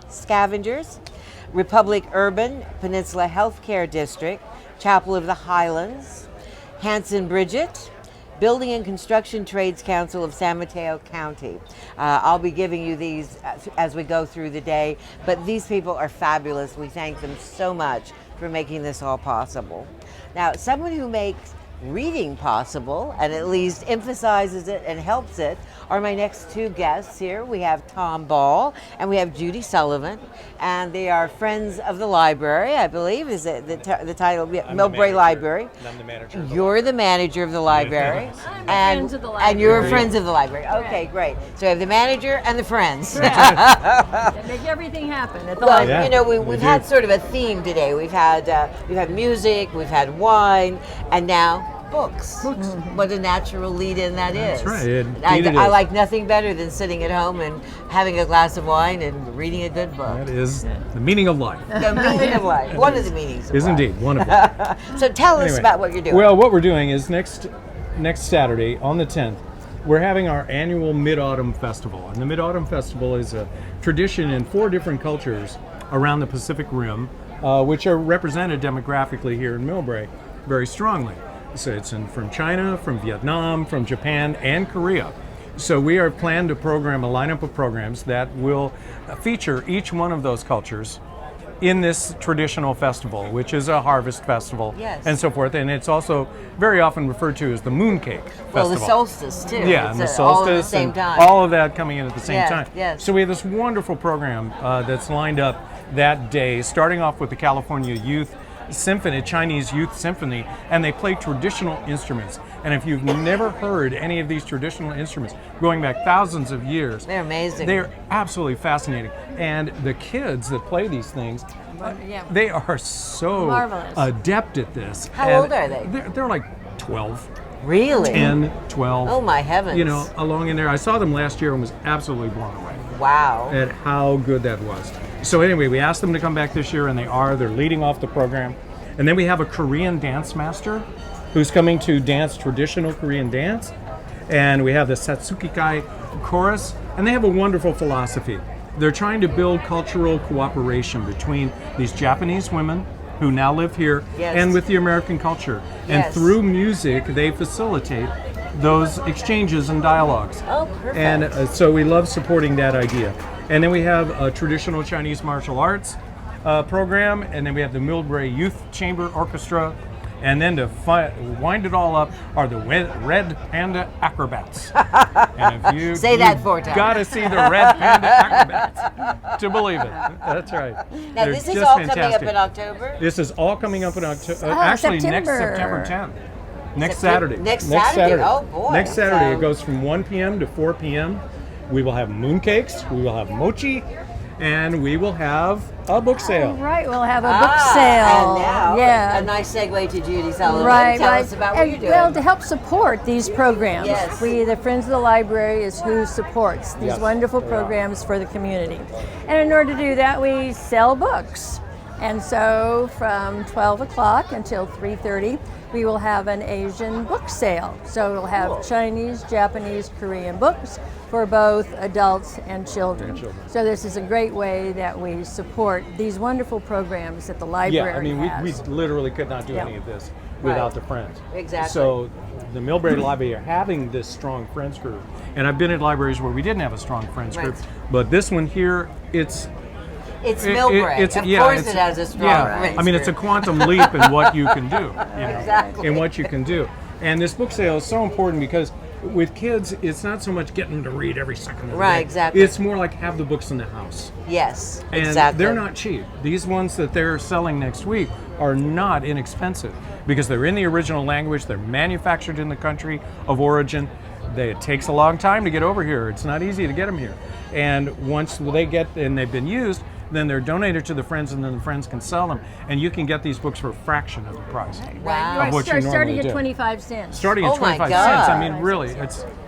Scavengers, Republic Urban, Peninsula Healthcare District, Chapel of the Highlands, Hanson Bridget, Building and Construction Trades Council of San Mateo County. I'll be giving you these as we go through the day, but these people are fabulous. We thank them so much for making this all possible. Now, someone who makes reading possible and at least emphasizes it and helps it are my next two guests here. We have Tom Ball and we have Judy Sullivan, and they are friends of the library, I believe. Is it the title? Millbrae Library. I'm the manager. You're the manager of the library. Friends of the library. And you're friends of the library. Okay, great. So we have the manager and the friends. They make everything happen at the Well, library. you know, we've had sort of a theme today. We've had music, we've had wine, and now books. What a natural lead-in that is. That's right. I like nothing better than sitting at home and having a glass of wine and reading a good book. That is the meaning of life. The meaning of life. One of the meanings of Is life. indeed one of them. So tell us Anyway, about what you're doing. Well, what we're doing is next Saturday on the 10th, we're having our annual Mid-Autumn Festival. And the Mid-Autumn Festival is a tradition in 4 different cultures around the Pacific Rim, which are represented demographically here in Millbrae very strongly. So it's from China, from Vietnam, from Japan, and Korea. So we are planned to program a lineup of programs that will feature each one of those cultures in this traditional festival, which is a harvest festival, and so forth. And it's also very often referred to as the Mooncake Festival. Well, the solstice too. Yeah, and the solstice, all at the same time. all of that coming in at the same Yes, time. yes. So we have this wonderful program that's lined up that day, starting off with the California Youth Symphony, Chinese Youth Symphony, and they play traditional instruments. And if you've never heard any of these traditional instruments, going back thousands of years, they're amazing. They're absolutely fascinating. And the kids that play these things, they are so Marvelous. adept at this. How And old are they? They're like 12. Really? 10, 12. Oh my heavens. You know, along in there. I saw them last year and was absolutely blown away Wow. at how good that was. So anyway, we asked them to come back this year, and they are. They're leading off the program. And then we have a Korean dance master who's coming to dance traditional Korean dance. And we have the Satsuki-kai chorus, and they have a wonderful philosophy. They're trying to build cultural cooperation between these Japanese women who now live here and with the American culture. And through music, they facilitate those exchanges and dialogues. Oh, perfect. And so we love supporting that idea. And then we have a traditional Chinese martial arts program, and then we have the Millbrae Youth Chamber Orchestra, and then to wind it all up are the Red Panda Acrobats. And if you Say that 4 times. Got to see the Red Panda Acrobats to believe it. That's right. Now They're this is just all fantastic. coming up in October? This is all coming up in October. Oh, actually, next September. September 10th. Next September- Saturday. next Saturday. Oh, boy. Next Saturday. So- It goes from 1 p.m. to 4 p.m. We will have mooncakes. We will have mochi. And we will have a book sale. Right, we'll have a book sale. And now, yeah. a nice segue to Judy Sullivan. Right, Tell right. us about what And, you're doing. well, to help support these programs, Yes. the Friends of the Library is who supports these Yes, wonderful they are. programs for the community. And in order to do that, we sell books. And so from 12 o'clock until 3:30, we will have an Asian book sale. So we'll have Chinese, Japanese, Korean books for both adults and children. So this is a great way that we support these wonderful programs that the library Yeah, I mean, we has. literally could not do any of this without the Friends. Exactly. So the Millbrae Library are having this strong Friends group. And I've been at libraries where we didn't have a strong Friends group. But this one here, it's Millbrae. Of course it has a strong Friends I mean, it's a group. quantum leap in what you can do. Exactly. In what you can do. And this book sale is so important because with kids, it's not so much getting them to read every second of the Right, day. exactly. It's more like have the books in the house. Yes, And exactly. they're not cheap. These ones that they're selling next week are not inexpensive because they're in the original language, they're manufactured in the country of origin. It takes a long time to get over here. It's not easy to get them here. And once they get, and they've been used, then they're donated to the Friends, and then the Friends can sell them. And you can get these books for a fraction of the price Right. of what you normally Starting at do. 25 cents. Starting at 25 cents. I mean, really,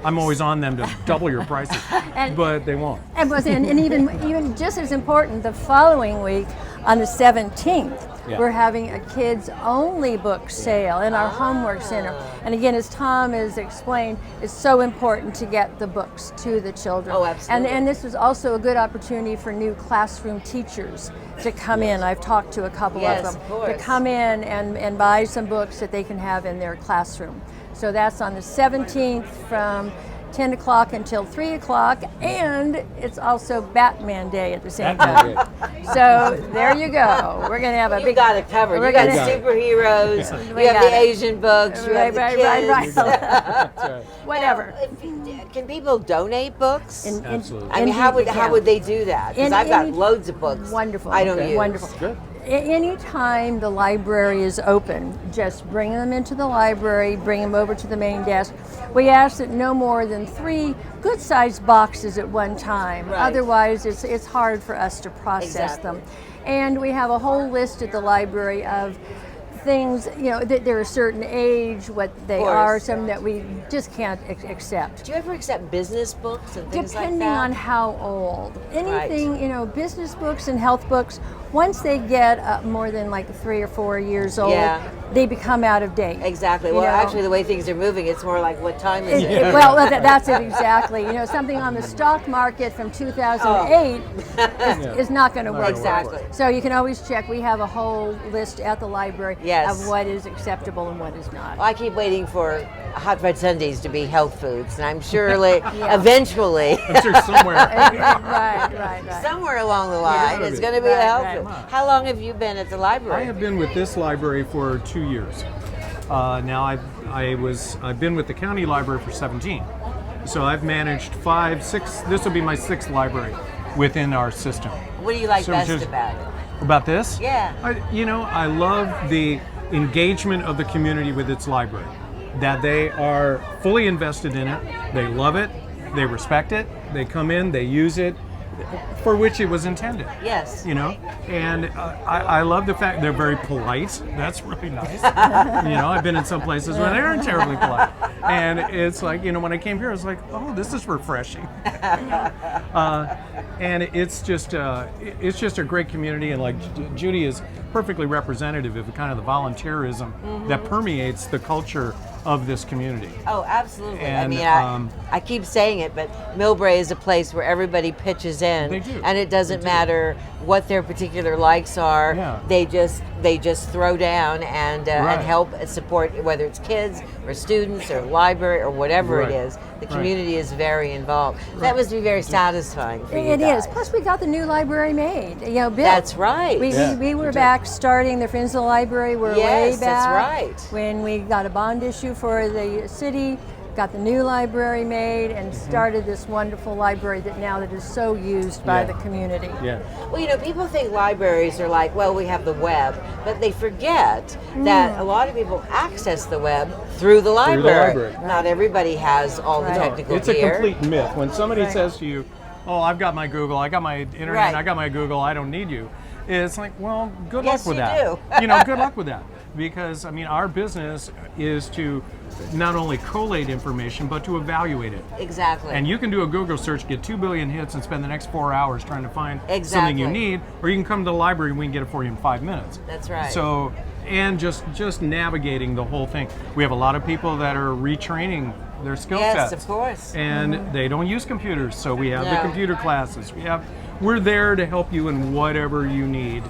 I'm always on them to double your prices, And- but they won't. And even just as important, the following week on the 17th, Yeah. We're having a kids-only book sale in our homework center. And again, as Tom has explained, it's so important to get the books to the children. Oh, absolutely. And this is also a good opportunity for new classroom teachers to come in. I've talked to a couple Yes, of them. of course. To come in and buy some books that they can have in their classroom. So that's on the 17th from 10 o'clock until 3 o'clock, and it's also Batman Day at the same time. So there you go. We're going to have a You big... got it covered. You got superheroes, We you have got the it. Asian books, you have the kids. Whatever. Can people donate books? Absolutely. I mean, how would they do that? Because I've got loads of books. Wonderful. I don't use. Wonderful. Good. Anytime the library is open, just bring them into the library, bring them over to the main desk. We ask that no more than 3 good-sized boxes at one time. Right. Otherwise, it's hard for us to process them. And we have a whole list at the library of things, that they're a certain age, what they are, some that we just can't accept. Do you ever accept business books and things Depending like that? on how old. Anything, business books and health books, once they get more than like 3 or 4 years old, they become out of date. Exactly. Well, actually, the way things are moving, it's more like, what time is it? Well, that's it exactly. Something on the stock market from 2008 is not going to work. Exactly. So you can always check. We have a whole list at the library Yes. of what is acceptable and what is not. Well, I keep waiting for hot bread sundaes to be health foods, and I'm surely, eventually, right. somewhere along the line, it's going to be a health food. How long have you been at the library? I have been with this library for 2 years. Now I've been with the county library for 17. So I've managed 5, 6. This will be my 6th library within our system. What do you like So best just- about it? About this? Yeah. I love the engagement of the community with its library. That they are fully invested in it. They love it. They respect it. They come in. They use it for which it was intended. Yes. And I love the fact they're very polite. That's really nice. I've been in some places where they aren't terribly polite. And it's like, when I came here, I was like, oh, this is refreshing. And it's just a great community. And like Judy is perfectly representative of kind of the volunteerism that permeates the culture of this community. Oh, absolutely. And, I keep saying it, but Millbrae is a place where everybody pitches in, and it doesn't matter what their particular likes are. Yeah. They just throw down and help support, whether it's kids or students or library or whatever it is. The community is very involved. That must be very satisfying for you It guys. is. Plus, we got the new library made. Built. That's right. We were back starting the Friends of the Library. We're way Yes, back. that's right. When we got a bond issue for the city, got the new library made, and started this wonderful library that is so used by the community. Yeah. Well, people think libraries are like, well, we have the web, but they forget that a lot of people access the web through the library. Not everybody has all the technical It's gear. a complete myth. When somebody says to you, oh, I've got my Google, I got my internet, I got my Google, I don't need you. It's like, well, good luck with that. Yes, you do. Good luck with that. Because, our business is to not only collate information, but to evaluate it. Exactly. And you can do a Google search, get 2 billion hits, and spend the next 4 hours trying to find something you need, or you can come to the library and we can get it for you in 5 minutes. That's right. So, and just navigating the whole thing. We have a lot of people that are retraining their skill Yes, sets. of course. And they don't use computers, so we have the No. computer classes. We're there to help you in whatever you need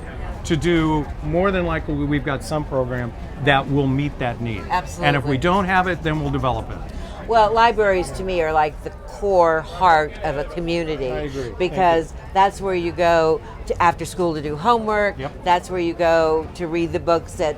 to do. More than likely, we've got some program that will meet that need. Absolutely. And if we don't have it, then we'll develop it. Well, libraries to me are like the core heart of a community. I agree. Because that's where you go to after school to do homework. Yep. That's where you go to read the books that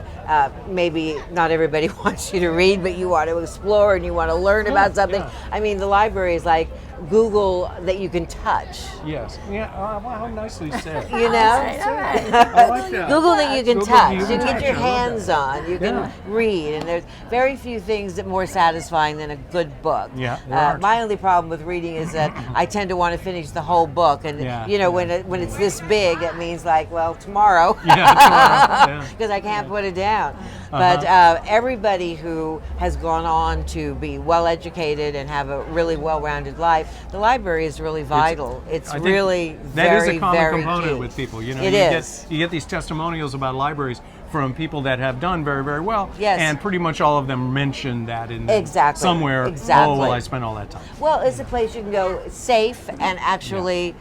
maybe not everybody wants you to read, but you want to explore and you want to learn about something. Yeah. The library is like Google that you can touch. Yes. Yeah. Wow, how nicely said. You know? I like that. Google that you can Google touch. you You can can get touch. your I love hands that. on. You can read. And there's very few things that more satisfying than a good book. Yeah, there aren't. My only problem problem with reading is that I tend to want to finish the whole book, and when it's this big, it means like, well, tomorrow, because I can't put it down. But everybody who has gone on to be well educated and have a really well-rounded life, the library is really vital. It's really that is very, a common very component key. with people. You get these testimonials about libraries from people that have done very, very well. Yes. And pretty much all of them mention that in Exactly. somewhere. Exactly. Oh, well, I spent all that time. Well, it's a place you can go safe and actually,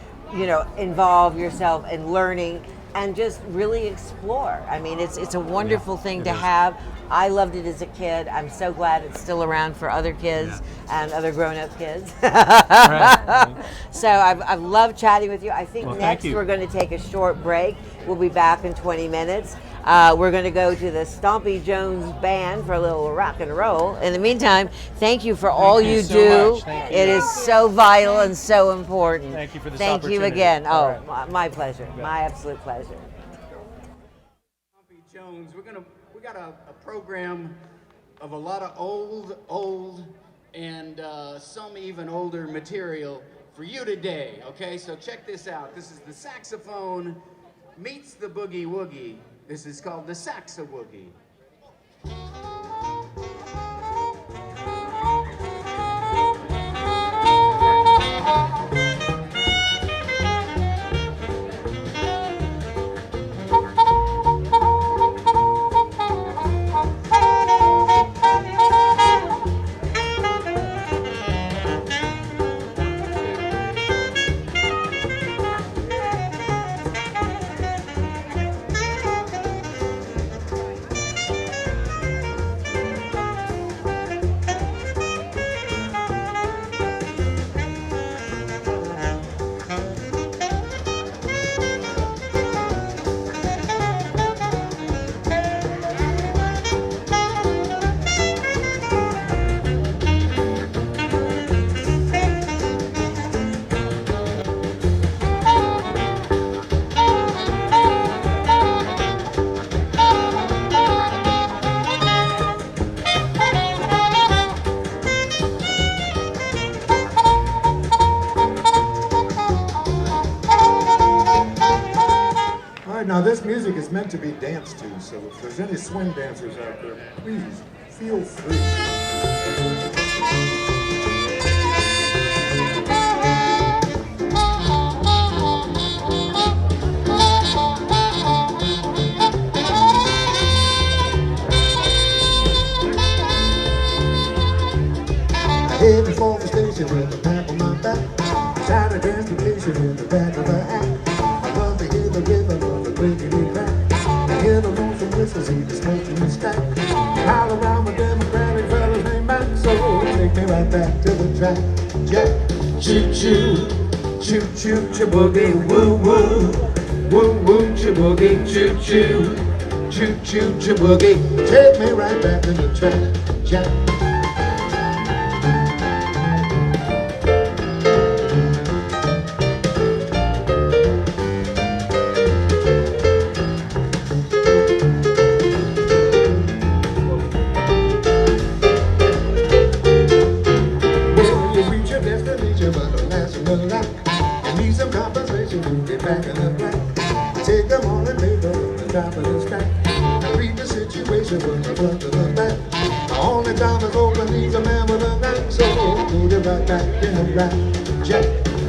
involve yourself in learning and just really explore. I mean, it's a wonderful thing to have. I loved it as a kid. I'm so glad it's still around for other kids and other grown-up kids. So I've loved chatting with you. I think next we're going to take a short break. We'll be back in 20 minutes. We're going to go to the Stompy Jones Band for a little rock and roll. In the meantime, thank you for all you do. It is so vital and so important. Thank you for this Thank you opportunity. again. All Oh, my pleasure. My absolute pleasure. Jones, we got a program of a lot of old, and some even older material for you today. Okay, so check this out. This is the saxophone meets the boogie woogie. This is called the Saxa-Woogie. Now this music is meant to be danced to, so if there's any swing dancers out there, please feel free. Heading for the station with the pack on my back. Trying to transportation in the back of the act. I love to hear the rhythm of the breaking back. I hear the lonesome whistles, see the smoking stack. All around the Democratic fellas named Mac. So take me right back to the track. Jack, choo choo, choo choo, choo-boogie, woo woo, woo woo, choo-boogie, choo choo, choo choo, choo-boogie. Take me right back to the track. Jack.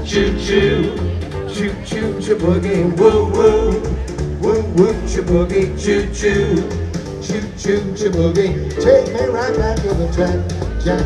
Choo choo, choo choo, choo-boogie, woo woo, woo woo, choo-boogie, choo choo, choo choo, choo-boogie. Take me right back to the track, Jack.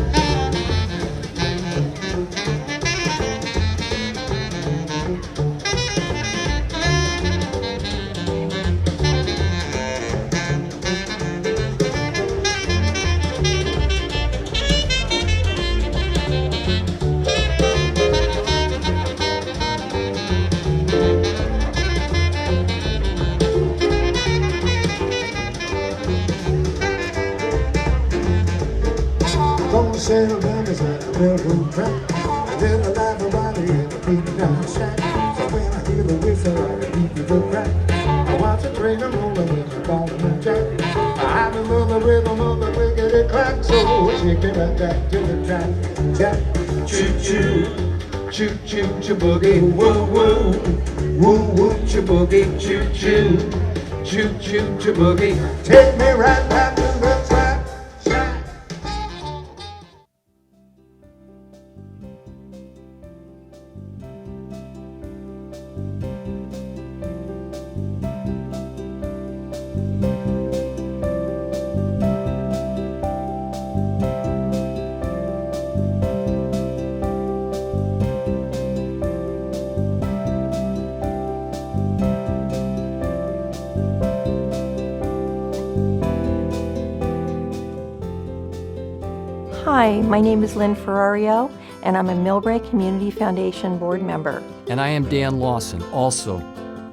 Settle down beside a railroad track. I did a life of body in a beat down the shack. So when I hear the whistle, I repeat the crack. I watch the train rolling with the ball in the jack. I remember the rhythm of the rickety clack. So shake me right back to the track. Jack, choo choo, choo choo choo boogie, woo woo, woo woo choo boogie, choo choo, choo choo choo boogie. Take me right back to the trap shack. Hi, my name is Lynn Ferrario, and I'm a Millbrae Community Foundation board member. And I am Dan Lawson, also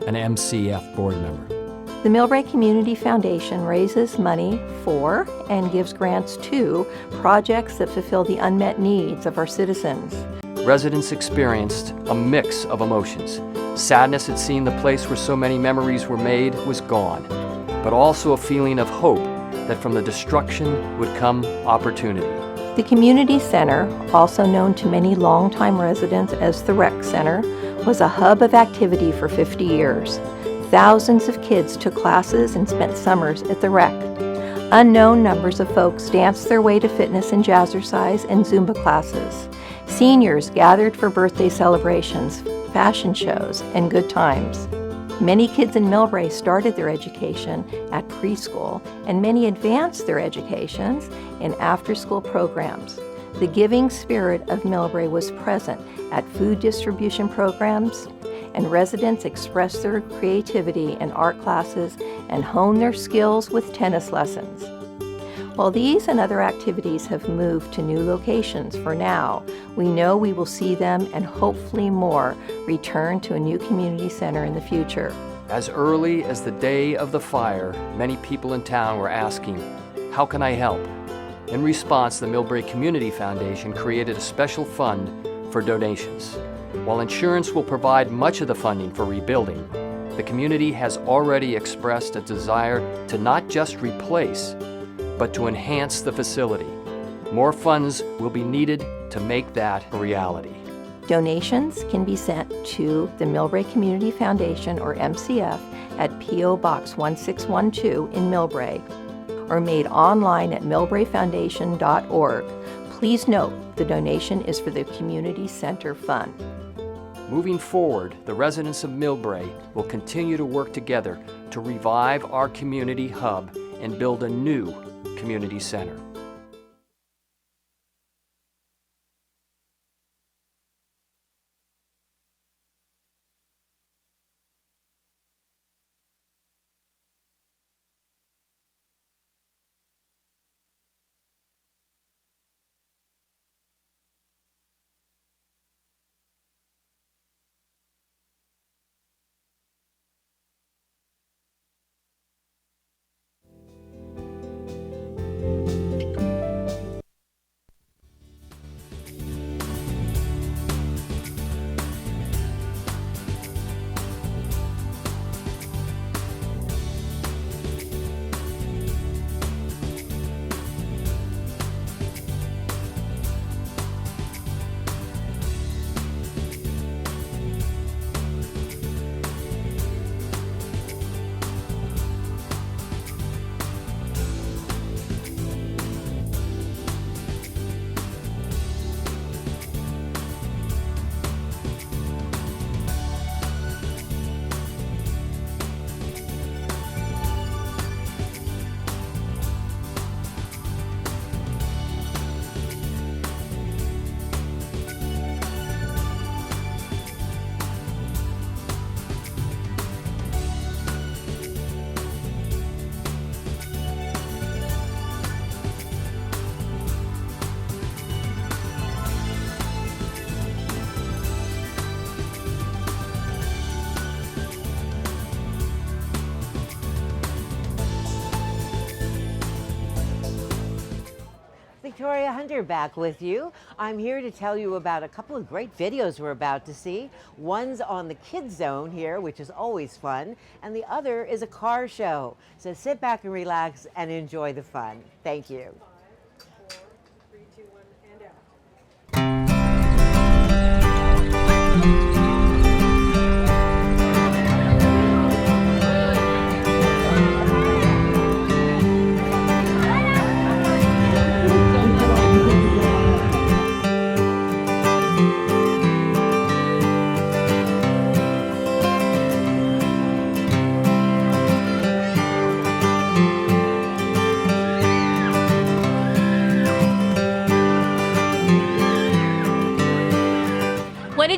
an MCF board member. The Millbrae Community Foundation raises money for and gives grants to projects that fulfill the unmet needs of our citizens. Residents experienced a mix of emotions. Sadness at seeing the place where so many memories were made was gone, but also a feeling of hope that from the destruction would come opportunity. The Community Center, also known to many longtime residents as the Rec Center, was a hub of activity for 50 years. Thousands of kids took classes and spent summers at the Rec. Unknown numbers of folks danced their way to fitness and jazzercise and Zumba classes. Seniors gathered for birthday celebrations, fashion shows, and good times. Many kids in Millbrae started their education at preschool, and many advanced their educations in after-school programs. The giving spirit of Millbrae was present at food distribution programs, and residents expressed their creativity in art classes and honed their skills with tennis lessons. While these and other activities have moved to new locations for now, we know we will see them and hopefully more return to a new community center in the future. As early as the day of the fire, many people in town were asking, "How can I help?" In response, the Millbrae Community Foundation created a special fund for donations. While insurance will provide much of the funding for rebuilding, the community has already expressed a desire to not just replace, but to enhance the facility. More funds will be needed to make that a reality. Donations can be sent to the Millbrae Community Foundation, or MCF, at P.O. Box 1612 in Millbrae, or made online at millbraefoundation.org. Please note, the donation is for the Community Center Fund. Moving forward, the residents of Millbrae will continue to work together to revive our community hub and build a new community center. Victoria Hunter back with you. I'm here to tell you about a couple of great videos we're about to see. One's on the Kids Zone here, which is always fun, and the other is a car show. So sit back and relax and enjoy the fun. Thank you. 5, 4, 3, 2, 1, and out.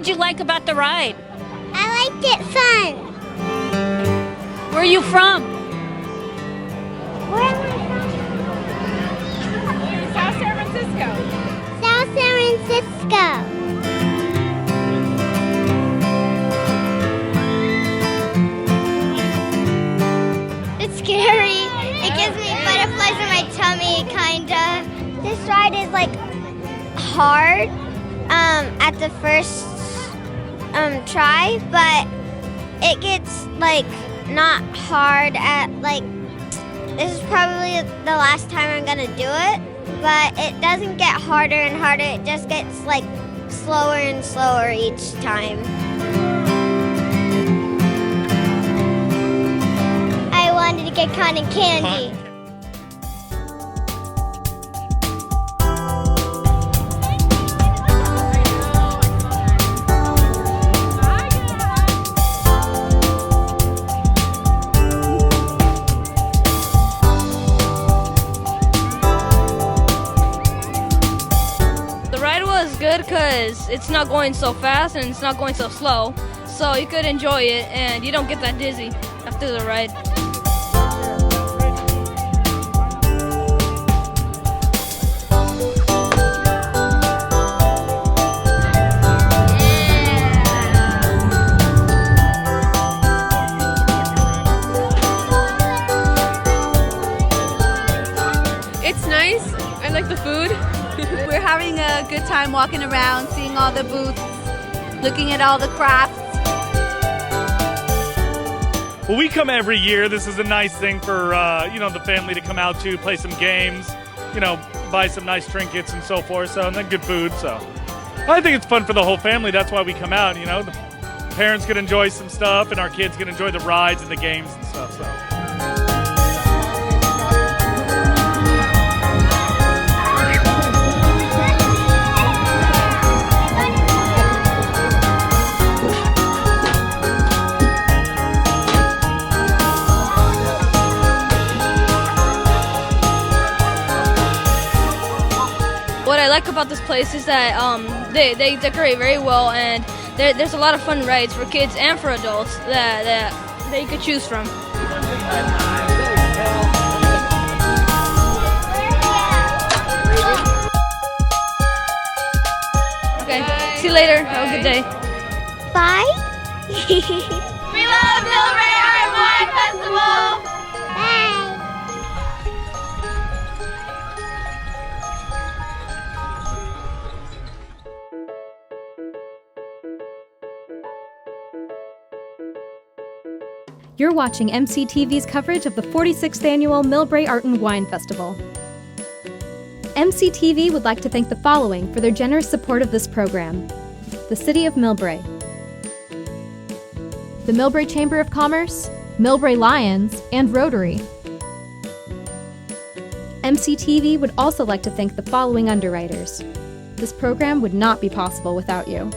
did you like about the ride? I liked it fun. Where are you from? Where am I from? South San Francisco. South San Francisco. It's scary. It gives me butterflies in my tummy, kinda. This ride is like hard at the first try, but it gets like not hard at like, this is probably the last time I'm gonna do it, but it doesn't get harder and harder, it just gets like slower and slower each time. I wanted to get cotton candy. Good because it's not going so fast and it's not going so slow, so you could enjoy it and you don't get that dizzy after the ride. It's nice. I like the food. We're having a good time walking around, seeing all the booths, looking at all the crafts. Well, we come every year. This is a nice thing for the family to come out to, play some games, buy some nice trinkets and so forth. So, and then good food. So, I think it's fun for the whole family. That's why we come out. The parents can enjoy some stuff, and our kids can enjoy the rides and the games and stuff. So. What I like about this place is that they decorate very well, and there's a lot of fun rides for kids and for adults that you could choose from. Okay, see you later. Have a good day. Bye. We love Millbrae Art and Wine Festival. Bye. You're watching MCTV's coverage of the 46th Annual Millbrae Art and Wine Festival. MCTV would like to thank the following for their generous support of this program: the City of Millbrae, the Millbrae Chamber of Commerce, Millbrae Lions, and Rotary. MCTV would also like to thank the following underwriters. This program would not be possible without you.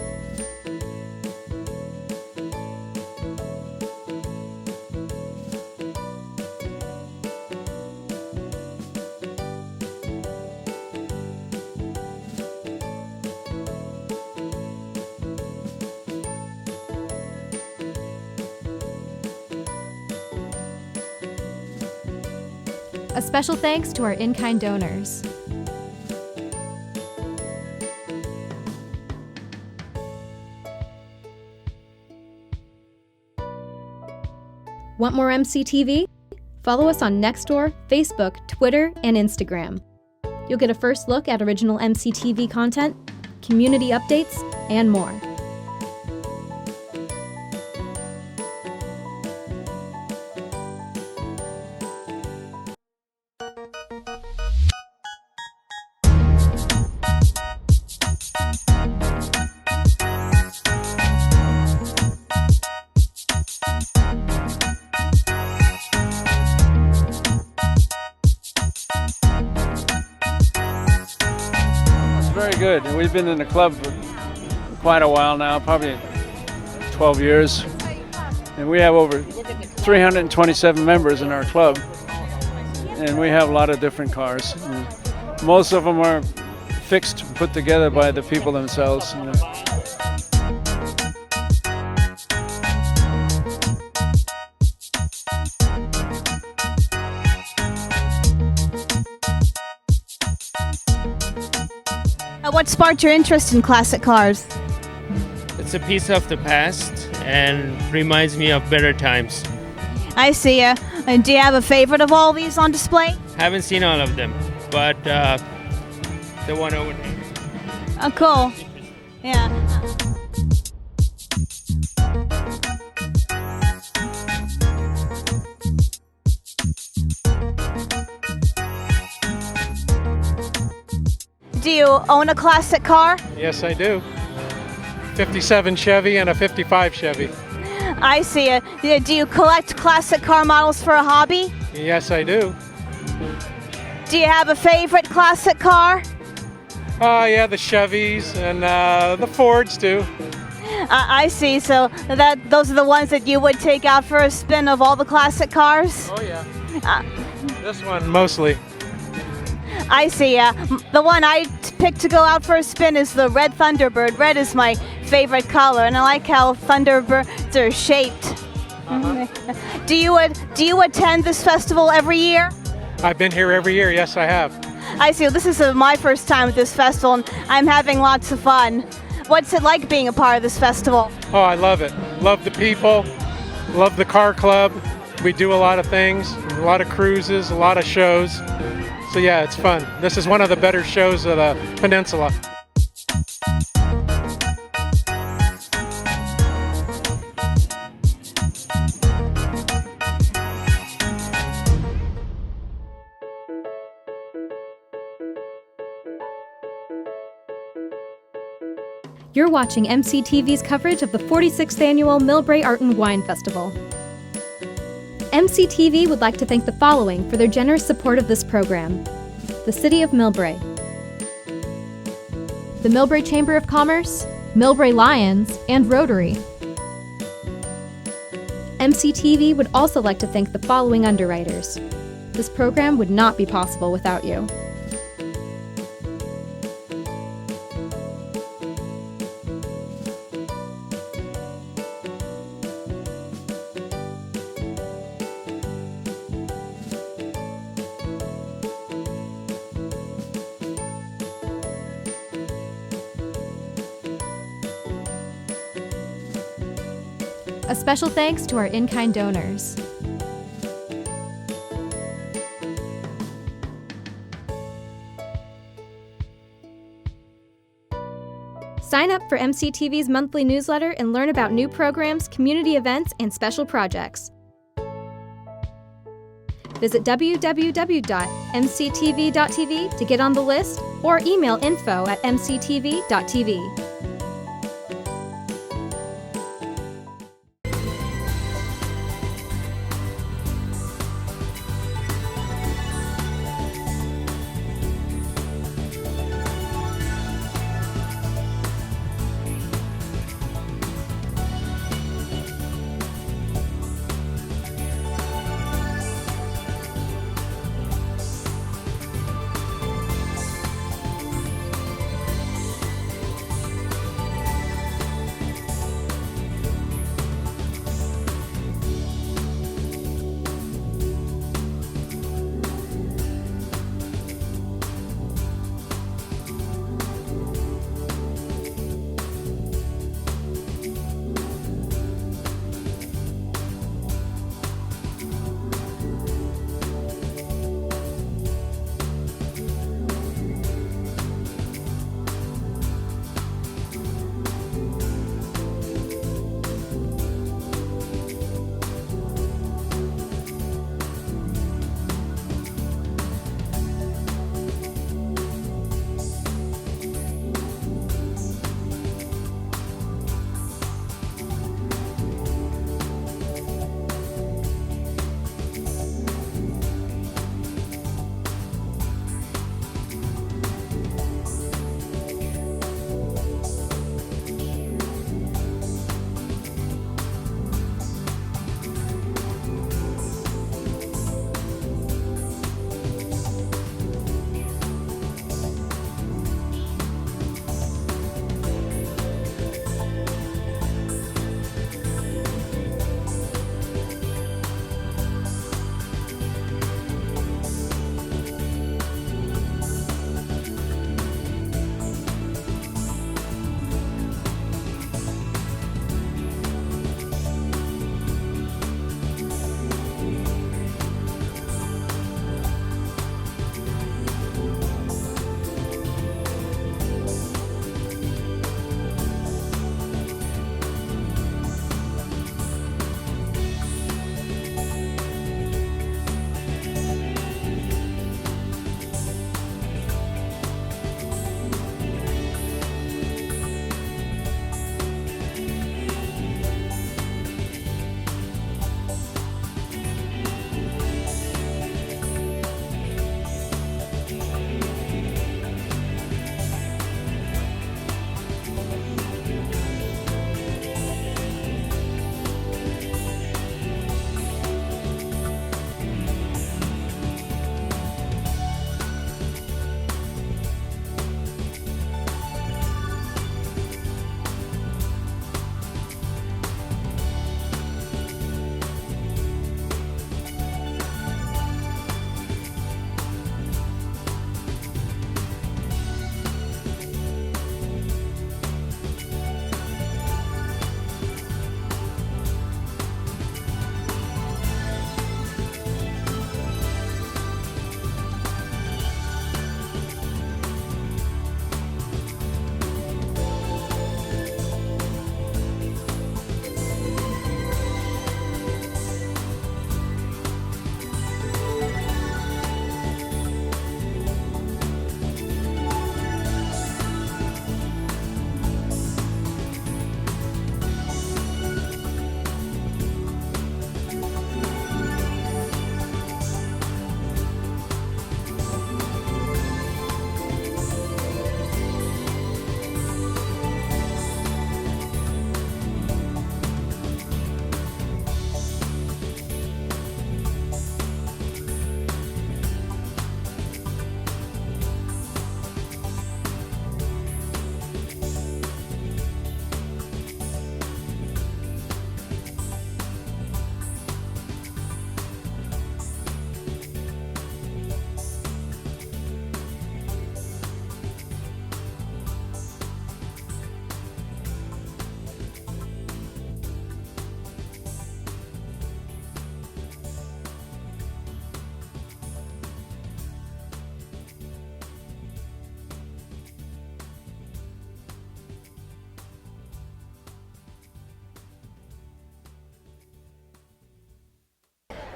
A special thanks to our in-kind donors. Want more MCTV? Follow us on Nextdoor, Facebook, Twitter, and Instagram. You'll get a first look at original MCTV content, community updates, and more. Very good. We've been in the club for quite a while now, probably 12 years. And we have over 327 members in our club. And we have a lot of different cars. And most of them are fixed, put together by the people themselves. What sparked your interest in classic cars? It's a piece of the past and reminds me of better times. I see. Do you have a favorite of all these on display? Haven't seen all of them, but the one over there. Oh, cool. Yeah. Do you own a classic car? Yes, I do. 57 Chevy and a 55 Chevy. I see. Do you collect classic car models for a hobby? Yes, I do. Do you have a favorite classic car? Yeah, the Chevys and the Fords too. I see. So those are the ones that you would take out for a spin of all the classic cars? Oh yeah. This one mostly. I see. The one I picked to go out for a spin is the red Thunderbird. Red is my favorite color, and I like how Thunderbirds are shaped. Do you attend this festival every year? I've been here every year. Yes, I have. I see. This is my first time at this festival, and I'm having lots of fun. What's it like being a part of this festival? Oh, I love it. Love the people. Love the car club. We do a lot of things, a lot of cruises, a lot of shows. So yeah, it's fun. This is one of the better shows of the peninsula. You're watching MCTV's coverage of the 46th Annual Millbrae Art and Wine Festival. MCTV would like to thank the following for their generous support of this program: the City of Millbrae, the Millbrae Chamber of Commerce, Millbrae Lions, and Rotary. MCTV would also like to thank the following underwriters. This program would not be possible without you. A special thanks to our in-kind donors. Sign up for MCTV's monthly newsletter and learn about new programs, community events, and special projects. Visit www.mctv.tv to get on the list or email info@mctv.tv.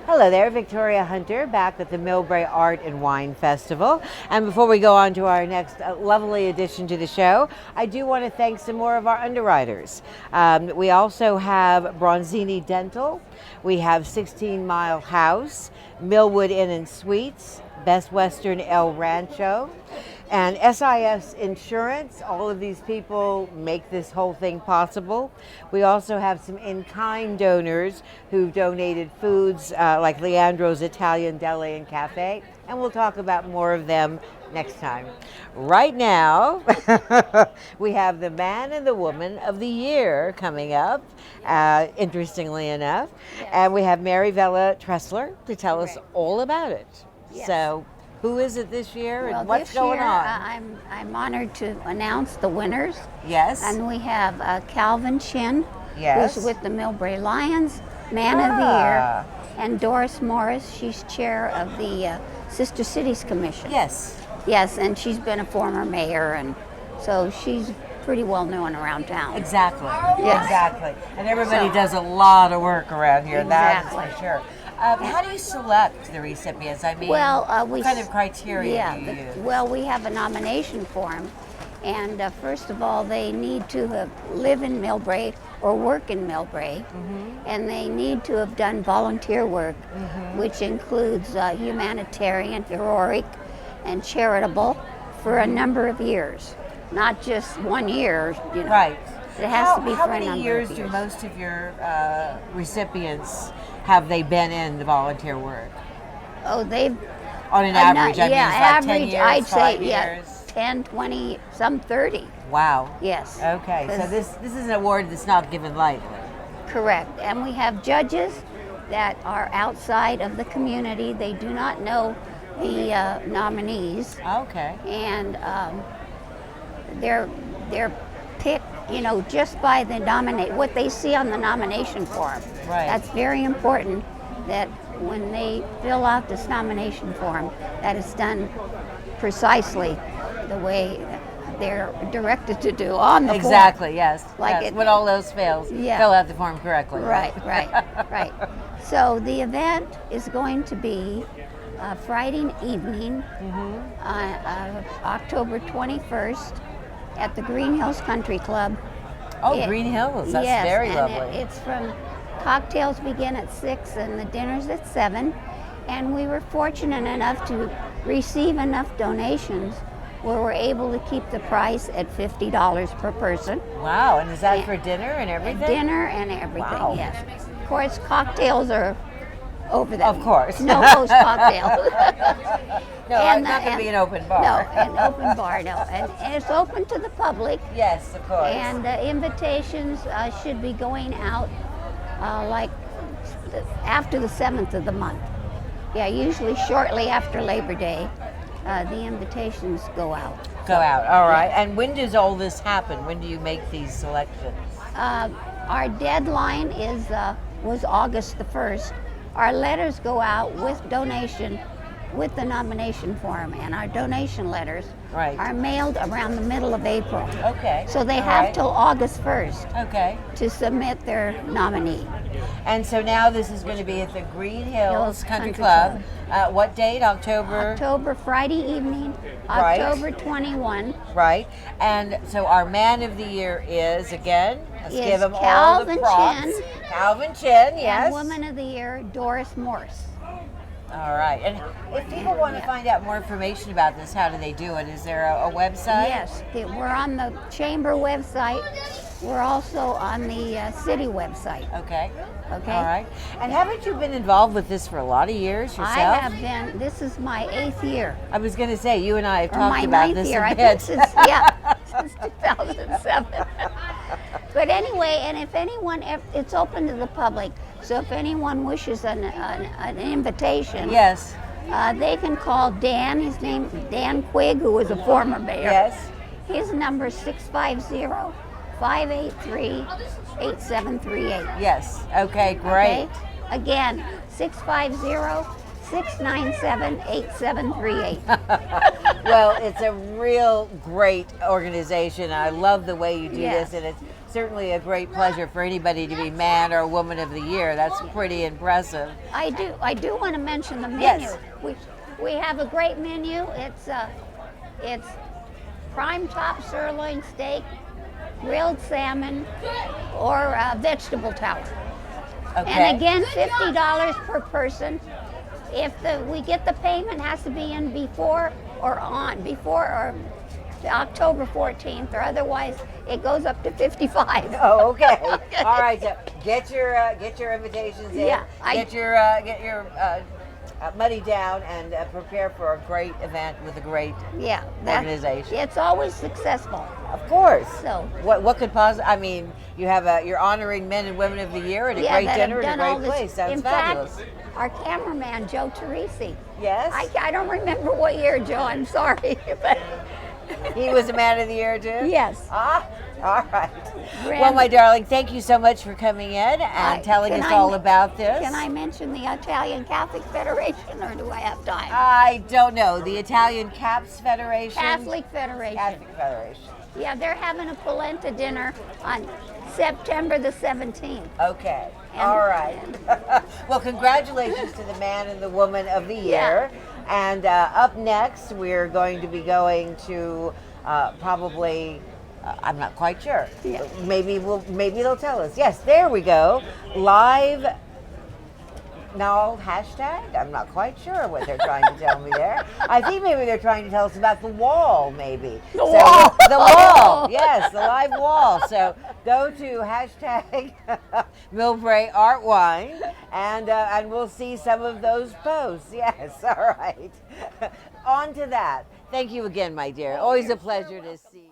Hello there, Victoria Hunter, back at the Millbrae Art and Wine Festival. And before we go on to our next lovely addition to the show, I do want to thank some more of our underwriters. We also have Bronzini Dental, we have 16 Mile House, Millwood Inn and Suites, Best Western El Rancho, and SIS Insurance. All of these people make this whole thing possible. We also have some in-kind donors who've donated foods like Leandro's Italian Deli and Cafe, and we'll talk about more of them next time. Right now, we have the Man and the Woman of the Year coming up, interestingly enough, and we have Mary Vella Tressler to tell us all about it. Yes. So, who is it this year and Well, what's this going year, on? I'm honored to announce the winners. Yes. And we have Calvin Chin, Yes. who's with the Millbrae Lions, Man of the Year, and Doris Morris. She's chair of the Sister Cities Commission. Yes. Yes, and she's been a former mayor, and so she's pretty well known around town. Exactly. Yes. Exactly. And everybody So- does a lot of work around here. That Exactly. is for sure. How do you select the recipients? I mean, Well, what kind of criteria do you use? Well, we have a nomination form, and first of all, they need to have live in Millbrae or work in Millbrae, and they need to have done volunteer work, which includes humanitarian, heroic, and charitable for a number of years, not just 1 year. You know. Right. It has to be How for a many number years of do years. most of your recipients have they been in the volunteer work? Oh, they've on an average. I mean, yeah, it's like average. 10 years, I'd say 5 yeah, years. 10, 20, some 30. Wow. Yes. Okay, so 'Cause- this is an award that's not given lightly. Correct. And we have judges that are outside of the community. They do not know the nominees. Okay. And they're picked, just by the what they see on the nomination form. Right. That's very important that when they fill out this nomination form, that it's done precisely the way they're directed to do on the form. Exactly, yes. Like yes. it- When all else fails, Yeah. fill out the form correctly. Right. So the event is going to be Friday evening, October 21st, at the Green Hills Country Club. Oh, Green Hills, that's yes, very and lovely. It's from cocktails begin at 6 and the dinner's at 7. And we were fortunate enough to receive enough donations where we're able to keep the price at $50 per person. Wow, and is that for dinner and everything? Dinner and everything, Wow. yes. Of course, cocktails are over there. Of course. No host cocktail. No, it's not going to be an open bar. No, an open bar, no. And it's open to the public. Yes, of course. And invitations should be going out after the 7th of the month. Yeah, usually shortly after Labor Day, the invitations go out. Go out, all right. And when does all this happen? When do you make these selections? Our deadline was August the 1st. Our letters go out with donation, with the nomination form, and our donation letters are mailed around the middle of April. Okay. So they all have right. till August 1st Okay. to submit their nominee. And so now this is going to be at the Green Hills Hills Country Country Club. What date? October? Friday evening, Right. October 21. Right. And so our Man of the Year is, again, let's Is give him all Calvin the props. Chin. Calvin Chin, yes. And Woman of the Year, Doris Morse. All right. And if people want to find out more information about this, how do they do it? Is there a website? Yes, we're on the Chamber website. We're also on the city website. Okay. Okay. All right. And haven't you been involved with this for a lot of years yourself? I have been. This is my 8th year. I was going to say, you and I have Or talked my about 9th this year. a I bit. think since 2007. But anyway, and if anyone, it's open to the public. So if anyone wishes an invitation, Yes. They can call Dan. His name is Dan Quigg, who was a former mayor. Yes. His number is 650-583-8738. Yes. Okay, great. Okay? Again, 650-697-8738. Well, it's a real great organization. I love the way you do Yes. this, and it's certainly a great pleasure for anybody to be man or woman of the year. That's pretty impressive. I do want to mention the menu. Yes. We have a great menu. It's prime top sirloin steak, grilled salmon, or vegetable tower. Okay. And again, $50 per person. If we get the payment, has to be in before or October 14th, or otherwise it goes up to 55. Oh, okay. All right. So get your invitations in. Yeah, get your money down and prepare for a great event with a great organization. It's always successful. Of course. So what could possibly? I mean, you're honoring men and women of the year at a great dinner at a great place. Sounds in fabulous. Fact, our cameraman Joe Teresi. Yes. I don't remember what year, Joe. I'm sorry, but he was a man of the year too. Yes. Ah, all right. Well, my darling, thank you so much for coming in and telling us all about this. Can I mention the Italian Catholic Federation, or do I have time? I don't know. The Italian Caps Federation. Catholic Federation. Catholic Federation. Yeah, they're having a polenta dinner on September the 17th. Okay. All right. Well, congratulations to the man and the woman of the year. And up next, we're going to be going to probably, I'm not quite sure. Yeah. Maybe they'll tell us. Yes, there we go. Live. No, hashtag? I'm not quite sure what they're trying to tell me there. I think maybe they're trying to tell us about the wall, maybe. The wall! The wall, yes, the live wall. So go to hashtag Millbrae Art Wine, and we'll see some of those posts. Yes, all right. On to that. Thank you again, my dear. Always a pleasure to see you.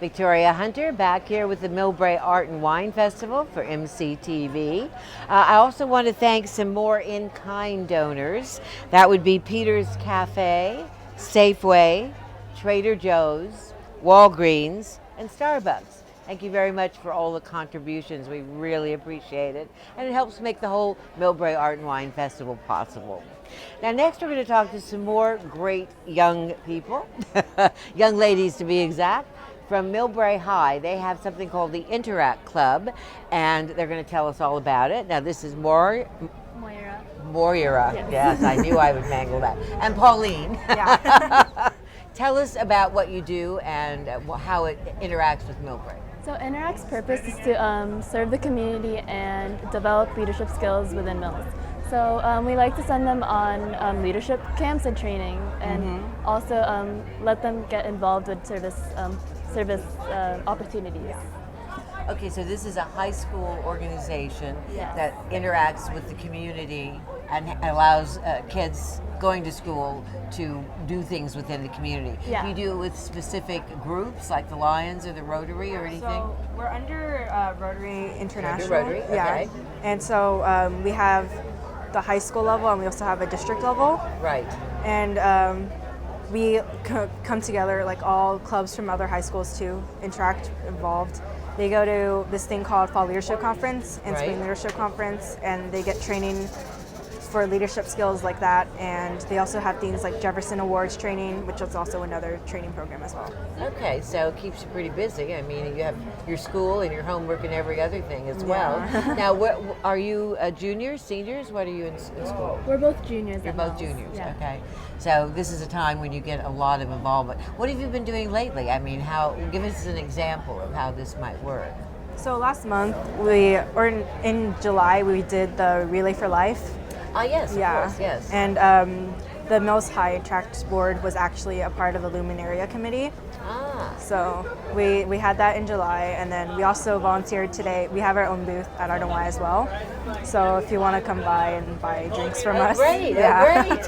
Victoria Hunter back here with the Millbrae Art and Wine Festival for MCTV. I also want to thank some more in-kind donors. That would be Peter's Cafe, Safeway, Trader Joe's, Walgreens, and Starbucks. Thank you very much for all the contributions. We really appreciate it. And it helps make the whole Millbrae Art and Wine Festival possible. Now next we're going to talk to some more great young people, young ladies to be exact, from Millbrae High. They have something called the Interact Club, and they're going to tell us all about it. Now this is Moira. Yes, I knew I would mangle that. And Pauline. Yeah. Tell us about what you do and how it interacts with Millbrae. So Interact's purpose is to serve the community and develop leadership skills within Mills. So we like to send them on leadership camps and training, and also let them get involved with service opportunities. Okay, so this is a high school organization that interacts with the community and allows kids going to school to do things within the community. Yeah. Do you do it with specific groups like the Lions or the Rotary or anything? So we're under Rotary International. Rotary, okay. Yeah. And so we have the high school level and we also have a district level. Right. And we come together, like all clubs from other high schools to interact, involved. They go to this thing called Fall Leadership Conference and Spring Leadership Conference, and they get training for leadership skills like that. And they also have things like Jefferson Awards training, which is also another training program as well. Okay, so it keeps you pretty busy. I mean, you have your school and your homework and every other thing as well. Now, what are you juniors, seniors? What are you in school? We're both juniors. You're both juniors, okay. So this is a time when you get a lot of involvement. What have you been doing lately? I mean, give us an example of how this might work. So last month, in July, we did the Relay for Life. Ah, yes, of course, yes. And the Mills High Tract Board was actually a part of the Luminaria Committee. Ah. So we had that in July, and then we also volunteered today. We have our own booth at Art and Wine as well. So if you want to come by and buy drinks from us. Great, great.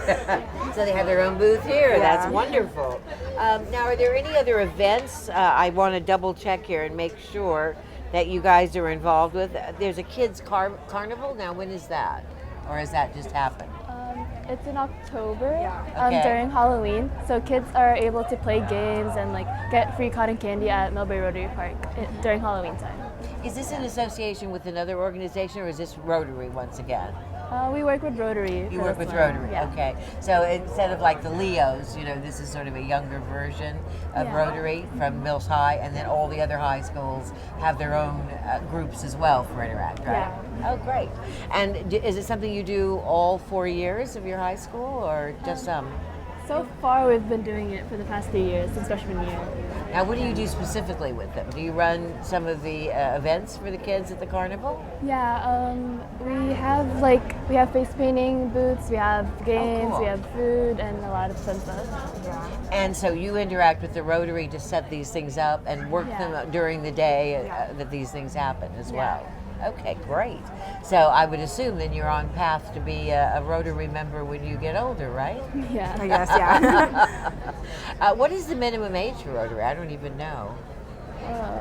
So they have their own booth here. Yeah. That's wonderful. Now, are there any other events? I want to double check here and make sure that you guys are involved with. There's a kids' carnival. Now, when is that? Or has that just happened? It's in October during Halloween, so kids are able to play games and get free cotton candy at Millbrae Rotary Park during Halloween time. Is this in association with another organization, or is this Rotary once again? We work with Rotary. You work with Rotary, okay. So instead of like the Leos, this is sort of a younger version of Rotary from Mills High, and then all the other high schools have their own groups as well for Interact, right? Yeah. Oh, great. And is it something you do all 4 years of your high school, or just some? So far, we've been doing it for the past 3 years, since freshman year. Now, what do you do specifically with them? Do you run some of the events for the kids at the carnival? Yeah, we have face painting booths, we have games, we have food, and a lot of fun stuff. Yeah. And so you interact with the Rotary to set these things up and work them during the day that these things happen as well. Okay, great. So I would assume then you're on path to be a Rotary member when you get older, right? Yeah. I guess, yeah. What is the minimum age for Rotary? I don't even know.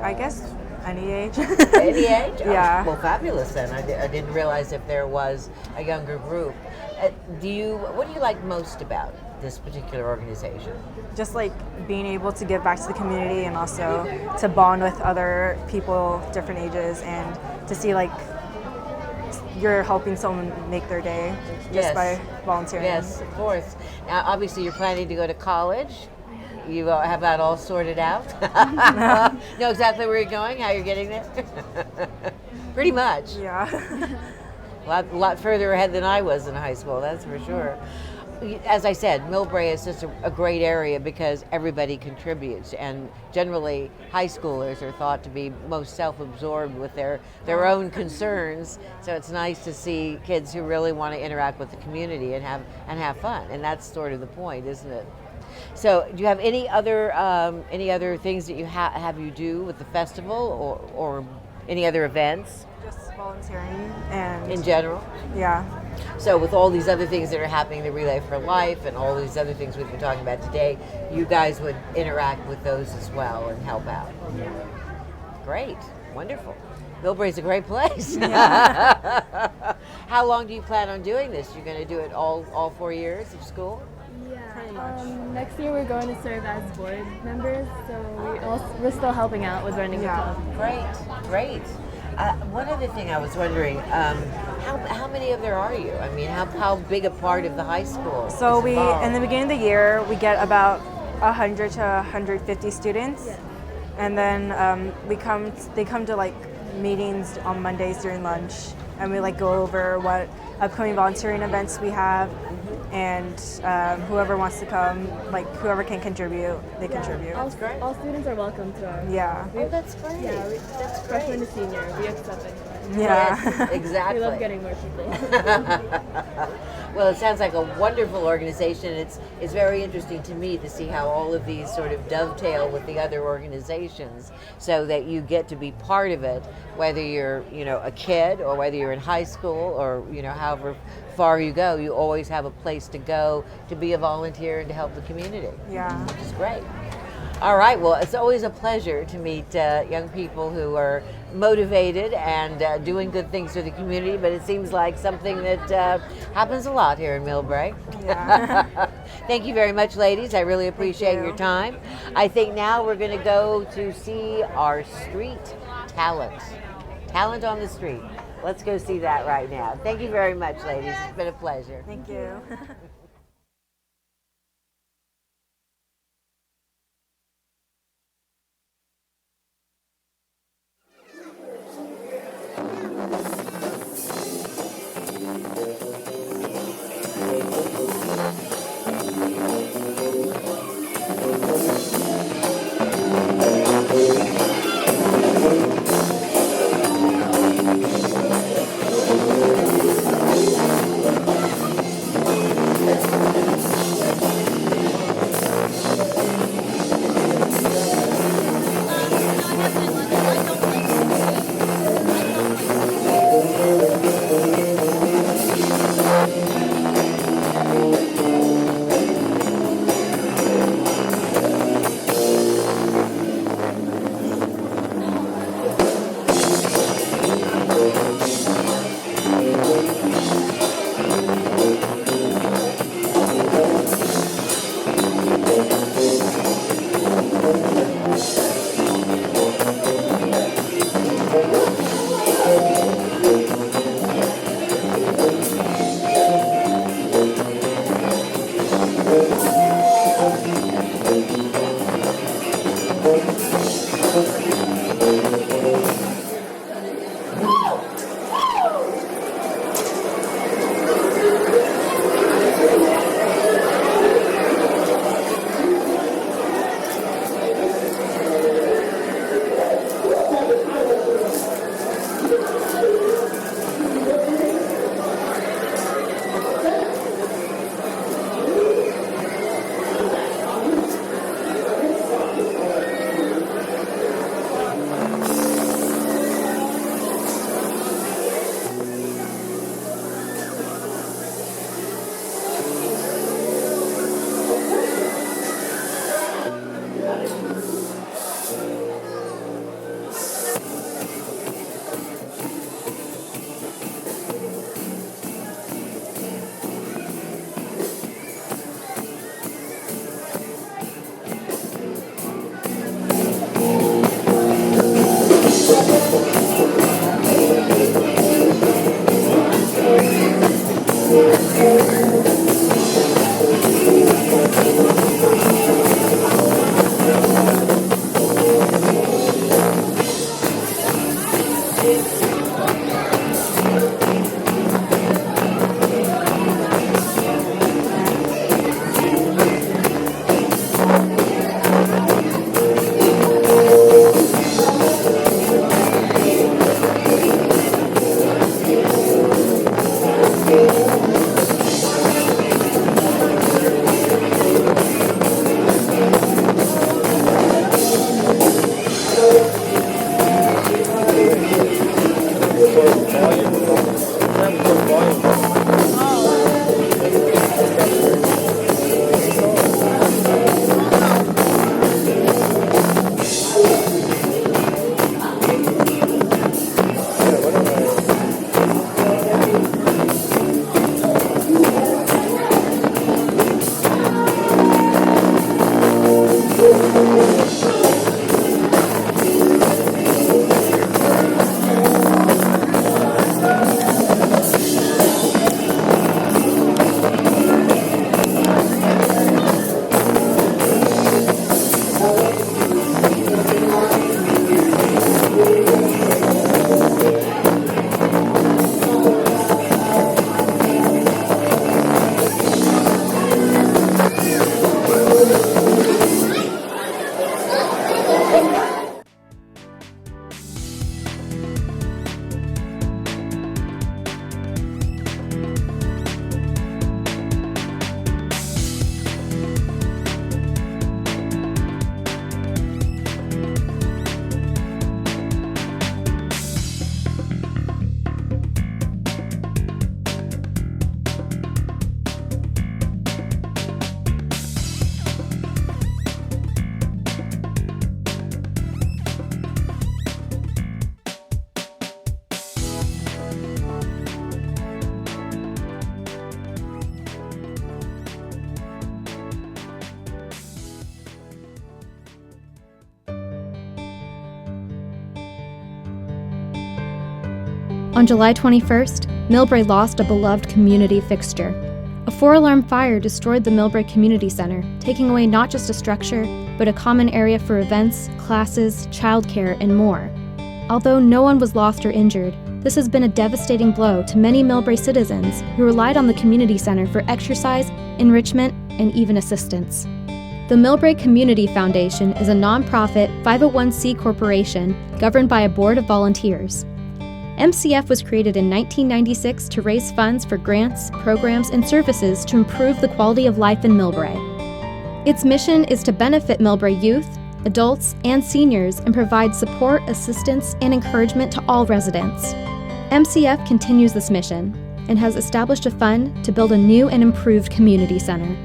I guess any age. Any age? Yeah. Oh, well, fabulous then. I didn't realize if there was a younger group. What do you like most about this particular organization? Just being able to give back to the community, and also to bond with other people, different ages, and to see you're helping someone make their day just by volunteering. Yes, of course. Now, obviously, you're planning to go to college. You have that all sorted out? Know exactly where you're going, how you're getting there? Pretty much. Yeah. A lot further ahead than I was in high school, that's for sure. As I said, Millbrae is just a great area because everybody contributes, and generally high schoolers are thought to be most self-absorbed with their own concerns. So it's nice to see kids who really want to interact with the community and have fun, and that's sort of the point, isn't it? So, do you have any other things that you have you do with the festival, or any other events? Just volunteering and in general. Yeah. So with all these other things that are happening, the Relay for Life and all these other things we've been talking about today, you guys would interact with those as well and help out. Great. Wonderful. Millbrae's a great place. Yeah. How long do you plan on doing this? You're going to do it all 4 years of school? Next year we're going to serve as board members, so we're still helping out with running the club. Great. One other thing I was wondering, how many of there are you? I mean, how big a part of the high school So is we, involved? in the beginning of the year, we get about 100 to 150 students, and then they come to like meetings on Mondays during lunch, and we like go over what upcoming volunteering events we have, and whoever wants to come, like whoever can contribute, they contribute. All students are welcome to our Yeah. Oh, that's great. Yeah, That's freshman great. to senior, we accept anyone. Yeah. Yes, exactly. We love getting more people. Well, it sounds like a wonderful organization. It's very interesting to me to see how all of these sort of dovetail with the other organizations, so that you get to be part of it, whether you're a kid or whether you're in high school or however far you go. You always have a place to go to be a volunteer and to help the community. Yeah. Which is great. All right, well, it's always a pleasure to meet young people who are motivated and doing good things for the community, but it seems like something that happens a lot here in Millbrae. Yeah. Thank you very much, ladies. I really appreciate your time. I think now we're going to go to see our street talent. Talent on the street. Let's go see that right now. Thank you very much, ladies. It's been a pleasure. Thank you. On July 21st, Millbrae lost a beloved community fixture. A 4-alarm fire destroyed the Millbrae Community Center, taking away not just a structure, but a common area for events, classes, childcare, and more. Although no one was lost or injured, this has been a devastating blow to many Millbrae citizens who relied on the community center for exercise, enrichment, and even assistance. The Millbrae Community Foundation is a nonprofit 501c corporation governed by a board of volunteers. MCF was created in 1996 to raise funds for grants, programs, and services to improve the quality of life in Millbrae. Its mission is to benefit Millbrae youth, adults, and seniors and provide support, assistance, and encouragement to all residents. MCF continues this mission and has established a fund to build a new and improved community center.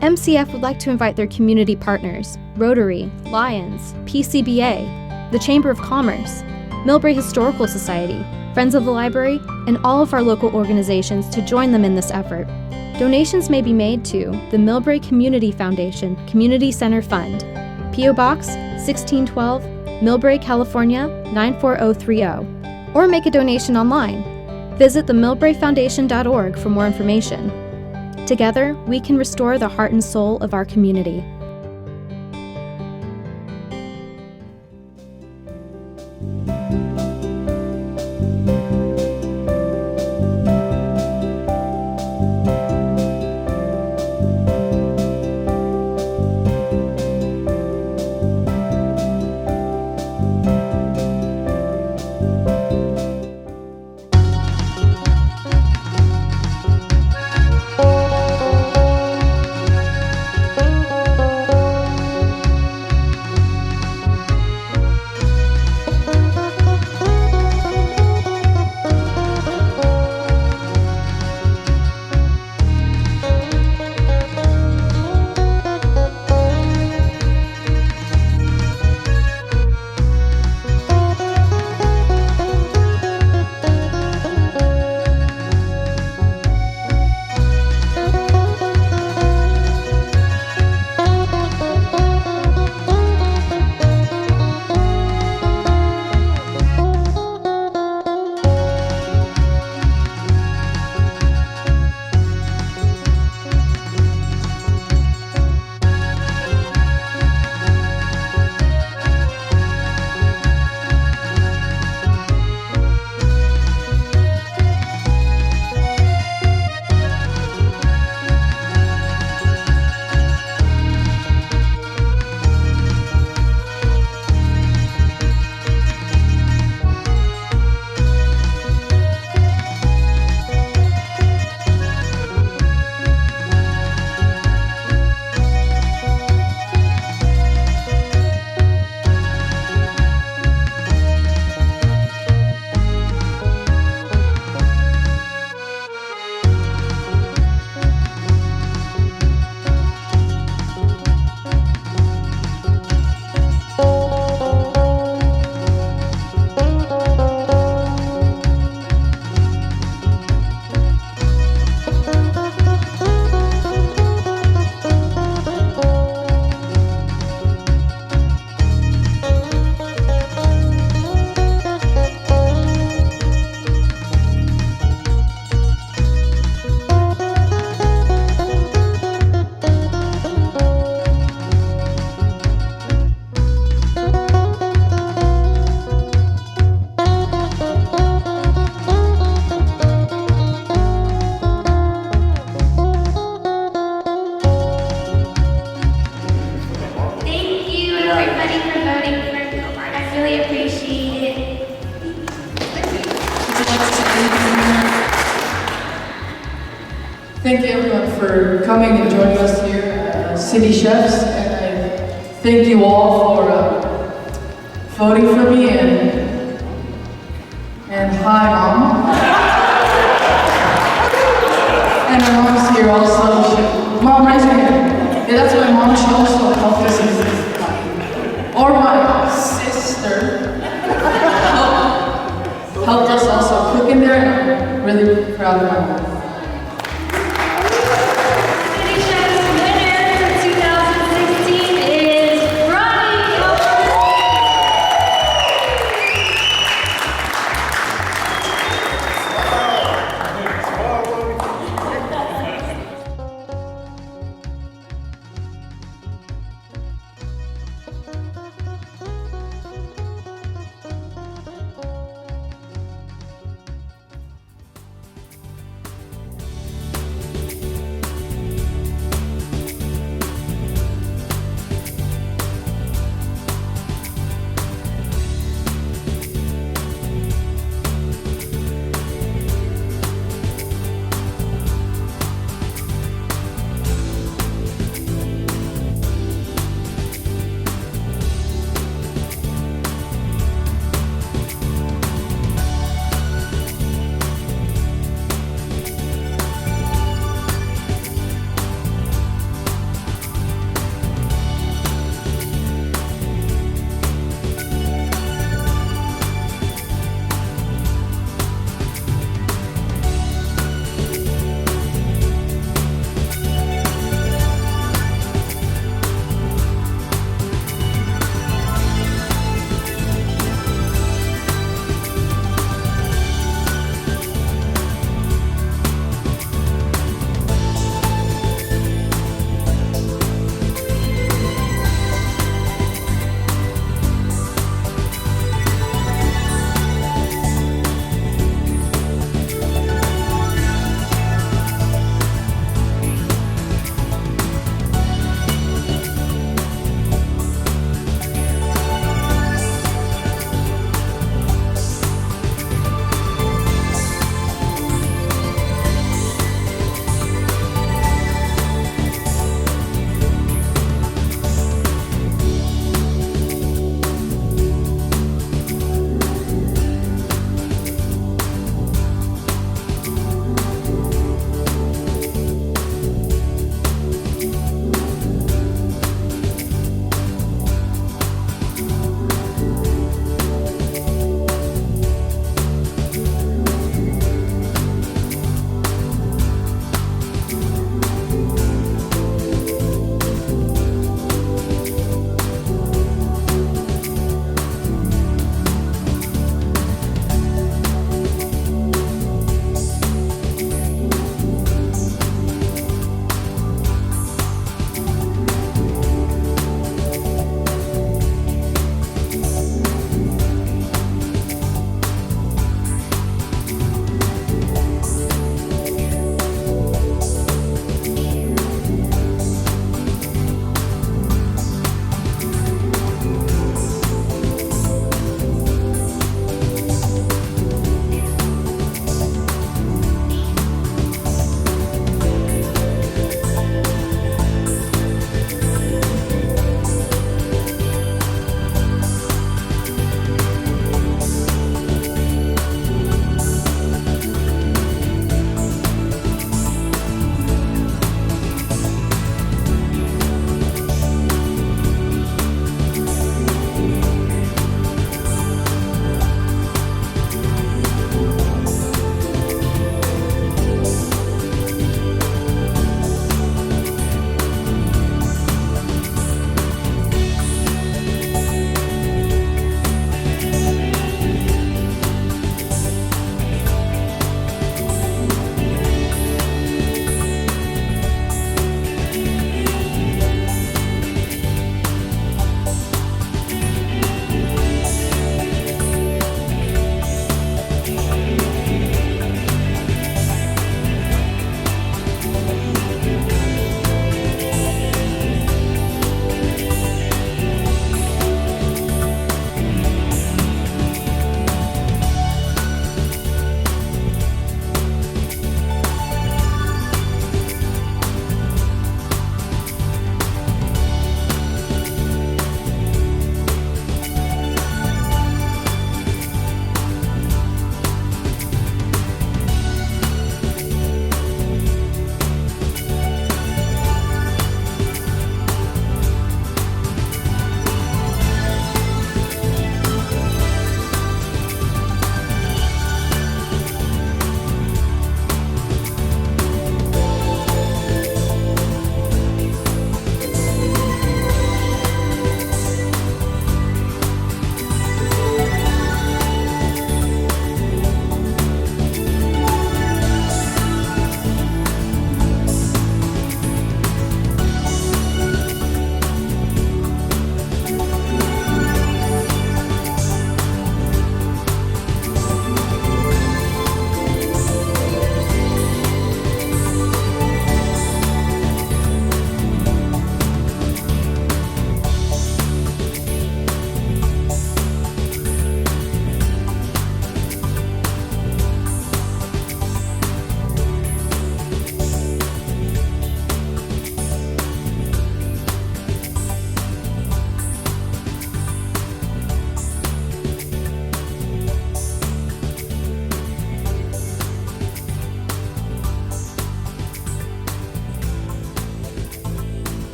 MCF would like to invite their community partners, Rotary, Lions, PCBA, the Chamber of Commerce, Millbrae Historical Society, Friends of the Library, and all of our local organizations to join them in this effort. Donations may be made to the Millbrae Community Foundation Community Center Fund, P.O. Box 1612, Millbrae, California 94030, or make a donation online. Visit themillbraefoundation.org for more information. Together, we can restore the heart and soul of our community. Thank you everyone for coming and joining us here at City Chefs, and I thank you all for voting for me, and hi Mom. And my mom's here also. Mom, raise your hand. Yeah, that's my mom. She also helped us or my sister helped us also cook in there, and I'm really proud of my mom.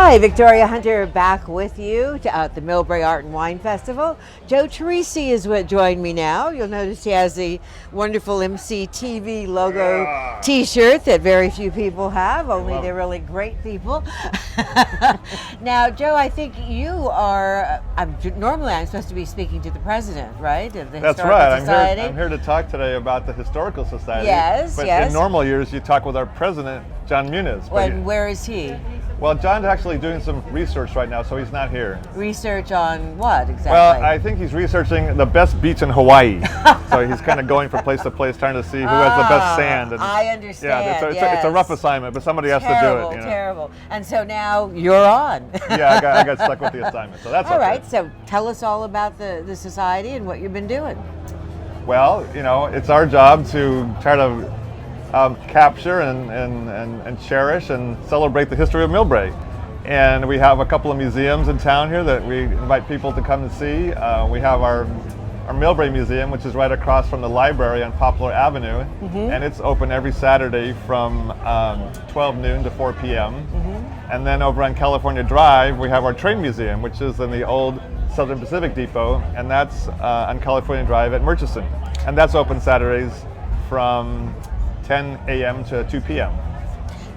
Hi, Victoria Hunter back with you at the Millbrae Art and Wine Festival. Joe Teresi is what joined me now. You'll notice he has the wonderful MCTV logo t-shirt that very few people have, only the really great people. Now, Joe, I think you are, normally I'm supposed to be speaking to the president, right, of the That's Historical right. Society. I'm here to talk today about the Historical Society. Yes, but yes. in normal years, you talk with our president, John Muniz. And where is he? Well, John's actually doing some research right now, so he's not here. Research on what exactly? Well, I think he's researching the best beach in Hawaii. So he's kind of going from place to place, trying to see who has the best sand. And, I understand. Yeah, it's a rough assignment, but somebody has to do it. You know? Terrible. And so now you're on. Yeah, I got stuck with the assignment, so that's all okay. right. So tell us all about the society and what you've been doing. Well, it's our job to try to capture and cherish and celebrate the history of Millbrae. And we have a couple of museums in town here that we invite people to come and see. We have our Millbrae Museum, which is right across from the library on Poplar Avenue, and it's open every Saturday from 12 noon to 4 p.m. And then over on California Drive, we have our train museum, which is in the old Southern Pacific Depot, and that's on California Drive at Murchison. And that's open Saturdays from 10 a.m. to 2 p.m.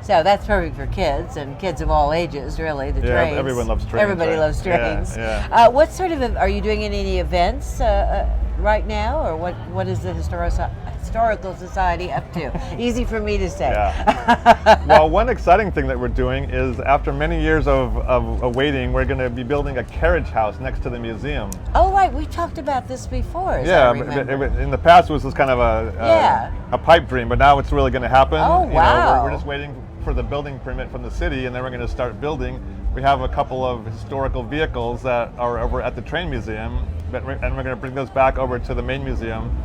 So that's perfect for kids and kids of all ages, really. The trains. Everyone loves trains. Everybody loves trains. Yeah. What sort of are you doing any events right now, or what is the Historical Society up to? Easy for me to say. Yeah. Well, one exciting thing that we're doing is after many years of waiting, we're going to be building a carriage house next to the museum. Oh, right. We talked about this before. I remember. In the past it was just kind of a pipe dream, but now it's really going to happen. Oh, wow. We're just waiting for the building permit from the city, and then we're going to start building. We have a couple of historical vehicles that are over at the train museum, and we're going to bring those back over to the main museum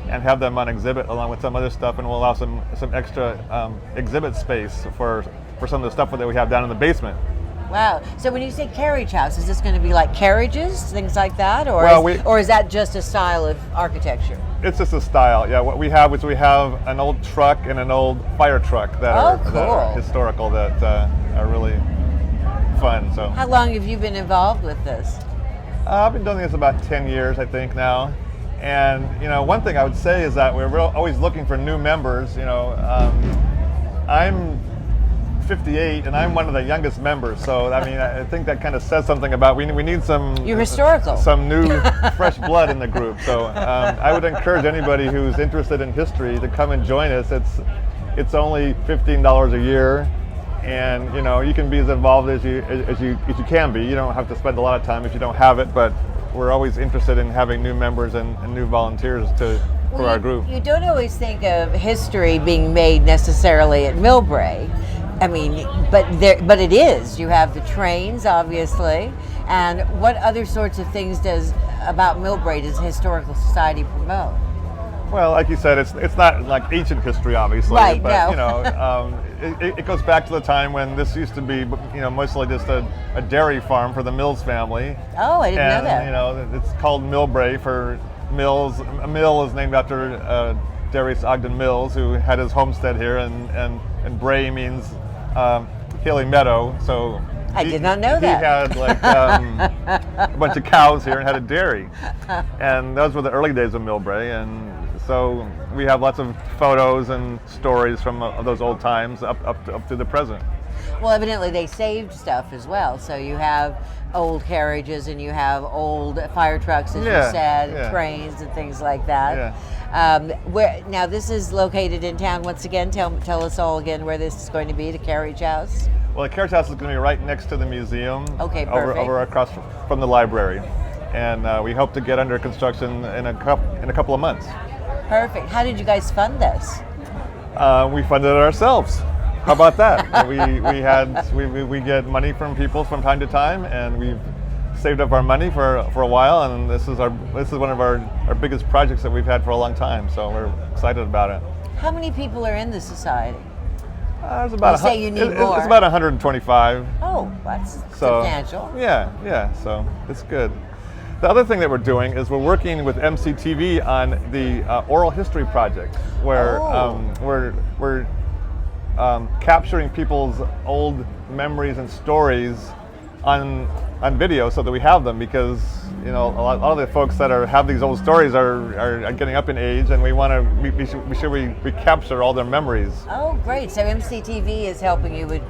and have them on exhibit along with some other stuff, and we'll allow some extra exhibit space for some of the stuff that we have down in the basement. Wow. So when you say carriage house, is this going to be like carriages, things like that? Or, or is that just a style of architecture? It's just a style, yeah. What we have is we have an old truck and an old fire truck that are historical, that are really fun. So. How long have you been involved with this? I've been doing this about 10 years, I think, now. And, one thing I would say is that we're always looking for new members. I'm 58 and I'm one of the youngest members, so I think that kind of says something about we need some some new fresh blood in the group. So I would encourage anybody who's interested in history to come and join us. It's only $15 a year, and you can be as involved as you can be. You don't have to spend a lot of time if you don't have it, but we're always interested in having new members and new volunteers for our group. You don't always think of history being made necessarily at Millbrae. But it is. You have the trains, obviously, and what other sorts of things about Millbrae does the Historical Society promote? Well, like you said, it's not like ancient history, obviously, right, but it goes back to the time when this used to be, mostly just a dairy farm for the Mills family. Oh, I didn't know that. It's called Millbrae for Mills. A mill is named after Darius Ogden Mills, who had his homestead here, and Bray means hilly meadow. So I did not know that. He had a bunch of cows here and had a dairy, and those were the early days of Millbrae. And so we have lots of photos and stories from those old times up to the present. Well, evidently they saved stuff as well. So you have old carriages and you have old fire trucks, as you said, trains and things like that. Yeah. Now this is located in town. Once again, tell us all again where this is going to be, the carriage house. Well, the carriage house is going to be right next to the museum. Okay, perfect. Over across from the library, and we hope to get under construction in a couple of months. Perfect. How did you guys fund this? We funded it ourselves. How about that? we get money from people from time to time, and we've saved up our money for a while, and this is one of our biggest projects that we've had for a long time. So we're excited about it. How many people are in the society? There's about you need more. It's about 125. Oh, that's substantial. Yeah. So it's good. The other thing that we're doing is we're working with MCTV on the oral history project, where we're capturing people's old memories and stories on video so that we have them, because a lot of the folks that have these old stories are getting up in age, and we want to be sure we capture all their memories. Oh, great! So MCTV is helping you with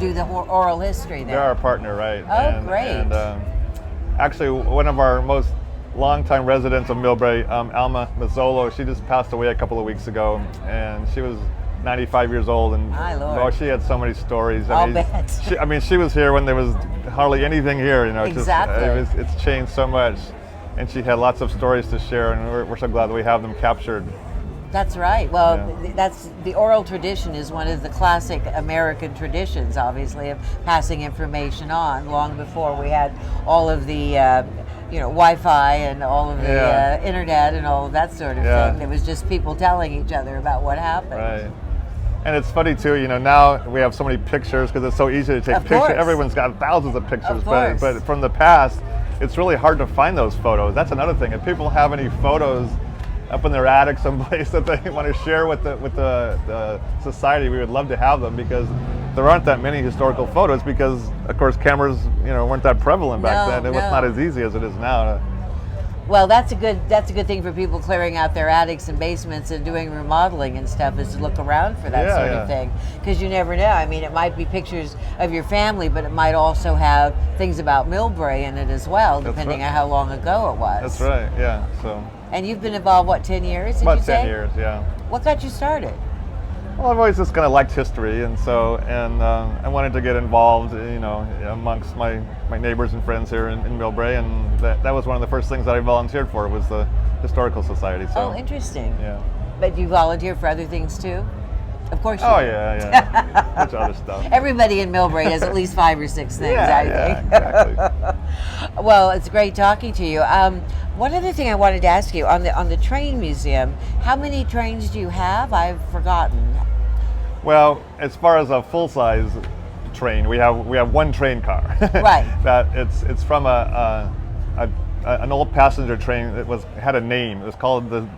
do the oral history there. They're our partner, right? Oh, great! And actually, one of our most longtime residents of Millbrae, Alma Mazzolo, she just passed away a couple of weeks ago, and she was 95 years old, and she had so many stories. I mean, she was here when there was hardly anything here. Exactly. It's changed so much, and she had lots of stories to share, and we're so glad that we have them captured. That's right. Well, that's the oral tradition is one of the classic American traditions, obviously, of passing information on. Long before we had all of the Wi-Fi and all of the internet and all of that sort of thing. It was just people telling each other about what happened. Right. And it's funny too, now we have so many pictures because it's so easy to take pictures. Everyone's got thousands of pictures, but from the past, it's really hard to find those photos. That's another thing. If people have any photos up in their attic someplace that they want to share with the society, we would love to have them, because there aren't that many historical photos, because of course cameras weren't that prevalent back then. It was not as easy as it is now. Well, that's a good thing for people clearing out their attics and basements and doing remodeling and stuff, is to look around for that sort of thing, because you never know. I mean, it might be pictures of your family, but it might also have things about Millbrae in it as well, depending on how long ago it was. That's right. Yeah. So. And you've been involved, what, 10 years? Did About you say? 10 years. Yeah. What got you started? Well, I've always just kind of liked history, and so I wanted to get involved, amongst my neighbors and friends here in Millbrae, and that was one of the first things that I volunteered for, was the Historical Society. So, oh, interesting. Yeah. But you volunteer for other things too? Of course you do. Yeah. Bunch of other stuff. Everybody in Millbrae does at least 5 or 6 things, I think. Exactly. Well, it's great talking to you. One other thing I wanted to ask you, on the train museum, how many trains do you have? I've forgotten. Well, as far as a full-size train, we have one train car. Right. That it's from an old passenger train that had a name. It was called the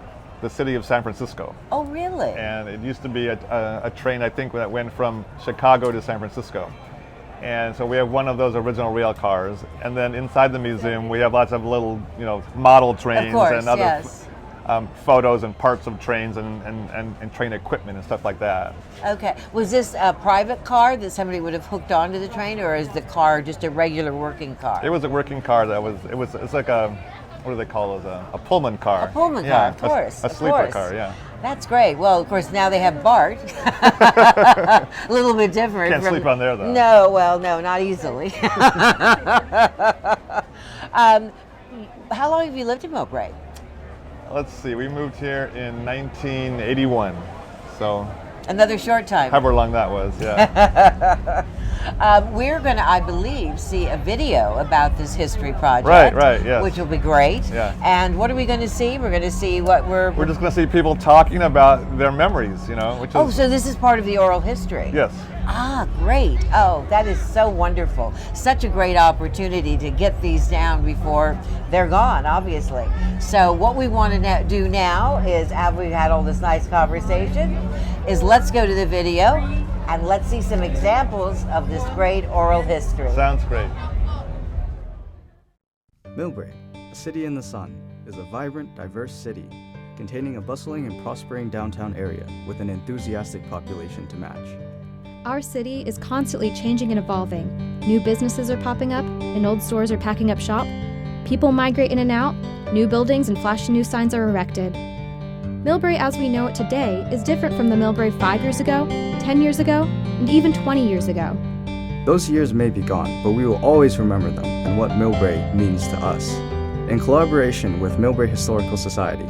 City of San Francisco. Oh, really? And it used to be a train, I think, that went from Chicago to San Francisco. And so we have one of those original rail cars, and then inside the museum we have lots of little, model trains and other photos and parts of trains and train equipment and stuff like that. Okay. Was this a private car that somebody would have hooked onto the train, or is the car just a regular working car? It was a working car. It's like what do they call those? A Pullman car. A Pullman car, of course. A sleeper car, yeah. That's great. Well, of course, now they have BART. A little bit different. Can't sleep on there, though. No, well, no, not easily. How long have you lived in Millbrae? Let's see. We moved here in 1981, so. Another short time. However long that was, yeah. We're going to, I believe, see a video about this history project. Right, yes. Which will be great. Yeah. And what are we going to see? We're going to see what we're just going to see people talking about their memories, which is... Oh, so this is part of the oral history? Yes. Ah, great. Oh, that is so wonderful. Such a great opportunity to get these down before they're gone, obviously. So what we want to do now is, after we've had all this nice conversation, is let's go to the video and let's see some examples of this great oral history. Sounds great. Millbrae, a city in the sun, is a vibrant, diverse city containing a bustling and prospering downtown area with an enthusiastic population to match. Our city is constantly changing and evolving. New businesses are popping up, and old stores are packing up shop. People migrate in and out, new buildings and flashy new signs are erected. Millbrae as we know it today is different from the Millbrae 5 years ago, 10 years ago, and even 20 years ago. Those years may be gone, but we will always remember them and what Millbrae means to us. In collaboration with Millbrae Historical Society,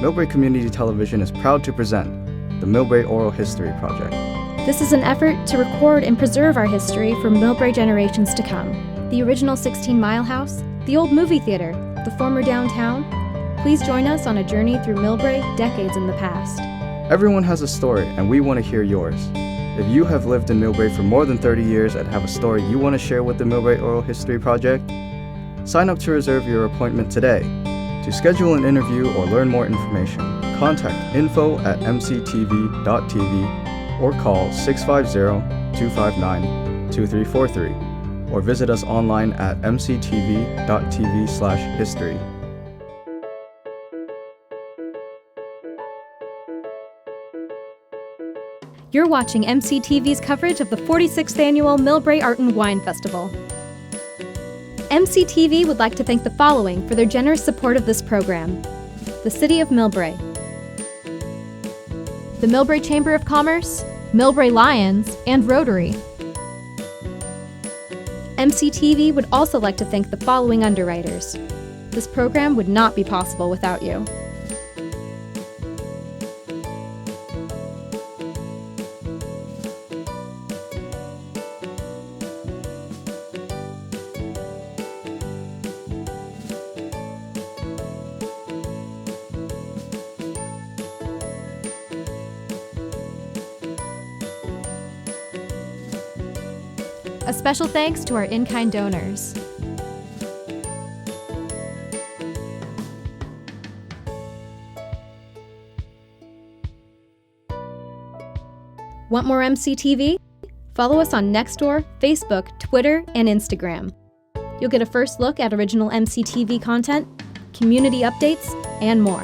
Millbrae Community Television is proud to present the Millbrae Oral History Project. This is an effort to record and preserve our history for Millbrae generations to come. The original 16 Mile House, the old movie theater, the former downtown. Please join us on a journey through Millbrae decades in the past. Everyone has a story, and we want to hear yours. If you have lived in Millbrae for more than 30 years and have a story you want to share with the Millbrae Oral History Project, sign up to reserve your appointment today. To schedule an interview or learn more information, contact info@mctv.tv or call 650-259-2343 or visit us online at mctv.tv/history. You're watching MCTV's coverage of the 46th Annual Millbrae Art and Wine Festival. MCTV would like to thank the following for their generous support of this program: the City of Millbrae, the Millbrae Chamber of Commerce, Millbrae Lions, and Rotary. MCTV would also like to thank the following underwriters. This program would not be possible without you. A special thanks to our in-kind donors. Want more MCTV? Follow us on Nextdoor, Facebook, Twitter, and Instagram. You'll get a first look at original MCTV content, community updates, and more.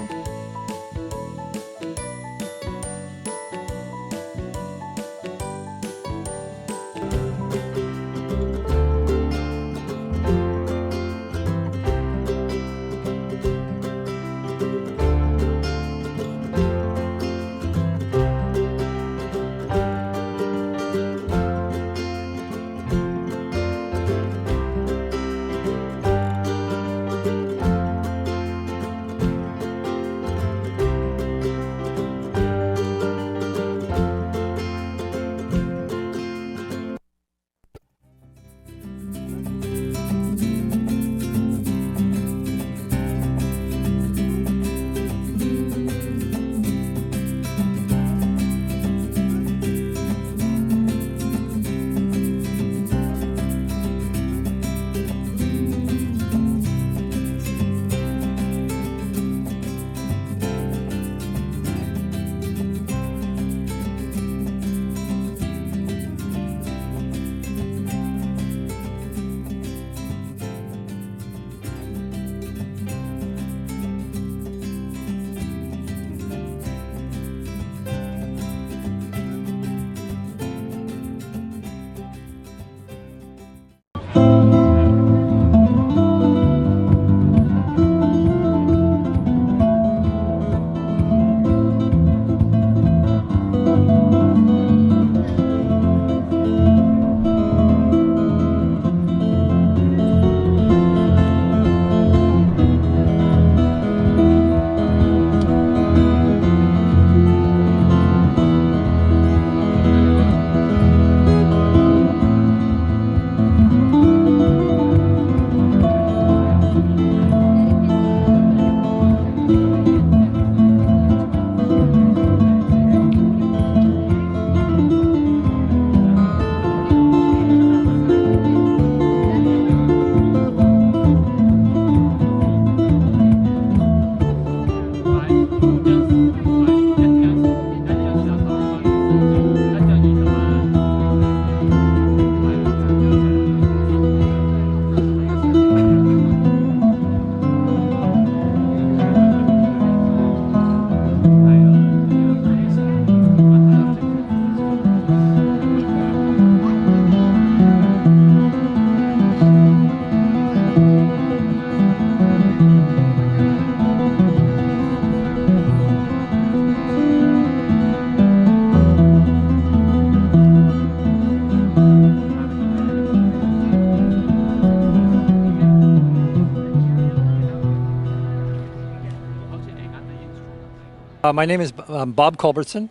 My name is Bob Culbertson,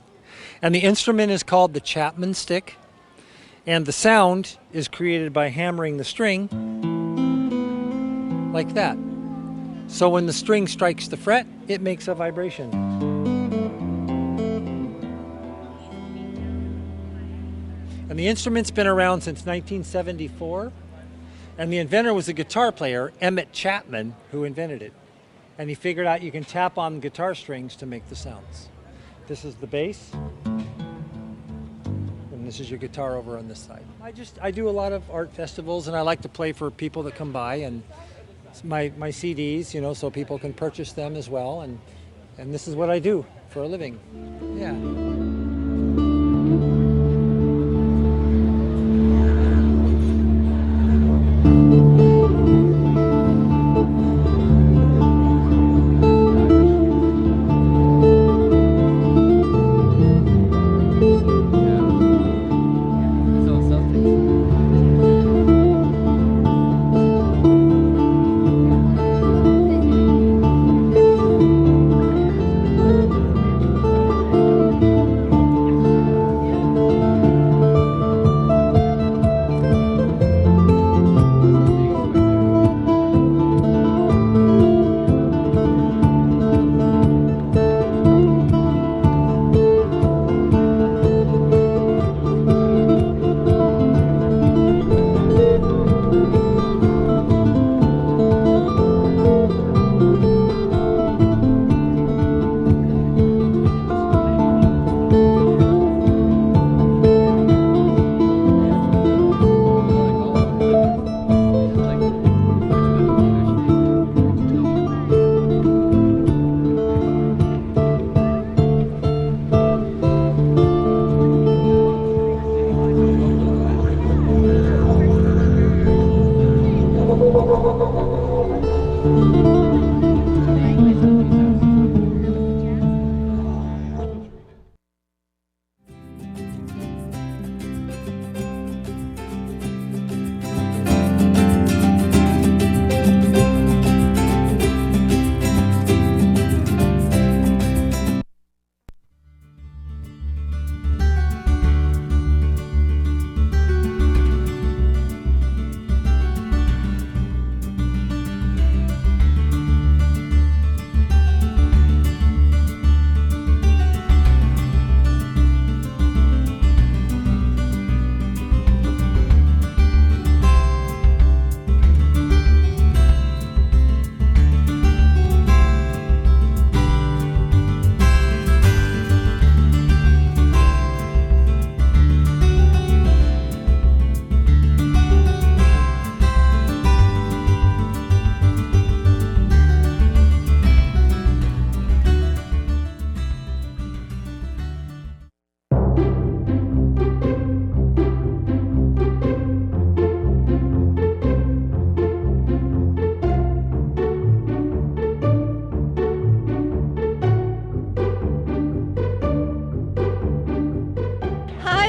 and the instrument is called the Chapman stick, and the sound is created by hammering the string like that. So when the string strikes the fret, it makes a vibration. And the instrument's been around since 1974, and the inventor was a guitar player, Emmett Chapman, who invented it. And he figured out you can tap on guitar strings to make the sounds. This is the bass, and this is your guitar over on this side. I do a lot of art festivals, and I like to play for people that come by, and my CDs, you know, so people can purchase them as well, and this is what I do for a living. Yeah.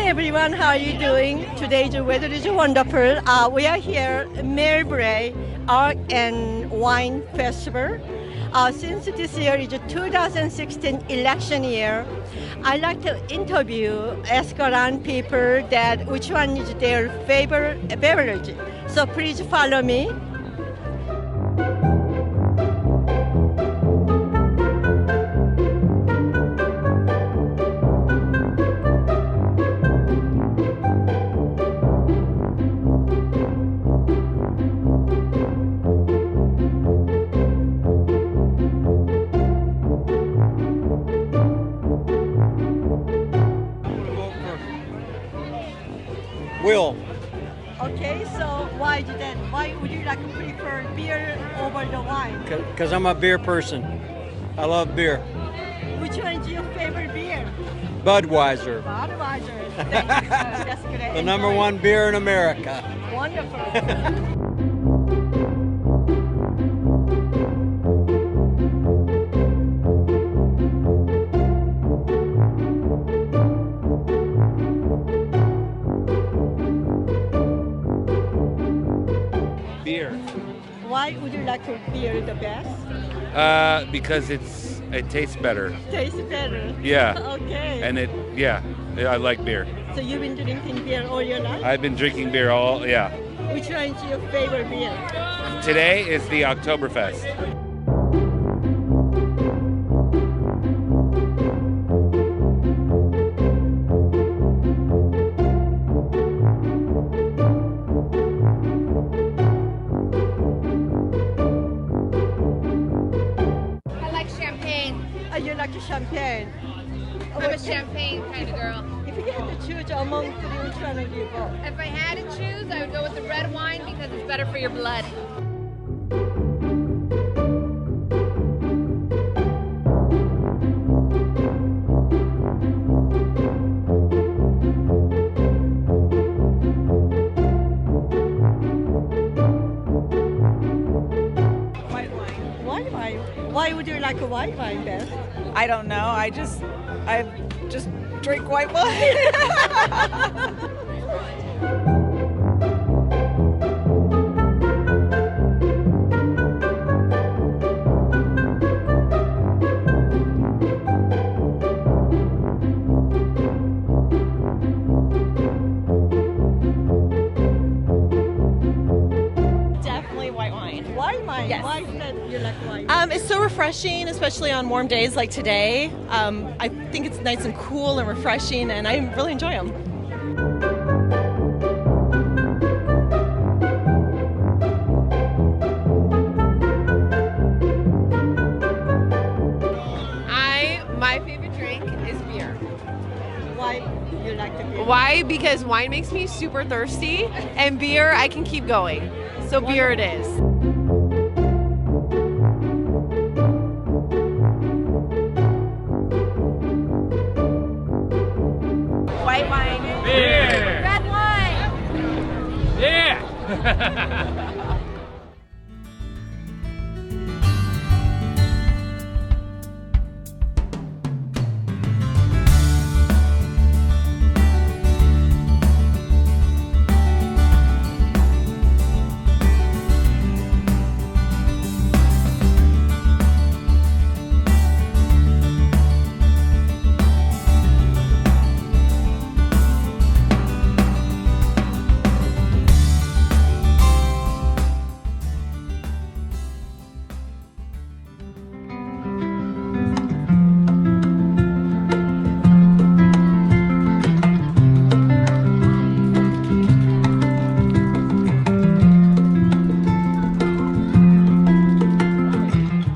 everyone, how are you doing? Today the weather is wonderful. We are here at Millbrae Art and Wine Festival. Since this year is 2016 election year, I like to ask around people that which one is their favorite beverage. So please follow me. Will. Okay, so why would you like to prefer beer over the wine? Because I'm a beer person. I love beer. Which one is your favorite beer? Budweiser. Budweiser. Thank you. That's great. The number one beer in America. Wonderful. Beer. Why would you like to beer the best? Because it tastes better. Tastes better. Yeah. Okay. And I like beer. So you've been drinking beer all your life? I've been drinking beer yeah. Which one is your favorite beer? Today is the Oktoberfest. I like champagne. You like champagne? I'm a champagne kind of girl. If If you had to choose among three, which one would you go? If I had to choose, I would go with the red wine because it's better for your blood. White wine. Why would you like a white wine, Beth? I don't know. I just drink white wine. Definitely white wine. White wine? Yes. Why is that you like wine? It's so refreshing, especially on warm days like today. I think it's nice and cool and refreshing, and I really enjoy them. My favorite drink is beer. Why you like the beer? Why? Because wine makes me super thirsty, and beer I can keep going. So beer it is. White wine. Beer. Red wine. Yeah.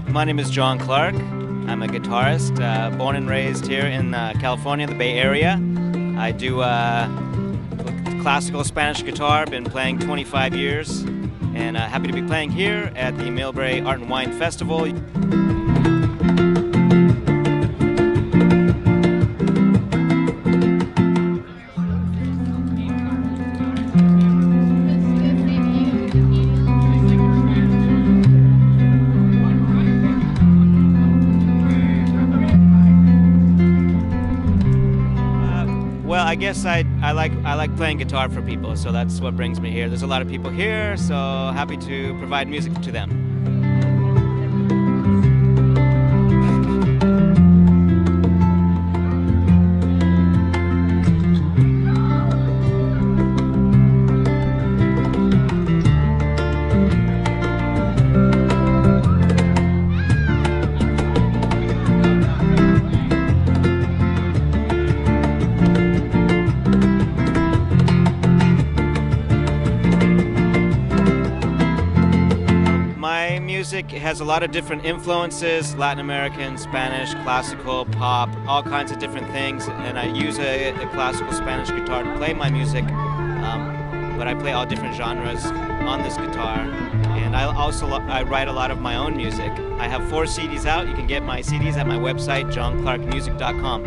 My name is John Clark. I'm a guitarist, born and raised here in California, the Bay Area. I do classical Spanish guitar, been playing 25 years, and happy to be playing here at the Millbrae Art and Wine Festival. Well, I guess I like playing guitar for people, so that's what brings me here. There's a lot of people here, so happy to provide music to them. My music has a lot of different influences: Latin American, Spanish, classical, pop, all kinds of different things. And I use a classical Spanish guitar to play my music, but I play all different genres on this guitar. And I write a lot of my own music. I have 4 CDs out. You can get my CDs at my website, johnclarkmusic.com.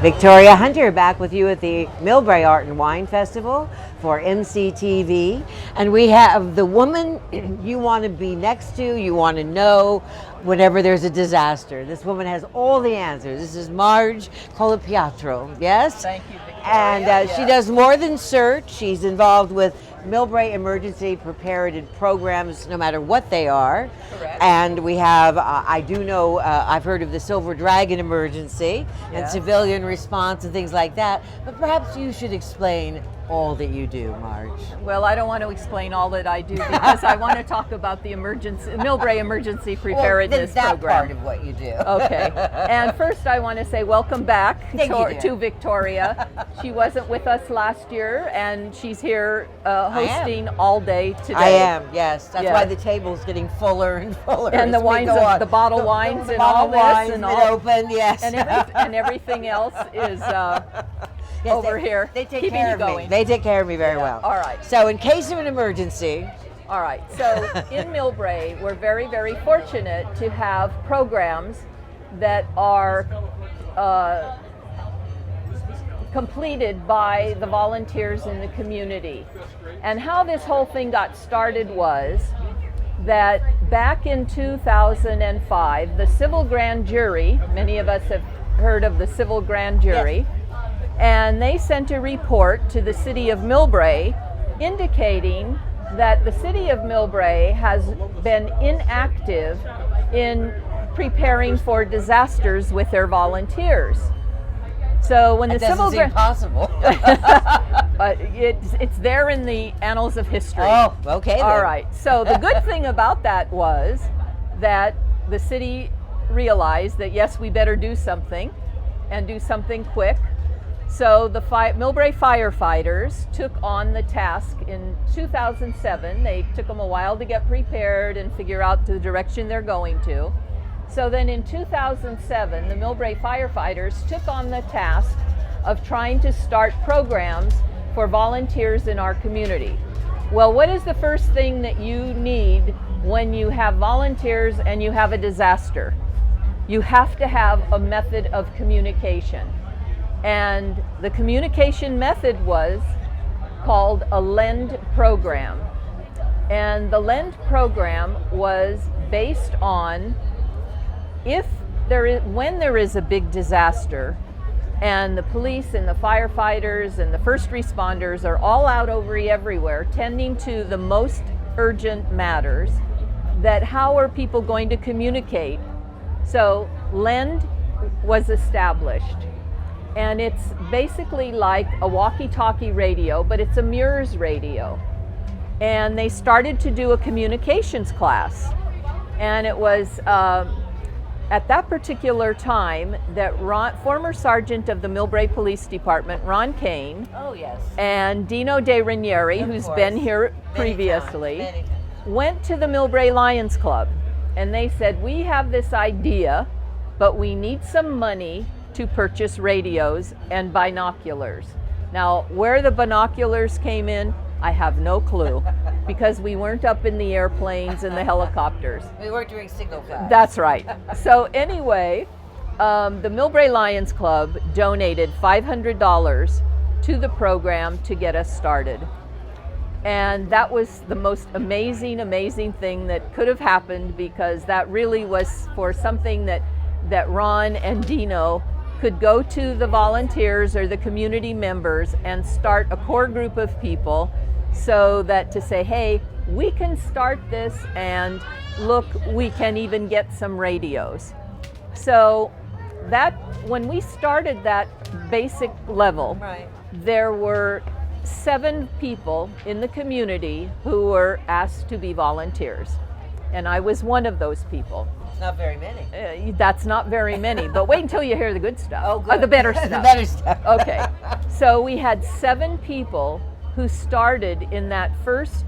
Victoria Hunter back with you at the Millbrae Art and Wine Festival for MCTV. And we have the woman you want to be next to, you want to know whenever there's a disaster. This woman has all the answers. This is Marge Colapiatro, yes? Thank you, Victoria. And she does more than search. She's involved with Millbrae emergency preparedness programs, no matter what they are. Correct. And we have, I do know, I've heard of the Silver Dragon emergency and Yes. civilian response and things like that. But perhaps you should explain all that you do, Marge. Well, I don't want to explain all that I do because I want to talk about the Millbrae Emergency Preparedness that Program. part of what you do. Okay. And first I want to say welcome back Thank you, dear. to Victoria. She wasn't with us last year and she's here hosting all day today. I am, yes. That's Yeah. why the table's getting fuller and fuller. And the as we wines, go on. the bottle wines the and all bottle this wines and been all. open, yes. And everything else is Yes, over here. They take keeping care you of me. going. They take care of me very well. All right. So in case of an emergency. All right. So in Millbrae, we're very, very fortunate to have programs that are completed by the volunteers in the community. And how this whole thing got started was that back in 2005, the civil grand jury, many of us have heard of the civil grand jury, and they sent a report to the city of Millbrae indicating that the city of Millbrae has been inactive in preparing for disasters with their volunteers. So when the civil seem possible. but it's there in the annals of history. Oh, okay. All then. right. So the good thing about that was that the city realized that yes, we better do something, and do something quick. So the Millbrae firefighters took on the task in 2007. They took them a while to get prepared and figure out the direction they're going to. So then in 2007, the Millbrae firefighters took on the task of trying to start programs for volunteers in our community. Well, what is the first thing that you need when you have volunteers and you have a disaster? You have to have a method of communication. And the communication method was called a LEND program. And the LEND program was based on when there is a big disaster and the police and the firefighters and the first responders are all out everywhere tending to the most urgent matters, that how are people going to communicate? So LEND was established, and it's basically like a walkie-talkie radio, but it's a mirrors radio. And they started to do a communications class, and it was at that particular time that former sergeant of the Millbrae Police Department, Ron Kane, Oh, yes. and Dino De Ranieri, who's course. been here Many previously, times. went to the Millbrae Lions Club, and they said, we have this idea, but we need some money to purchase radios and binoculars. Now, where the binoculars came in, I have no clue, because we weren't up in the airplanes and the helicopters. We weren't doing signal flags. That's right. So anyway, the Millbrae Lions Club donated $500 to the program to get us started. And that was the most amazing, amazing thing that could have happened, because that really was for something that Ron and Dino could go to the volunteers or the community members and start a core group of people, so that to say, hey, we can start this, and look, we can even get some radios. So that when we started that basic level, there were 7 people in the community who were asked to be volunteers, and I was one of those people. Not very many. That's not very many, but wait until you hear the good stuff. Oh, good. The better stuff. The better stuff. Okay. So we had 7 people who started in that first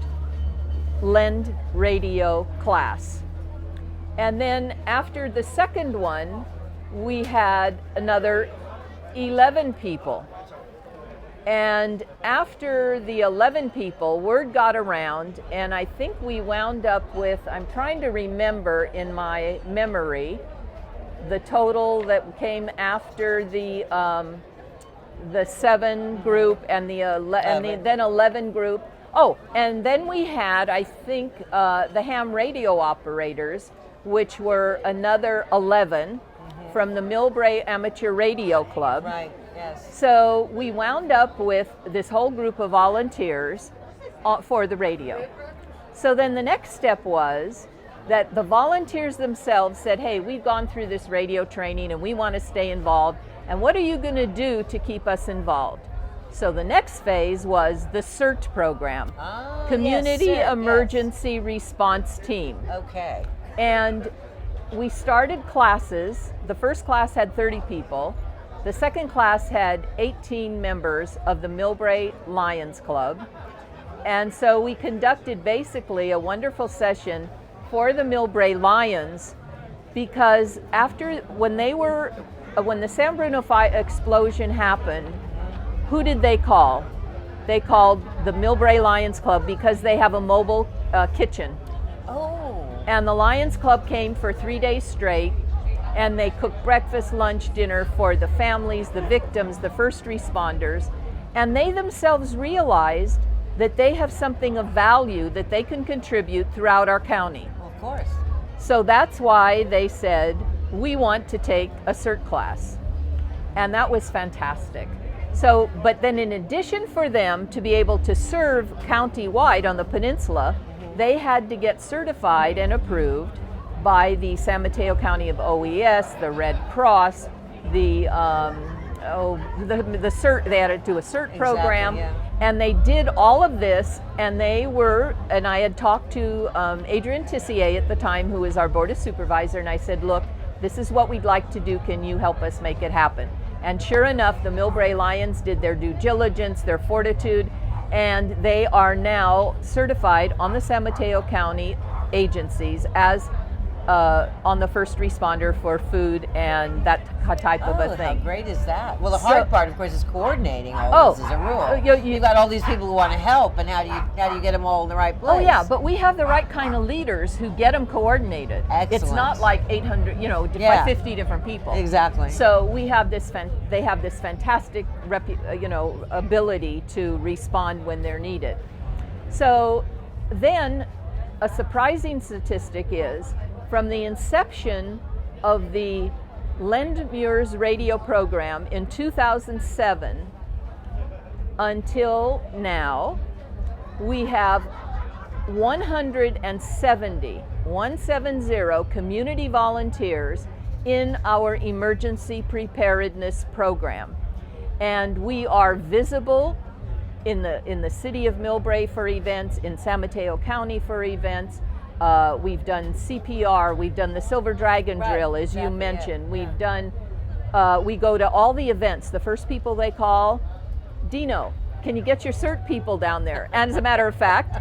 LEND radio class. And then after the second one, we had another 11 people. And after the 11 people, word got around, and I think we wound up with, I'm trying to remember in my memory, the total that came after the 7 group and then 11 group. Oh, and then we had, I think, the ham radio operators, which were another 11 from the Millbrae Amateur Radio Club. Right, yes. So we wound up with this whole group of volunteers for the radio. So then the next step was that the volunteers themselves said, hey, we've gone through this radio training and we want to stay involved. And what are you going to do to keep us involved? So the next phase was the CERT program, Community Emergency Response Team. Okay. And we started classes. The first class had 30 people. The second class had 18 members of the Millbrae Lions Club. And so we conducted basically a wonderful session for the Millbrae Lions, because when the San Bruno explosion happened, who did they call? They called the Millbrae Lions Club because they have a mobile kitchen. Oh. And the Lions Club came for 3 days straight, and they cooked breakfast, lunch, dinner for the families, the victims, the first responders, and they themselves realized that they have something of value that they can contribute throughout our county. Of course. So that's why they said, we want to take a CERT class. And that was fantastic. So, but then in addition for them to be able to serve county-wide on the peninsula, they had to get certified and approved by the San Mateo County of OES, the Red Cross, the CERT, they had to do a CERT program. Exactly, yeah. And they did all of this, and I had talked to Adrian Tissier at the time, who is our Board of Supervisor, and I said, look, this is what we'd like to do, can you help us make it happen? And sure enough, the Millbrae Lions did their due diligence, their fortitude, and they are now certified on the San Mateo County agencies as on the first responder for food and that type of a thing. How great is that? Well, the hard part, of course, is coordinating all this as a rule. You've got all these people who want to help, and how do you get them all in the right place? Oh yeah, but we have the right kind of leaders who get them coordinated. Excellent. It's not like 800, by 50 different people. Exactly. So we have they have this fantastic, ability to respond when they're needed. So then, a surprising statistic is, from the inception of the Lendmuir's radio program in 2007 until now, we have 170 community volunteers in our emergency preparedness program. And we are visible in the city of Millbrae for events, in San Mateo County for events. We've done CPR, we've done the Silver Dragon drill, as you mentioned. We've done, we go to all the events. The first people they call, Dino, can you get your CERT people down there? And as a matter of fact,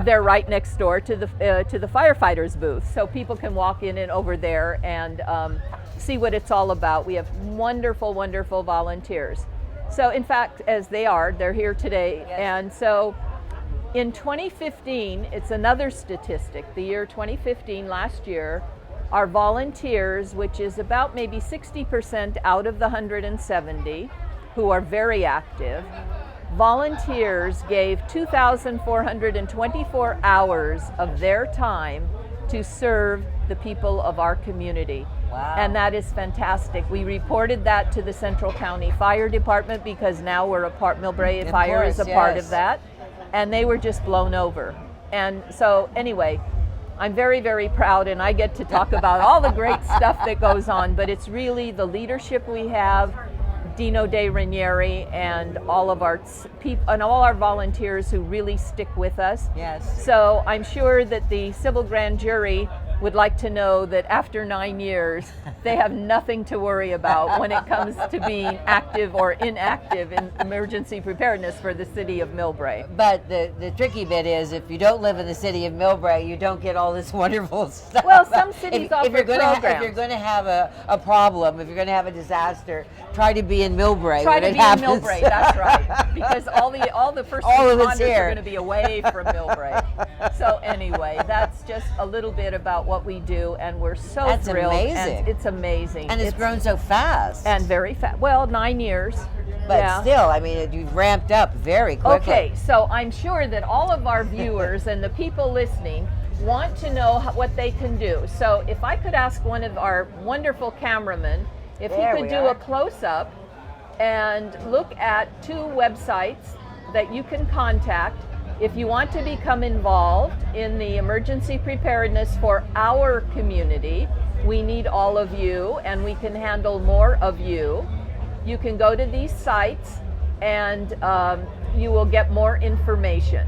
they're right next door to the firefighters booth. So people can walk in and over there and see what it's all about. We have wonderful, wonderful volunteers. So in fact, they're here today. Yes. And so in 2015, it's another statistic, the year 2015, last year, our volunteers, which is about maybe 60% out of the 170 who are very active, volunteers gave 2,424 hours of their time to serve the people of our community. Wow. And that is fantastic. We reported that to the Central County Fire Department, because now Millbrae Fire is a part of that. And they were just blown over. And so anyway, I'm very, very proud, and I get to talk about all the great stuff that goes on, but it's really the leadership we have, Dino De Ranieri, and all of our people and all our volunteers who really stick with us. Yes. So I'm sure that the civil grand jury would like to know that after 9 years, they have nothing to worry about when it comes to being active or inactive in emergency preparedness for the city of Millbrae. But the tricky bit is, if you don't live in the city of Millbrae, you don't get all this wonderful stuff. Well, some cities offer programs. If you're going to have a problem, if you're going to have a disaster, try to be in Millbrae. Try to be in Millbrae, that's right. Because all the first responders are going to be away from Millbrae. So anyway, that's just a little bit about what we do, and we're so That's thrilled. amazing. And it's amazing. And it's grown so fast. And very fast. Well, 9 years. But yeah. still, I mean, you've ramped up very quickly. Okay, so I'm sure that all of our viewers and the people listening want to know what they can do. So if I could ask one of our wonderful cameramen if he could do a close-up and look at 2 websites that you can contact if you want to become involved in the emergency preparedness for our community. We need all of you, and we can handle more of you. You can go to these sites and you will get more information.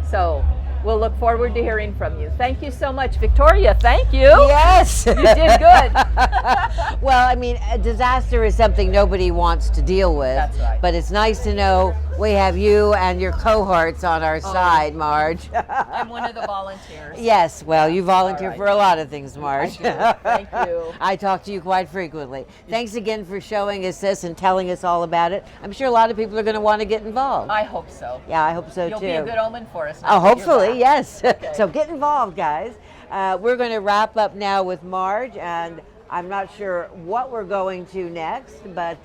So we'll look forward to hearing from you. Thank you so much. Victoria, thank you. Yes. You did good. Well, I mean, a disaster is something nobody wants to deal with. That's right. But it's nice to know we have you and your cohorts on our side, Marge. I'm one of the volunteers. Yes, well, you volunteer right. for a lot of things, Marge. Thank you. I talk to you quite frequently. Thanks again for showing us this and telling us all about it. I'm sure a lot of people are going to want to get involved. I hope so. Yeah, I hope so You'll too. be a good omen for us. Oh, hopefully, yes. Okay. So get involved, guys. We're going to wrap up now with Marge, and I'm not sure what we're going to next, but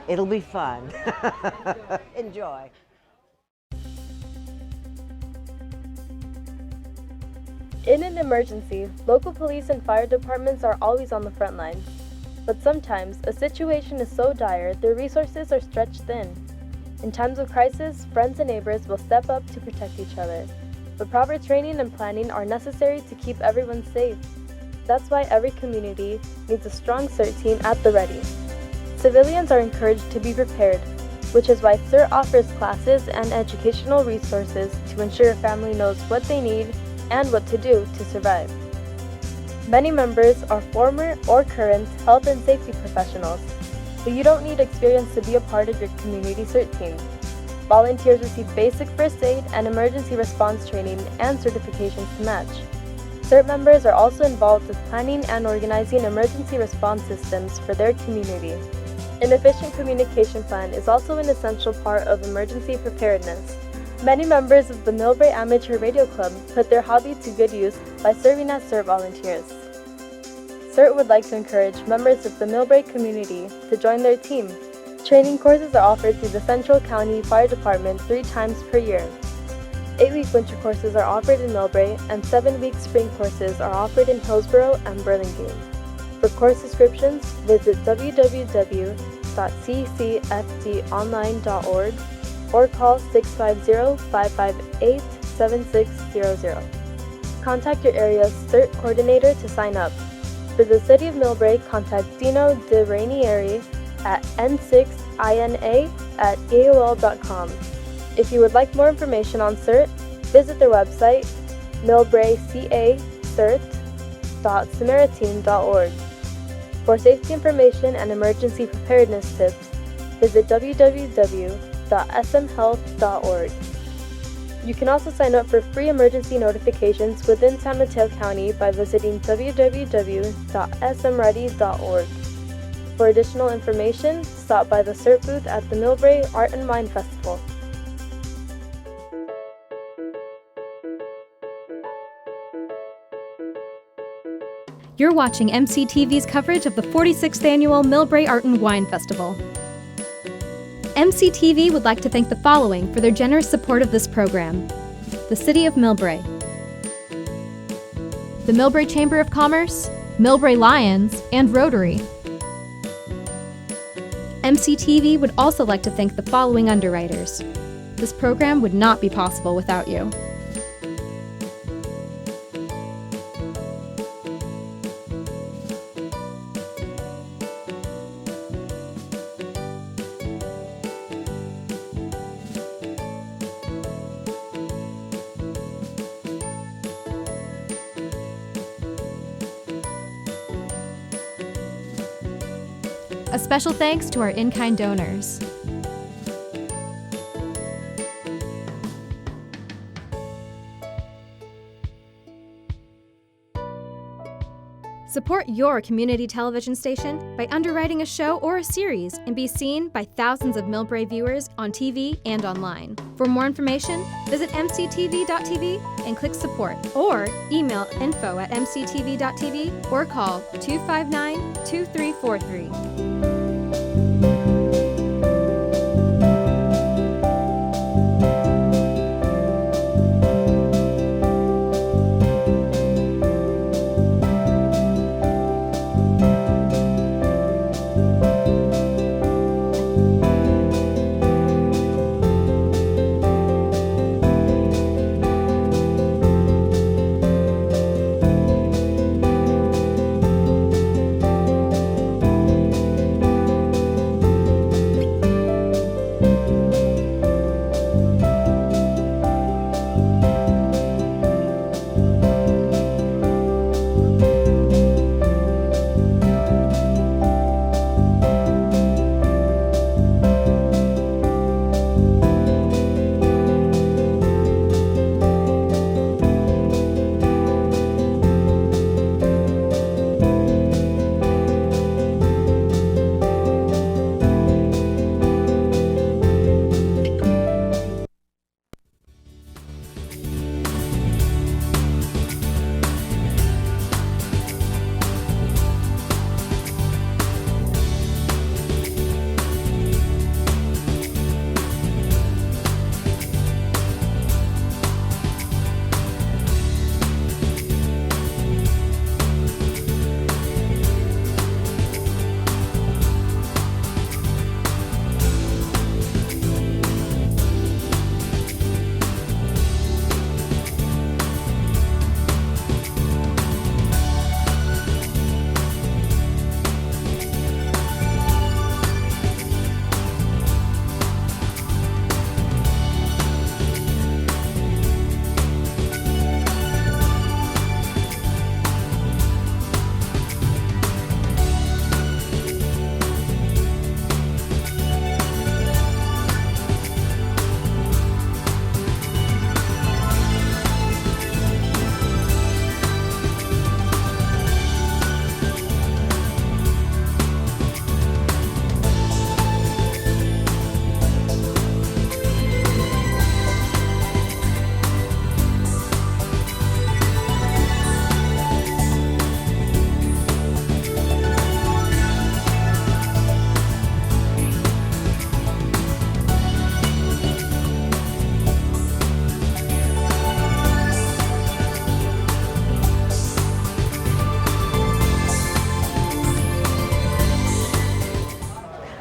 it'll be fun. Enjoy. In an emergency, local police and fire departments are always on the front lines. But sometimes, a situation is so dire, their resources are stretched thin. In times of crisis, friends and neighbors will step up to protect each other. But proper training and planning are necessary to keep everyone safe. That's why every community needs a strong CERT team at the ready. Civilians are encouraged to be prepared, which is why CERT offers classes and educational resources to ensure a family knows what they need and what to do to survive. Many members are former or current health and safety professionals, but you don't need experience to be a part of your community CERT team. Volunteers receive basic first aid and emergency response training and certifications to match. CERT members are also involved with planning and organizing emergency response systems for their community. An efficient communication plan is also an essential part of emergency preparedness. Many members of the Millbrae Amateur Radio Club put their hobby to good use by serving as CERT volunteers. CERT would like to encourage members of the Millbrae community to join their team. Training courses are offered through the Central County Fire Department 3 times per year. 8-week winter courses are offered in Millbrae, and 7-week spring courses are offered in Hillsborough and Burlingame. For course descriptions, visit www.ccfdonline.org or call 650-558-7600. Contact your area's CERT coordinator to sign up. For the City of Millbrae, contact Dino De Rainieri at n6ina@aol.com. If you would like more information on CERT, visit their website, millbraecert.samaritan.org. For safety information and emergency preparedness tips, visit www.smhealth.org. You can also sign up for free emergency notifications within San Mateo County by visiting www.smready.org. For additional information, stop by the CERT booth at the Millbrae Art and Wine Festival. You're watching MCTV's coverage of the 46th Annual Millbrae Art and Wine Festival. MCTV would like to thank the following for their generous support of this program: the City of Millbrae, the Millbrae Chamber of Commerce, Millbrae Lions, and Rotary. MCTV would also like to thank the following underwriters. This program would not be possible without you. A special thanks to our in-kind donors. Support your community television station by underwriting a show or a series and be seen by thousands of Millbrae viewers on TV and online. For more information, visit mctv.tv and click support, or email info@mctv.tv or call 259-2343.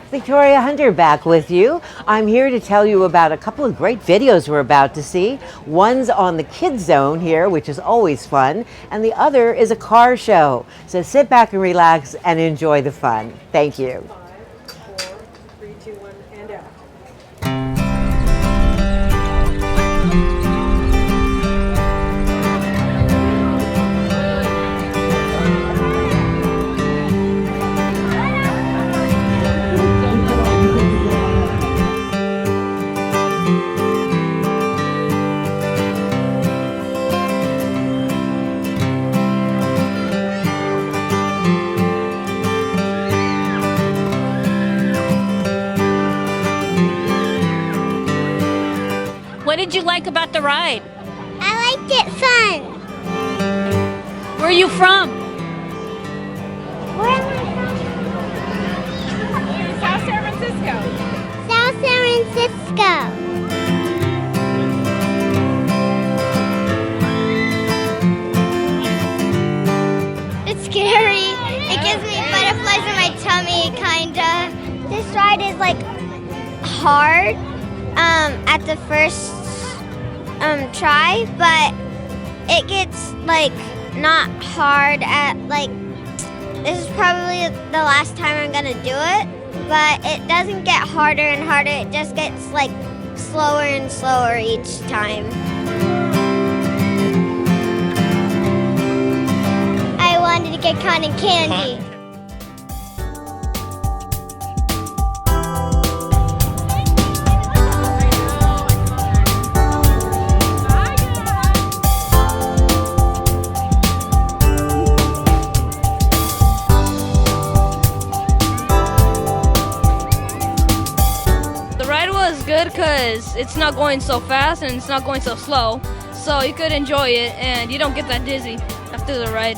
Victoria Hunter back with you. I'm here to tell you about a couple of great videos we're about to see. One's on the Kids Zone here, which is always fun, and the other is a car show. So sit back and relax and enjoy the fun. Thank you. 5, 4, 3, 2, 1, and out. What did you like about the ride? I liked it fun. Where are you from? Where am I from? South San Francisco. South San Francisco. It's scary. It gives me butterflies in my tummy, kinda. This ride is like hard at the first try, but it gets like not hard at like, this is probably the last time I'm gonna do it, but it doesn't get harder and harder, it just gets like slower and slower each time. I wanted to get cotton candy. good because it's not going so fast and it's not going so slow. So you could enjoy it and you don't get that dizzy after the ride.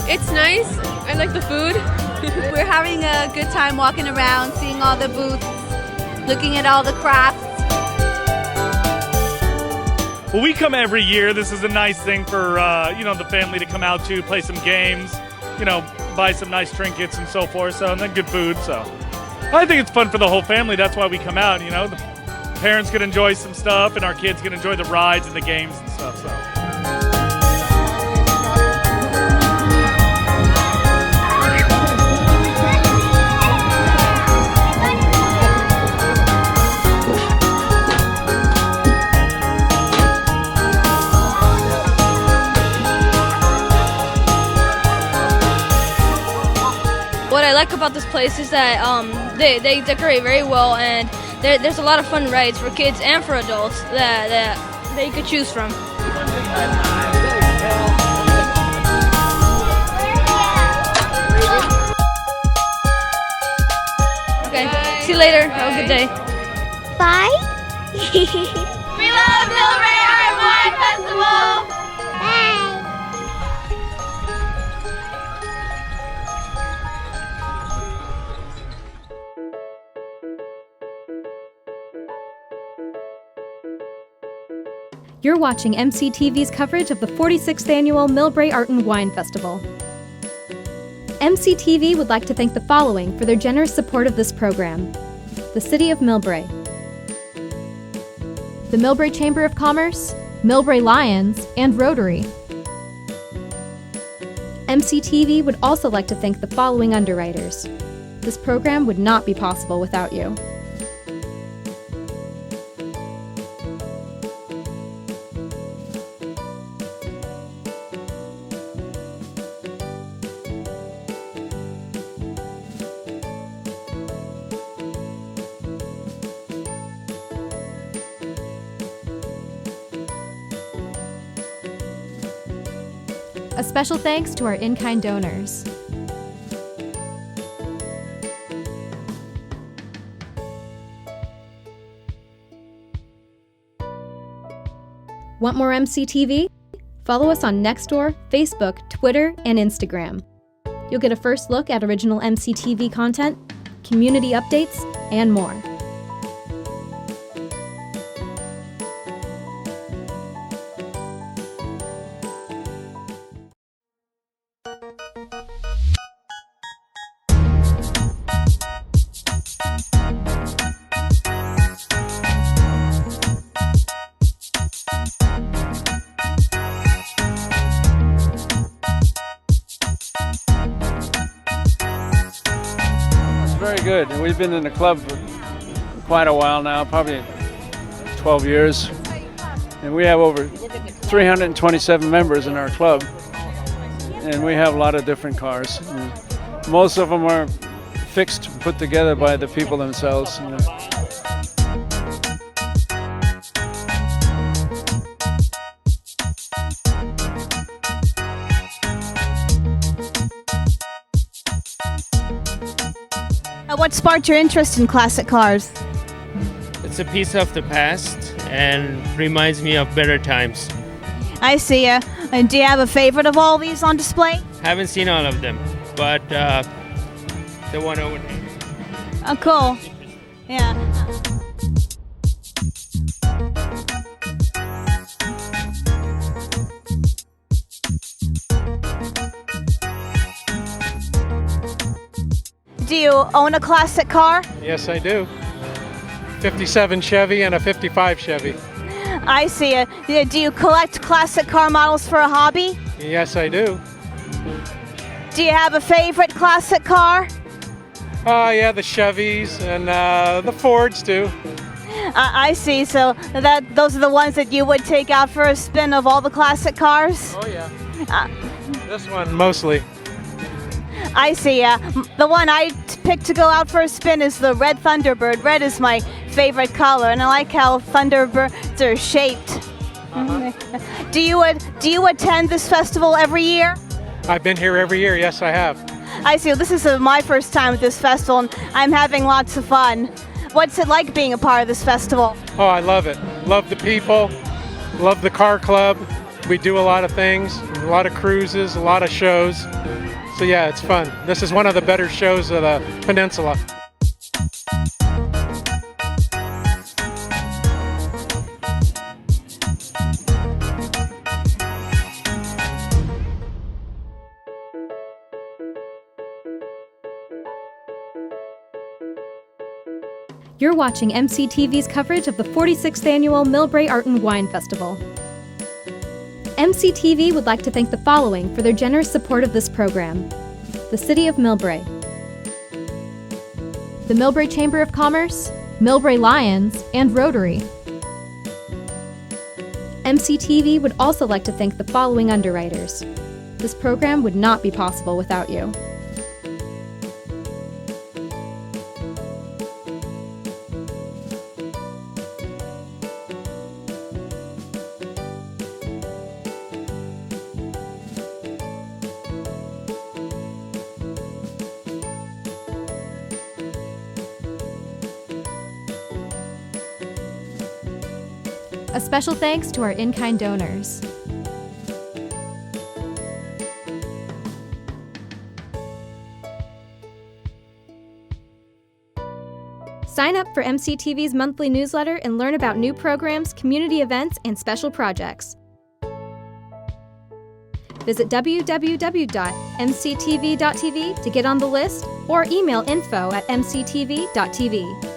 It's nice. I like the food. We're having a good time walking around, seeing all the booths, looking at all the crafts. Well, we come every year. This is a nice thing for the family to come out to, play some games, buy some nice trinkets and so forth. So, and then good food. So, I think it's fun for the whole family. That's why we come out. The parents can enjoy some stuff, and our kids can enjoy the rides and the games and stuff. So. What I like about this place is that they decorate very well, and there's a lot of fun rides for kids and for adults that you could choose from. Okay, see you later. Have a good day. Bye. We love Millbrae Art and Wine Festival. You're watching MCTV's coverage of the 46th Annual Millbrae Art and Wine Festival. MCTV would like to thank the following for their generous support of this program: the City of Millbrae, the Millbrae Chamber of Commerce, Millbrae Lions, and Rotary. MCTV would also like to thank the following underwriters. This program would not be possible without you. A special thanks to our in-kind donors. Want more MCTV? Follow us on Nextdoor, Facebook, Twitter, and Instagram. You'll get a first look at original MCTV content, community updates, and more. Very good. We've been in the club for quite a while now, probably 12 years. And we have over 327 members in our club. And we have a lot of different cars. And most of them are fixed, put together by the people themselves. What sparked your interest in classic cars? It's a piece of the past and reminds me of better times. I see ya. And do you have a favorite of all these on display? Haven't seen all of them, but the one over there. Oh, cool. Yeah. Do you own a classic car? Yes, I do. 57 Chevy and a 55 Chevy. I see it. Do you collect classic car models for a hobby? Yes, I do. Do you have a favorite classic car? Yeah, the Chevys and the Fords too. I see. So those are the ones that you would take out for a spin of all the classic cars? Oh yeah. This one mostly. I see. The one I picked to go out for a spin is the red Thunderbird. Red is my favorite color, and I like how Thunderbirds are shaped. Do you attend this festival every year? I've been here every year. Yes, I have. I see. Well, this is my first time at this festival, and I'm having lots of fun. What's it like being a part of this festival? Oh, I love it. Love the people. Love the car club. We do a lot of things, a lot of cruises, a lot of shows. So yeah, it's fun. This is one of the better shows of the peninsula. You're watching MCTV's coverage of the 46th Annual Millbrae Art and Wine Festival. MCTV would like to thank the following for their generous support of this program: the City of Millbrae, the Millbrae Chamber of Commerce, Millbrae Lions, and Rotary. MCTV would also like to thank the following underwriters. This program would not be possible without you. A special thanks to our in-kind donors. Sign up for MCTV's monthly newsletter and learn about new programs, community events, and special projects. Visit www.mctv.tv to get on the list or email info@mctv.tv.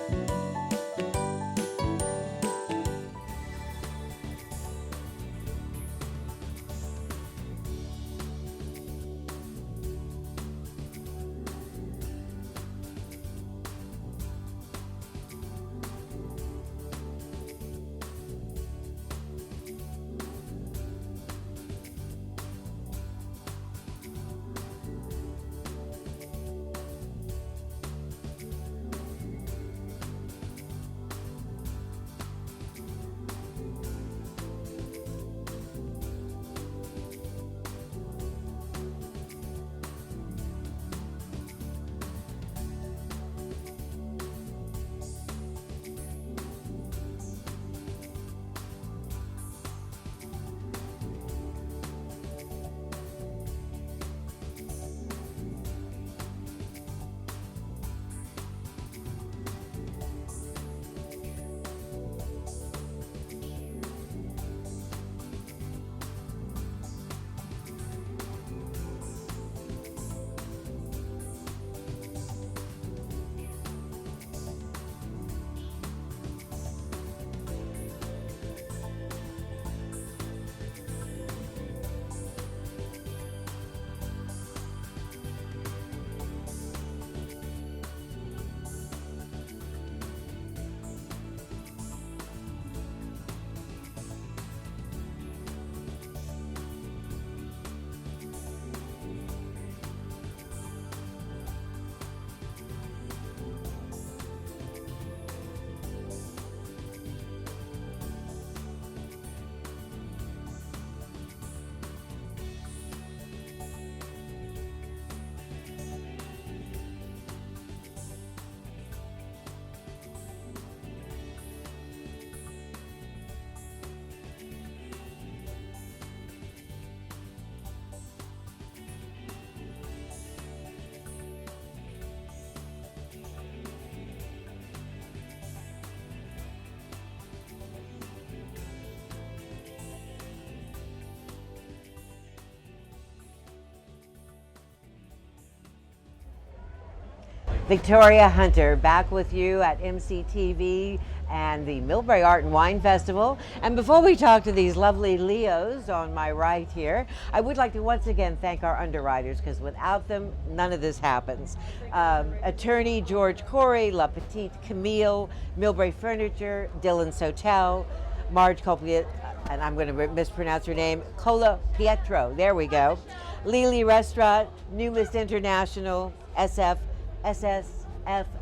Victoria Hunter back with you at MCTV and the Millbrae Art and Wine Festival. And before we talk to these lovely Leos on my right here, I would like to once again thank our underwriters, because without them, none of this happens. Attorney George Corey, La Petite Camille, Millbrae Furniture, Dylan's Hotel, Marge Copiet, and I'm going to mispronounce her name, Cola Pietro. There we go. Lily Restaurant, New Miss International, SSF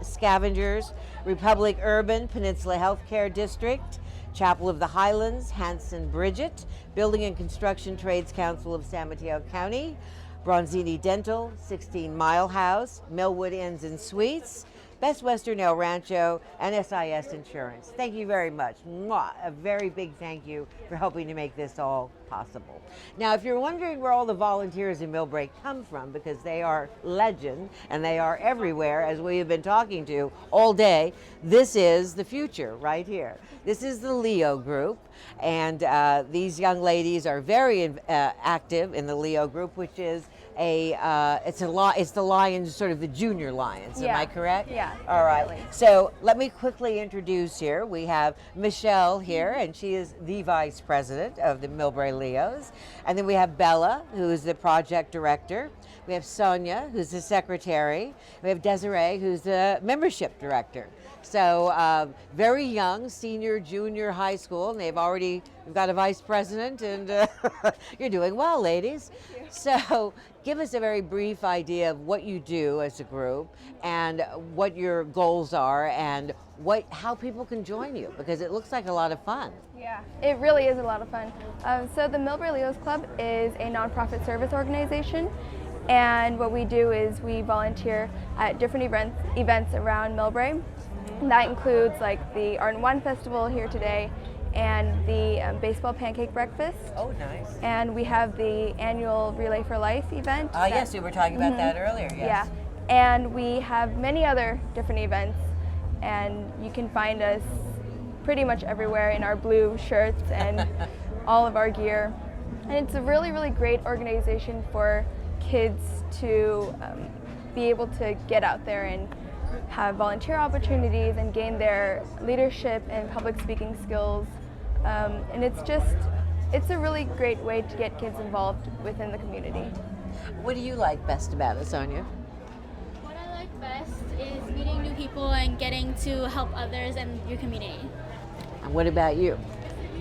Scavengers, Republic Urban Peninsula Healthcare District, Chapel of the Highlands, Hanson Bridget, Building and Construction Trades Council of San Mateo County, Bronzini Dental, 16 Mile House, Millwood Inns and Suites, Best Western El Rancho, and SIS Insurance. Thank you very much. Mwah. A very big thank you for helping to make this all possible. Now, if you're wondering where all the volunteers in Millbrae come from, because they are legend and they are everywhere, as we have been talking to all day, this is the future right here. This is the Leo group, and these young ladies are very active in the Leo group, which is it's the Lions, sort of the junior Lions. Am I correct? Yeah. All right. So let me quickly introduce here. We have Michelle here, and she is the vice president of the Millbrae Leos. And then we have Bella, who is the project director. We have Sonia, who's the secretary. We have Desiree, who's the membership director. So very young, senior, junior high school, and we've got a vice president, and you're doing well, ladies. So give us a very brief idea of what you do as a group and what your goals are and how people can join you, because it looks like a lot of fun. Yeah, it really is a lot of fun. So the Millbrae Leos Club is a nonprofit service organization, and what we do is we volunteer at different events around Millbrae. And that includes like the Art and Wine Festival here today, and the baseball pancake breakfast. Oh, nice. And we have the annual Relay for Life event. Yes, we were talking about that earlier, yes. Yeah, and we have many other different events, and you can find us pretty much everywhere in our blue shirts and all of our gear. And it's a really, really great organization for kids to be able to get out there and have volunteer opportunities and gain their leadership and public speaking skills. And it's a really great way to get kids involved within the community. What do you like best about it, Sonia? What I like best is meeting new people and getting to help others in your community. And what about you?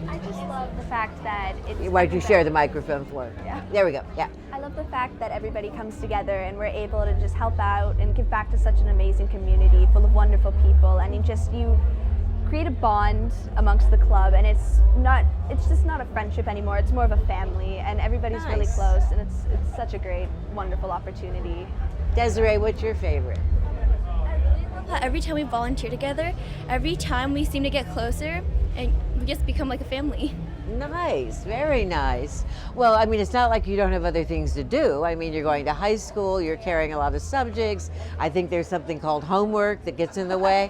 I just love the fact that it's... Why don't you share the microphone for her? Yeah. There we go, yeah. I love the fact that everybody comes together and we're able to just help out and give back to such an amazing community full of wonderful people, and you create a bond amongst the club, and it's just not a friendship anymore, it's more of a family, and everybody's really close, and it's such a great, wonderful opportunity. Desiree, what's your favorite? Every time we volunteer together, every time we seem to get closer and we just become like a family. Nice, very nice. Well, I mean, it's not like you don't have other things to do. I mean, you're going to high school, you're carrying a lot of subjects. I think there's something called homework that gets in the way.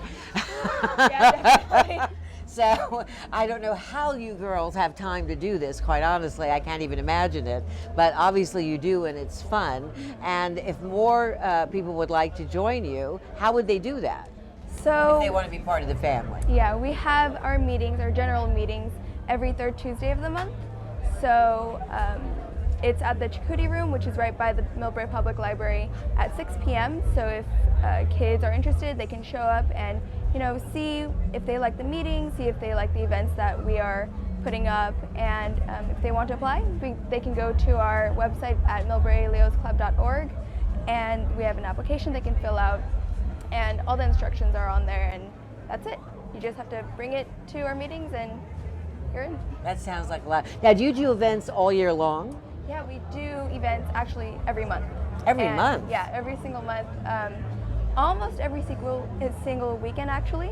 Yeah, definitely. So I don't know how you girls have time to do this, quite honestly. I can't even imagine it. But obviously you do, and it's fun. And if more people would like to join you, how would they do that? So if they want to be part of the family. Yeah, we have our meetings, our general meetings, every third Tuesday of the month. So it's at the Chakouty Room, which is right by the Millbrae Public Library, at 6 p.m. So if kids are interested, they can show up and see if they like the meeting, see if they like the events that we are putting up, and if they want to apply, they can go to our website at millbraeleosclub.org, and we have an application they can fill out, and all the instructions are on there, and that's it. You just have to bring it to our meetings and you're in. That sounds like a lot. Now, do you do events all year long? Yeah, we do events actually every month. Every month? Yeah, every single month. Almost every single weekend, actually.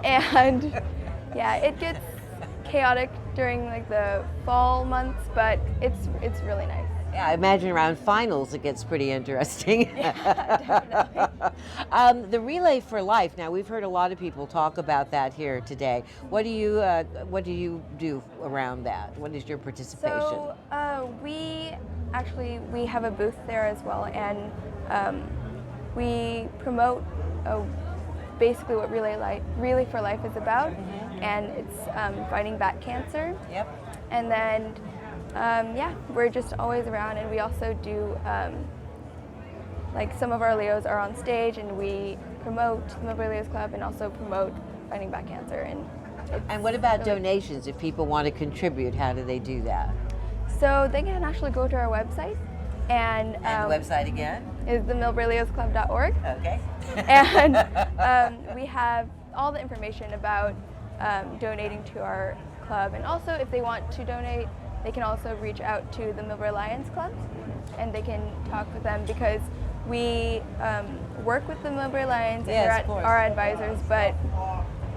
And yeah, it gets chaotic during like the fall months, but it's really nice. Yeah, I imagine around finals it gets pretty interesting. Yeah, definitely. The Relay for Life. Now, we've heard a lot of people talk about that here today. What do you do around that? What is your participation? So we have a booth there as well, and we promote basically what Relay for Life is about, and it's fighting back cancer. Yep. And then we're just always around, and we also do like some of our Leos are on stage, and we promote the Millbrae Leos Club and also promote fighting back cancer. And And what about donations? If people want to contribute, how do they do that? So they can actually go to our website, and the website again is the millbraileosclub.org. Okay. And we have all the information about donating to our club, and also if they want to donate, they can also reach out to the Millbrae Lions Club, and they can talk with them, because we work with the Millbrae Lions, and Yes, they're our advisors, but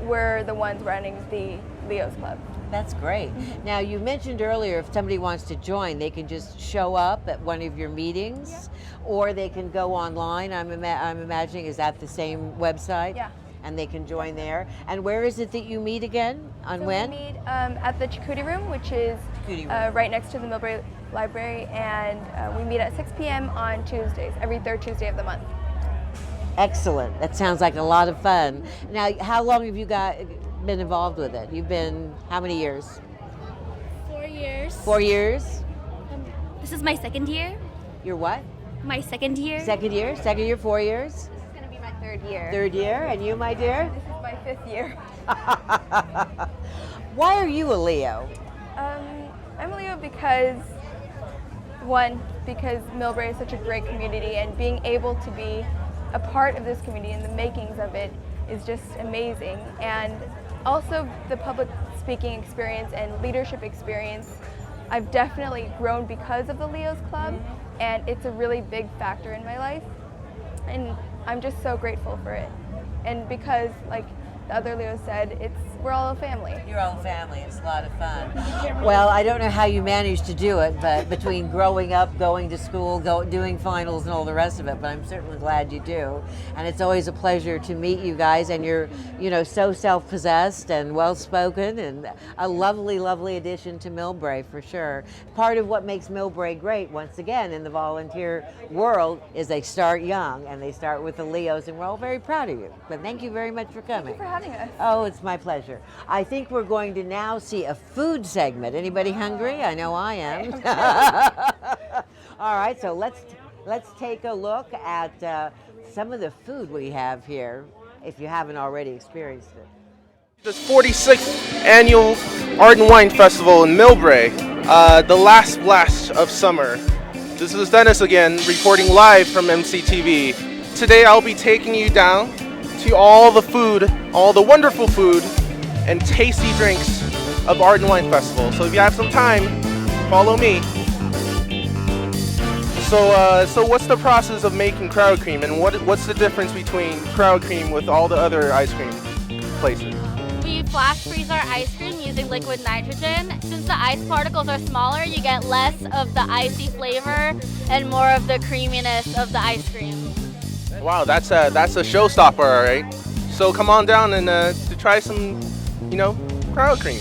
we're the ones running the Leos Club. That's great. Now, you mentioned earlier if somebody wants to join, they can just show up at one of your meetings, or they can go online. I'm imagining, is that the same website? Yeah. And they can join there. And where is it that you meet again? On when? We meet at the Chakouty Room, which is right next to the Millbrae Library, and we meet at 6 p.m. on Tuesdays, every third Tuesday of the month. Excellent. That sounds like a lot of fun. Now, how long have you been involved with it? You've been how many years? 4 years. 4 years? This is my second year. Your what? My second year. Second year? Second year, 4 years? This is going to be my third year. Third year. And you, my dear? This is my 5th year. Why are you a Leo? I'm a Leo because Millbrae is such a great community, and being able to be a part of this community and the makings of it is just amazing. And also the public speaking experience and leadership experience, I've definitely grown because of the Leos Club, and it's a really big factor in my life, and I'm just so grateful for it. And because, like the other Leo said, we're all a family. You're all a family. It's a lot of fun. Well, I don't know how you managed to do it, but between growing up, going to school, doing finals, and all the rest of it, but I'm certainly glad you do. And it's always a pleasure to meet you guys, and you're, so self-possessed and well-spoken, and a lovely, lovely addition to Millbrae for sure. Part of what makes Millbrae great, once again, in the volunteer world, is they start young, and they start with the Leos, and we're all very proud of you. But thank you very much for coming. Thank you for having us. Oh, it's my pleasure. I think we're going to now see a food segment. Anybody hungry? I know I am. All right, so let's take a look at some of the food we have here, if you haven't already experienced it. This 46th annual Art and Wine Festival in Millbrae, the last blast of summer. This is Dennis again, reporting live from MCTV. Today I'll be taking you down to all the food, all the wonderful food and tasty drinks of Art and Wine Festival. So if you have some time, follow me. So what's the process of making crowd cream, and what's the difference between crowd cream with all the other ice cream places? We flash freeze our ice cream using liquid nitrogen. Since the ice particles are smaller, you get less of the icy flavor and more of the creaminess of the ice cream. Wow, that's a showstopper, all right. So come on down and to try some, crowd cream.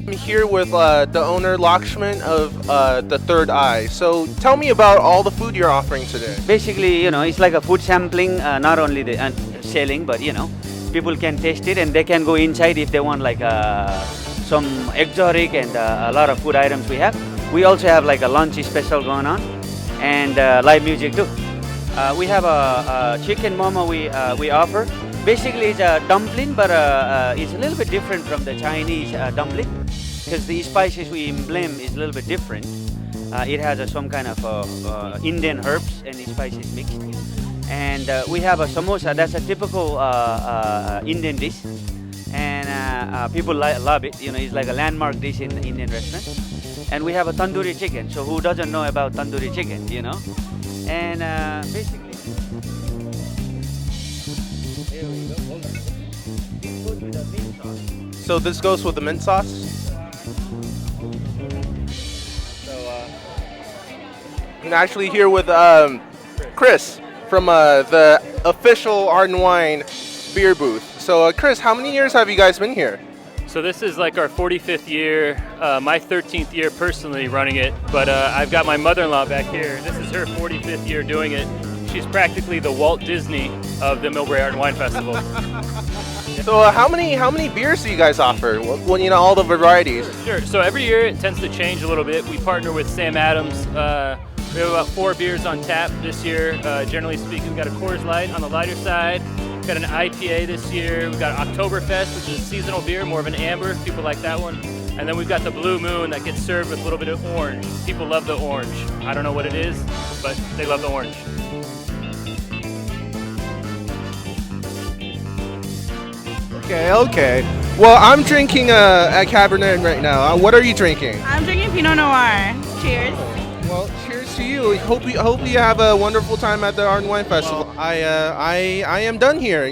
I'm here with the owner, Lakshman, of the Third Eye. So tell me about all the food you're offering today. Basically, it's like a food sampling, not only the selling, but people can taste it and they can go inside if they want like some exotic and a lot of food items we have. We also have like a lunch special going on and live music too. We have a chicken momo we offer. Basically, it's a dumpling, but it's a little bit different from the Chinese dumpling because the spices we blend is a little bit different. It has some kind of Indian herbs and spices mixed. And we have a samosa. That's a typical Indian dish, and people love it. It's like a landmark dish in Indian restaurants. And we have a tandoori chicken. So who doesn't know about tandoori chicken? And basically. So this goes with the mint sauce? So I'm actually here with Chris from the official Art and Wine beer booth. So Chris, how many years have you guys been here? So this is like our 45th year, my 13th year personally running it, but I've got my mother-in-law back here. This is her 45th year doing it. She's practically the Walt Disney of the Millbrae Art and Wine Festival. So how many beers do you guys offer? Well, all the varieties. Sure. So every year it tends to change a little bit. We partner with Sam Adams. We have about 4 beers on tap this year. Generally speaking, we've got a Coors Light on the lighter side, We've got an IPA this year. We've got Oktoberfest, which is a seasonal beer, more of an amber. People like that one. And then we've got the Blue Moon that gets served with a little bit of orange. People love the orange. I don't know what it is, but they love the orange. Okay. Well, I'm drinking a Cabernet right now. What are you drinking? I'm drinking Pinot Noir. Cheers. Well, cheers to you. Hope you have a wonderful time at the Art and Wine Festival. I am done here.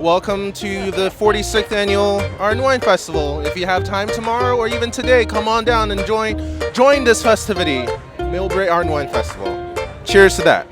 Welcome to the 46th annual Art and Wine Festival. If you have time tomorrow or even today, come on down and join this festivity, Millbrae Art and Wine Festival. Cheers to that.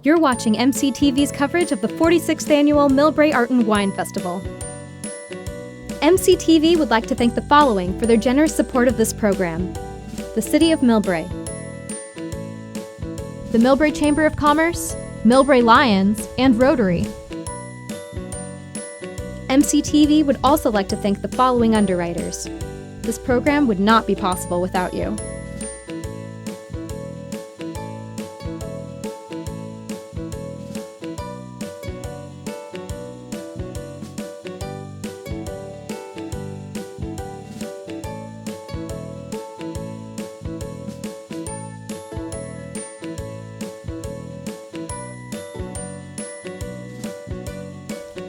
You're watching MCTV's coverage of the 46th annual Millbrae Art and Wine Festival. MCTV would like to thank the following for their generous support of this program: the City of Millbrae, the Millbrae Chamber of Commerce, Millbrae Lions, and Rotary. MCTV would also like to thank the following underwriters. This program would not be possible without you.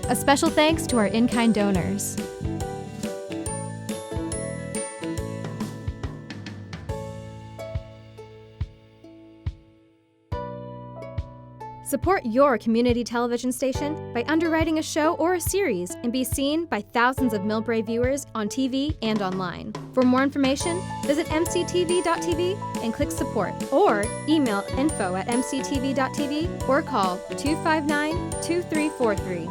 A special thanks to our in-kind donors. Support your community television station by underwriting a show or a series and be seen by thousands of Millbrae viewers on TV and online. For more information, visit mctv.tv and click support, or email info@mctv.tv or call 259-2343.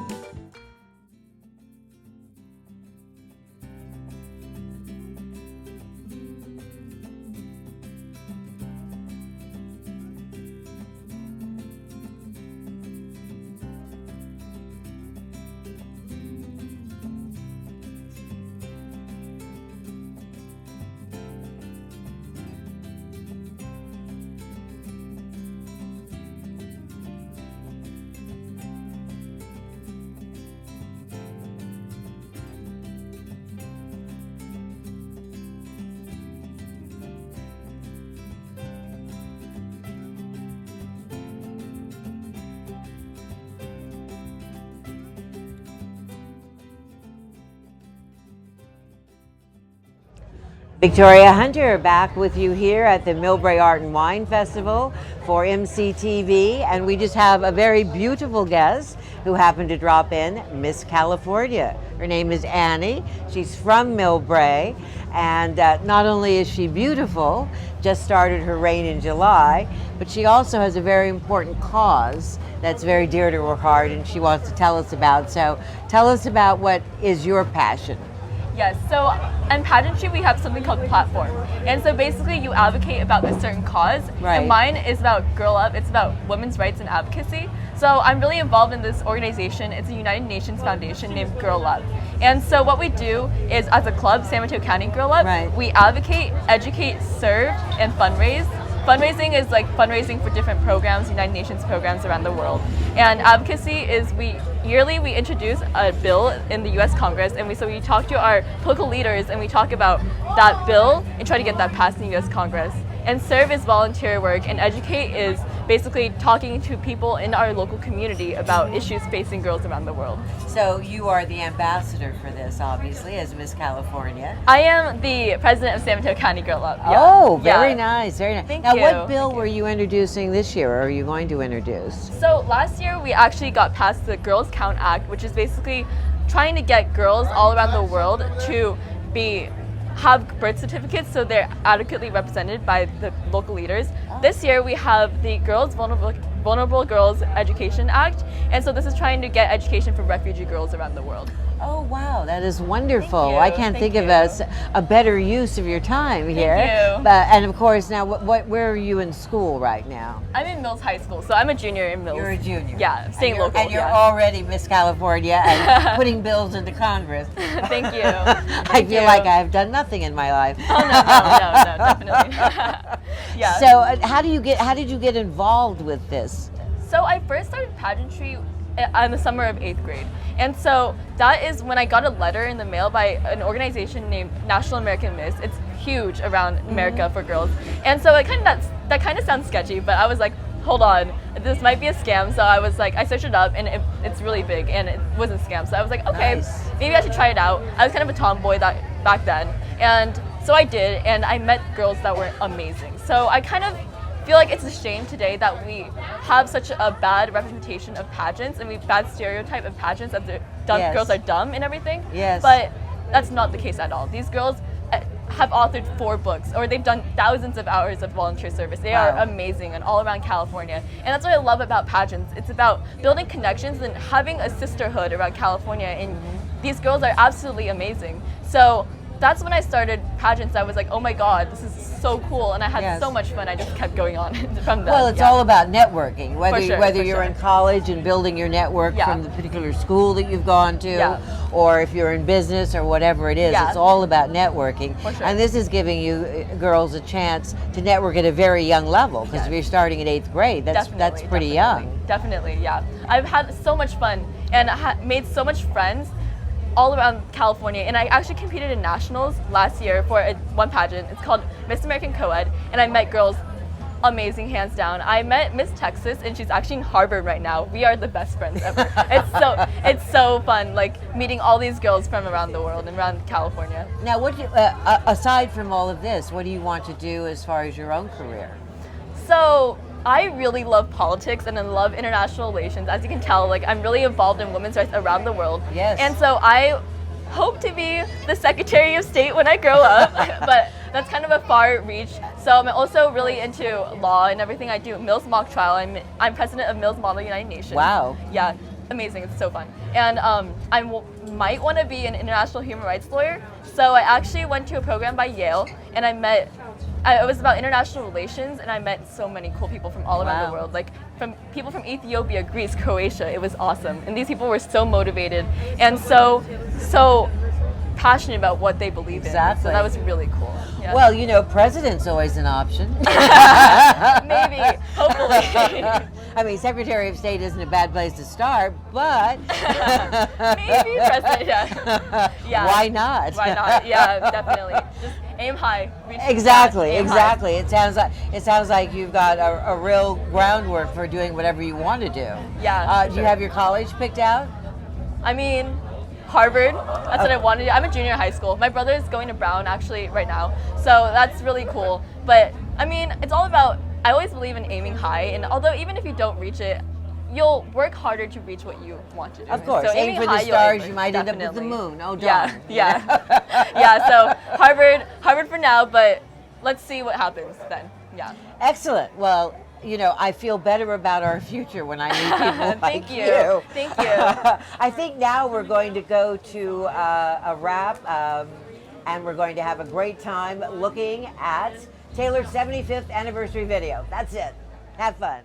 Victoria Hunter back with you here at the Millbrae Art and Wine Festival for MCTV, and we just have a very beautiful guest who happened to drop in, Miss California. Her name is Annie. She's from Millbrae, and not only is she beautiful, just started her reign in July, but she also has a very important cause that's very dear to her heart and she wants to tell us about. So tell us about what is your passion. Yes, so in pageantry we have something called platform. And so basically you advocate about a certain cause. Right. And mine is about Girl Up, it's about women's rights and advocacy. So I'm really involved in this organization. It's a United Nations foundation named Girl Up. And so what we do is, as a club, San Mateo County Girl Up, we advocate, educate, serve, and fundraise. Fundraising is like fundraising for different programs, United Nations programs around the world. And advocacy is yearly we introduce a bill in the US Congress, and we talk to our political leaders and we talk about that bill and try to get that passed in the US Congress. And serve is volunteer work, and educate is basically talking to people in our local community about issues facing girls around the world. So you are the ambassador for this, obviously, as Miss California. I am the president of San Mateo County Girl Up. Yeah. Oh, very Yeah. nice, very nice. Thank Now, you. what bill were you introducing this year, or are you going to introduce? So last year we actually got passed the Girls Count Act, which is basically trying to get girls all around the world to have birth certificates so they're adequately represented by the local leaders. This year we have the Vulnerable Girls Education Act, and so this is trying to get education for refugee girls around the world. Oh, wow, that is wonderful. Thank you, I can't thank think of a better use of your time here. you. But, and of course, now, where are you in school right now? I'm in Mills High School, so I'm a junior in Mills. You're a junior. Yeah, staying local. And you're yeah. already Miss California and putting bills into Congress. Thank you. I feel like I've done nothing in my life. Oh no, definitely. Yeah. So, how did you get involved with this? So I first started pageantry in the summer of 8th grade. And so that is when I got a letter in the mail by an organization named National American Miss. It's huge around America for girls. And so that kind of sounds sketchy, but I was like, hold on, this might be a scam. So I was like, I searched it up and it's really big and it wasn't a scam. So I was like, okay, maybe I should try it out. I was kind of a tomboy back then. And so I did, and I met girls that were amazing. So I kind of feel like it's a shame today that we have such a bad representation of pageants and bad stereotype of pageants that girls are dumb and everything. Yes. But that's not the case at all. These girls have authored 4 books, or they've done thousands of hours of volunteer service. They are amazing and all around California. And that's what I love about pageants. It's about building connections and having a sisterhood around California. And these girls are absolutely amazing. So that's when I started pageants. I was like, oh my God, this is so cool. And I had so much fun. I just kept going on from that. Well, it's all about networking, whether For you're sure. in college and building your network from the particular school that you've gone to, or if you're in business or whatever it is. It's all about networking. For sure. And this is giving you girls a chance to network at a very young level, because if you're starting at 8th grade, that's pretty young. Definitely, yeah. I've had so much fun and made so much friends all around California, and I actually competed in nationals last year for one pageant. It's called Miss American Co-ed, and I met girls amazing, hands down. I met Miss Texas, and she's actually in Harvard right now. We are the best friends ever. It's so fun, like meeting all these girls from around the world and around California. Now, aside from all of this, what do you want to do as far as your own career? So I really love politics and I love international relations. As you can tell, like I'm really involved in women's rights around the world. Yes. And so I hope to be the Secretary of State when I grow up, but that's kind of a far reach. So I'm also really into law and everything I do. Mills Mock Trial. I'm president of Mills Model United Nations. Wow. Yeah, amazing. It's so fun. And I might want to be an international human rights lawyer. So I actually went to a program by Yale, and it was about international relations, and I met so many cool people from all around the world, like from people from Ethiopia, Greece, Croatia. It was awesome. And these people were so motivated and so passionate about what they believe in. So that was really cool. Yeah. Well, you know, president's always an option. Maybe, hopefully. I mean, Secretary of State isn't a bad place to start, but maybe president. Yeah. Why not? Why not? Yeah, definitely. Just aim high. Exactly. Aim high. It sounds like you've got a real groundwork for doing whatever you want to do. Yeah. Do you have your college picked out? I mean, Harvard. That's what I wanted to do. I'm a junior in high school. My brother is going to Brown actually right now, so that's really cool. But I mean, it's all about. I always believe in aiming high, and although even if you don't reach it, you'll work harder to reach what you want to do. Of course, so aim aiming for high, the stars, you might end up with the definitely. moon. Oh, darn. Yeah. So Harvard for now, but let's see what happens then. Yeah. Excellent. Well, you know, I feel better about our future when I meet people like you. Thank you. I think now we're going to go to a wrap, and we're going to have a great time looking at Taylor's 75th anniversary video. That's it. Have fun.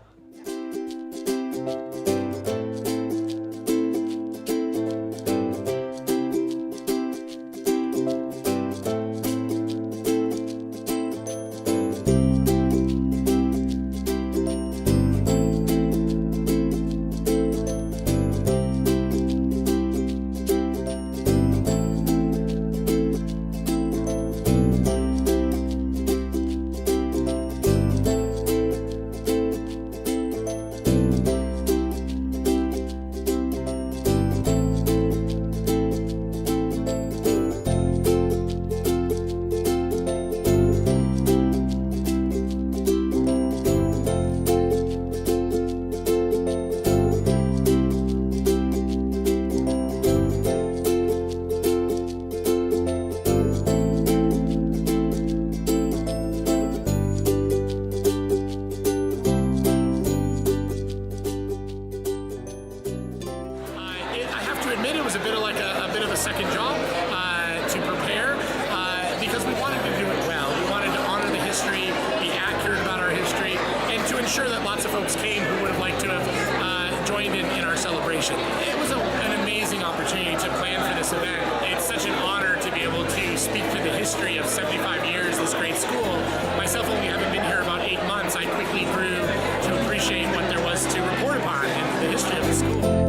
folks came who would have liked to have joined in our celebration. It was an amazing opportunity to plan for this event. It's such an honor to be able to speak to the history of 75 years of this great school. Myself only having been here about 8 months, I quickly grew to appreciate what there was to report upon in the history of the school.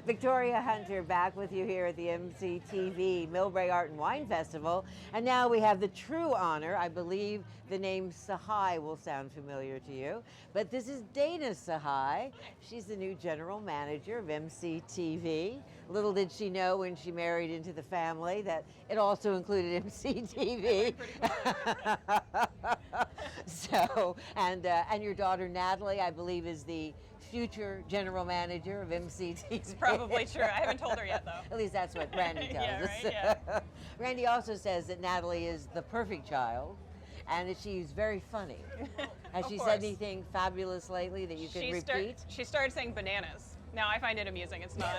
Victoria Hunter back with you here at the MCTV Millbrae Art and Wine Festival. And now we have the true honor, I believe the name Sahai will sound familiar to you, but this is Dana Sahai. She's the new general manager of MCTV. Little did she know when she married into the family that it also included MCTV. So, and your daughter Natalie, I believe, is the future general manager of MCTV. It's probably true. I haven't told her yet, though. At least that's what Randy tells Yeah, us. right? Yeah. Randy also says that Natalie is the perfect child and that she's very funny. Has Of she course. said anything fabulous lately that you could repeat? She started saying bananas. Now I find it amusing. It's not.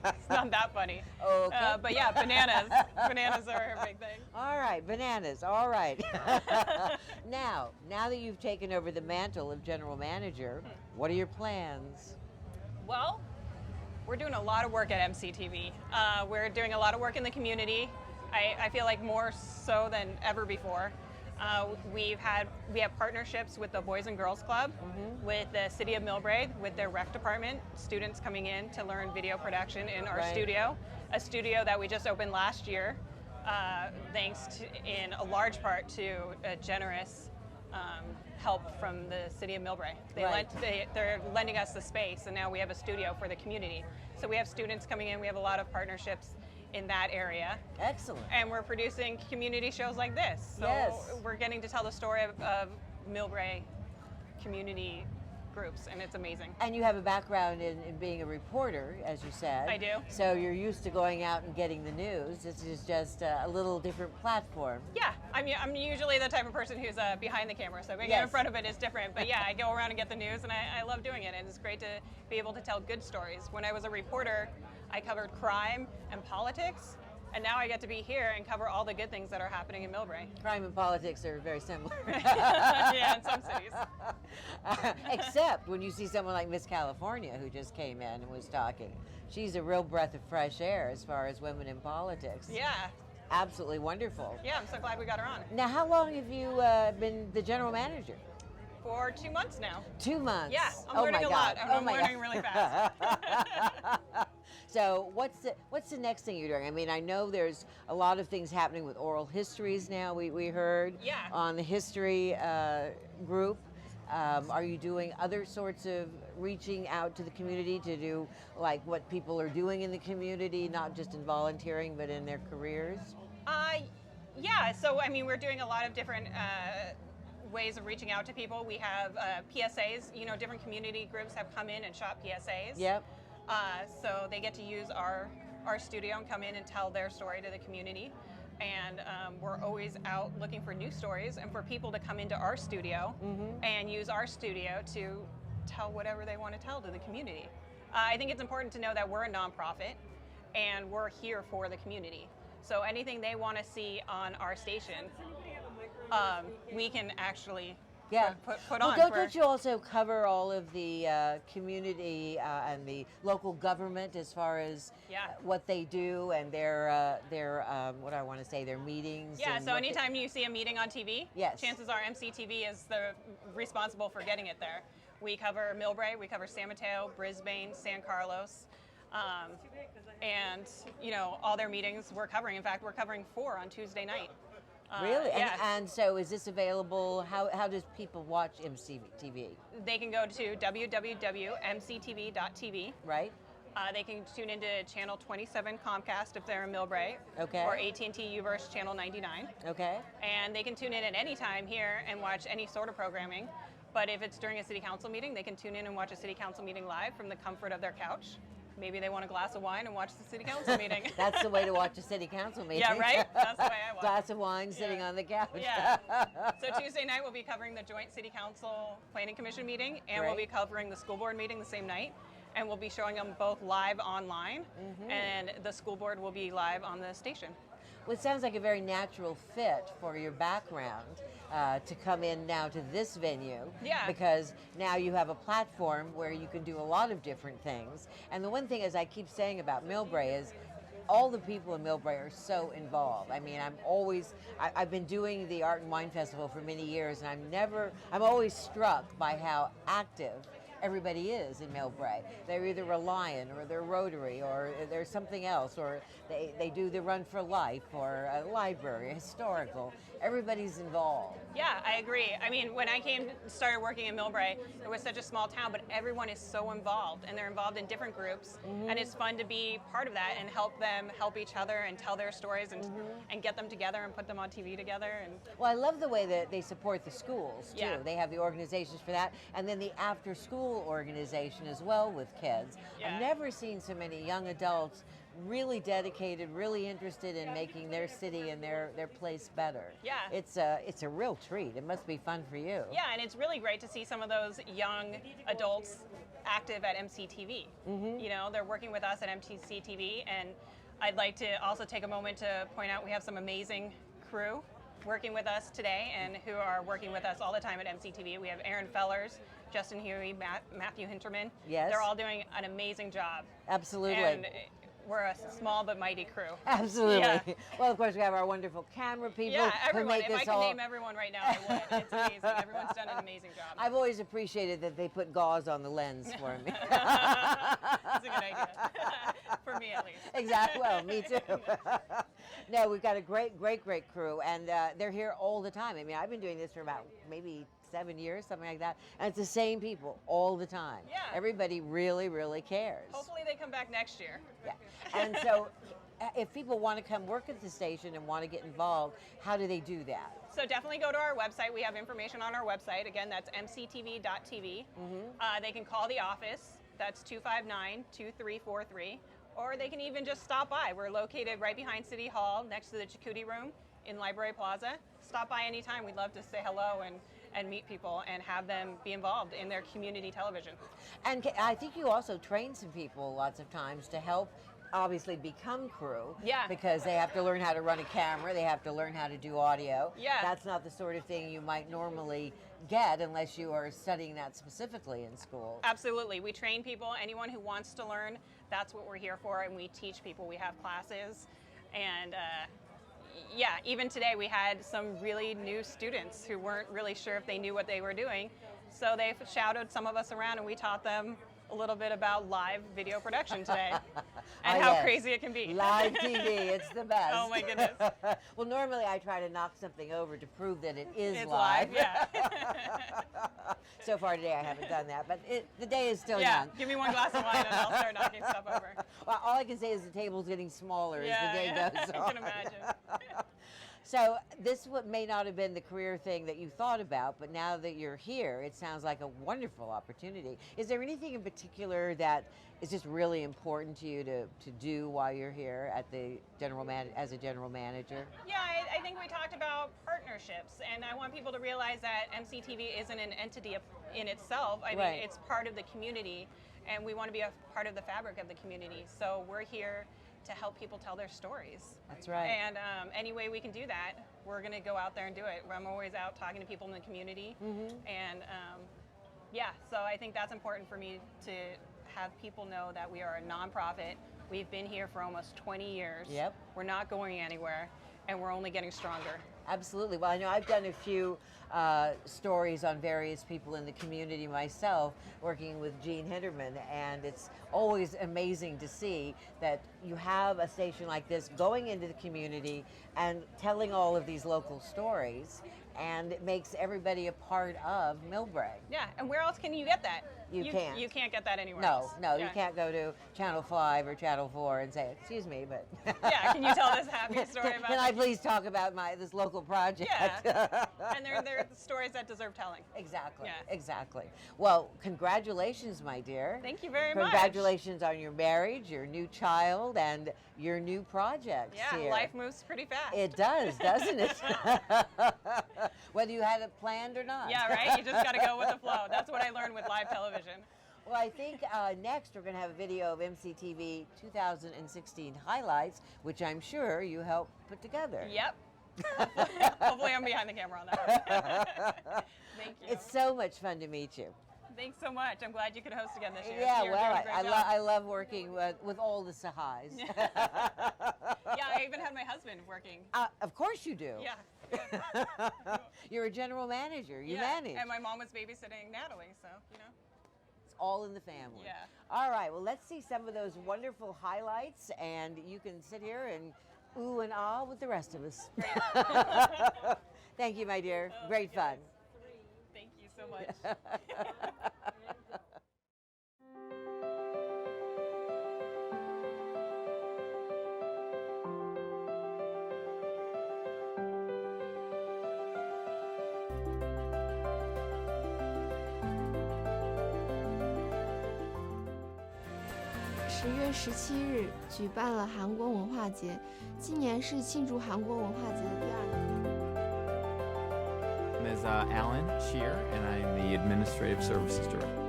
It's not that funny. Okay. But yeah, bananas. Bananas are her big thing. All right, bananas. All right. Now that you've taken over the mantle of general manager, what are your plans? Well, we're doing a lot of work at MCTV. We're doing a lot of work in the community. I feel like more so than ever before. We have partnerships with the Boys and Girls Club, with the City of Millbrae, with their rec department, students coming in to learn video production in our studio, a studio that we just opened last year, thanks to, in a large part to a generous help from the City of Millbrae. They're lending us the space, and now we have a studio for the community. So we have students coming in, we have a lot of partnerships in that area. Excellent. And we're producing community shows like this. So Yes. we're getting to tell the story of Millbrae community groups, and it's amazing. And you have a background in being a reporter, as you said. I do. So you're used to going out and getting the news. This is just a little different platform. Yeah, I'm usually the type of person who's behind the camera, so being in front of it is different. But yeah, I go around and get the news, and I love doing it, and it's great to be able to tell good stories. When I was a reporter, I covered crime and politics, and now I get to be here and cover all the good things that are happening in Millbrae. Crime and politics are very similar. Yeah, in some cities. Except when you see someone like Miss California, who just came in and was talking. She's a real breath of fresh air as far as women in politics. Yeah. Absolutely wonderful. Yeah, I'm so glad we got her on. Now, how long have you been the general manager? For 2 months now. 2 months? Yeah, I'm Oh learning my a God. lot. Oh I'm my learning God. really fast. So what's the next thing you're doing? I mean, I know there's a lot of things happening with oral histories now, we heard on the history group. Are you doing other sorts of reaching out to the community to do like what people are doing in the community, not just in volunteering, but in their careers? Yeah, so I mean, we're doing a lot of different ways of reaching out to people. We have PSAs, you know, different community groups have come in and shot PSAs. Yep. So they get to use our our studio and come in and tell their story to the community. And we're always out looking for new stories and for people to come into our studio and use our studio to tell whatever they want to tell to the community. I think it's important to know that we're a nonprofit and we're here for the community. So anything they want to see on our station, we can actually put on. Don't you also cover all of the community and the local government as far as what they do and their what do I want to say, their meetings? Yeah, and so anytime you see a meeting on TV, Yes. chances are MCTV is the responsible for getting it there. We cover Millbrae, we cover San Mateo, Brisbane, San Carlos, and all their meetings we're covering. In fact, we're covering 4 on Tuesday night. Really? Yeah. And so is this available? How does people watch MCTV? They can go to www.mctv.tv. Right. They can tune into channel 27 Comcast if they're in Millbrae. Okay. Or AT&T Uverse channel 99. Okay. And they can tune in at any time here and watch any sort of programming. But if it's during a city council meeting, they can tune in and watch a city council meeting live from the comfort of their couch. Maybe they want a glass of wine and watch the city council meeting. That's the way to watch a city council meeting. Yeah, right? That's the way I watch. Glass of wine sitting on the couch. Yeah. So Tuesday night we'll be covering the joint city council planning commission meeting, and we'll be covering the school board meeting the same night. And we'll be showing them both live online, and the school board will be live on the station. Well, it sounds like a very natural fit for your background to come in now to this venue. Yeah. Because now you have a platform where you can do a lot of different things. And the one thing, as I keep saying about Millbrae, is all the people in Millbrae are so involved. I mean, I've been doing the Art and Wine Festival for many years, and I'm always struck by how active everybody is in Millbrae. They're either Reliant or they're Rotary or there's something else, or they do the Run for Life or a library, historical. Everybody's involved. Yeah, I agree. I mean, when I started working in Millbrae, it was such a small town, but everyone is so involved, and they're involved in different groups, and it's fun to be part of that and help them help each other and tell their stories and get them together and put them on TV together. And well, I love the way that they support the schools too. Yeah. They have the organizations for that, and then the after-school organization as well with kids. Yeah. I've never seen so many young adults really dedicated, really interested in making their city and their place better. Yeah. It's a real treat. It must be fun for you. yeah, and it's really great to see some of those young adults active at MCTV. They're working with us at MCTV, and I'd like to also take a moment to point out we have some amazing crew working with us today and who are working with us all the time at MCTV. We have Aaron Fellers, Justin Huey, Matthew Hinterman. Yes. They're all doing an amazing job. Absolutely. And we're a small but mighty crew. Absolutely. Yeah. Well, of course, we have our wonderful camera people. Yeah, who everyone. make If this I could all... name everyone right now, I would. It's amazing. Everyone's done an amazing job. I've always appreciated that they put gauze on the lens for me. That's a good idea. For me, at least. Exactly. Well, me too. No, we've got a great crew, and they're here all the time. I mean, I've been doing this for about maybe 7 years, something like that, and it's the same people all the time. Yeah. Everybody really, really cares. Hopefully they come back next year. Yeah. And so, if people want to come work at the station and want to get involved, how do they do that? So definitely go to our website. We have information on our website. Again, that's mctv.tv. They can call the office. That's 259-2343. Or they can even just stop by. We're located right behind City Hall, next to the Jacuzzi Room in Library Plaza. Stop by anytime. We'd love to say hello and meet people and have them be involved in their community television. And I think you also train some people lots of times to help obviously become crew. Yeah. Because they have to learn how to run a camera, they have to learn how to do audio. Yeah. That's not the sort of thing you might normally get unless you are studying that specifically in school. Absolutely. We train people. Anyone who wants to learn, that's what we're here for, and we teach people. We have classes. And yeah, even today we had some really new students who weren't really sure if they knew what they were doing. So they shadowed some of us around, and we taught them a little bit about live video production today and how crazy it can be. Live TV, it's the best. Oh my goodness. Well, normally I try to knock something over to prove that it is It's live. yeah. So far today I haven't done that, but the day is still Yeah, young. give me one glass of wine and I'll start knocking stuff over. Well, all I can say is the table's getting smaller as the day goes on. I can imagine. So this may not have been the career thing that you thought about, but now that you're here, it sounds like a wonderful opportunity. Is there anything in particular that is just really important to you to do while you're here at the as a general manager? Yeah, I think we talked about partnerships, and I want people to realize that MCTV isn't an entity in itself. I mean, it's part of the community, and we want to be a part of the fabric of the community. So we're here to help people tell their stories. That's right. And any way we can do that, we're going to go out there and do it. I'm always out talking to people in the community. And yeah, so I think that's important for me to have people know that we are a nonprofit. We've been here for almost 20 years. Yep. We're not going anywhere, and we're only getting stronger. Absolutely. Well, I know I've done a few stories on various people in the community myself, working with Gene Hinderman, and it's always amazing to see that you have a station like this going into the community and telling all of these local stories, and it makes everybody a part of Millbrae. Yeah, and where else can you get that? You can't. You can't get that anywhere else. No, Yeah. you can't go to Channel 5 or Channel 4 and say, excuse me, but... Yeah, can you tell this happy story about... Can I please talk about this local project? Yeah, and they're the stories that deserve telling. Exactly, Yeah. exactly. Well, congratulations, my dear. Thank you very much. Congratulations on your marriage, your new child, and your new projects Yeah, here. life moves pretty fast. It does, doesn't it? Whether you had it planned or not. Yeah, right? You just got to go with the flow. That's what I learned with live television. Well, I think next we're going to have a video of MCTV 2016 highlights, which I'm sure you helped put together. Yep. Hopefully I'm behind the camera on that one. Thank you. It's so much fun to meet you. Thanks so much. I'm glad you could host again this year. Yeah, You're well, doing a great job. I love working with all the Sahais. Yeah, I even had my husband working. Of course you do. Yeah. You're a general manager. You yeah. manage. And my mom was babysitting Natalie, so, you know. It's all in the family. Yeah. All right, well, let's see some of those wonderful highlights, and you can sit here and ooh and ah with the rest of us. Thank you, my dear. Great fun. Thank you so much.10月17日举办了韩国文化节，今年是庆祝韩国文化节的第2年。My name is Alan Shear, and I'm the Administrative Services Director.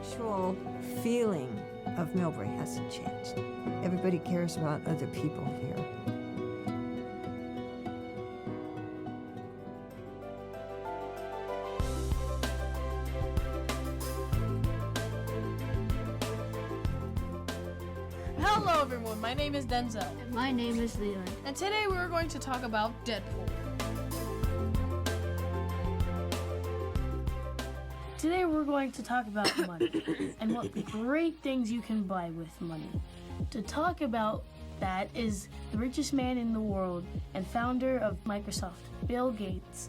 Actual feeling of Millbrae hasn't changed. Everybody cares about other people here. Hello everyone, my name is Denzel. My name is Leland. And today we're going to talk about Deadpool. Today we're going to talk about money and what great things you can buy with money. To talk about that is the richest man in the world and founder of Microsoft, Bill Gates.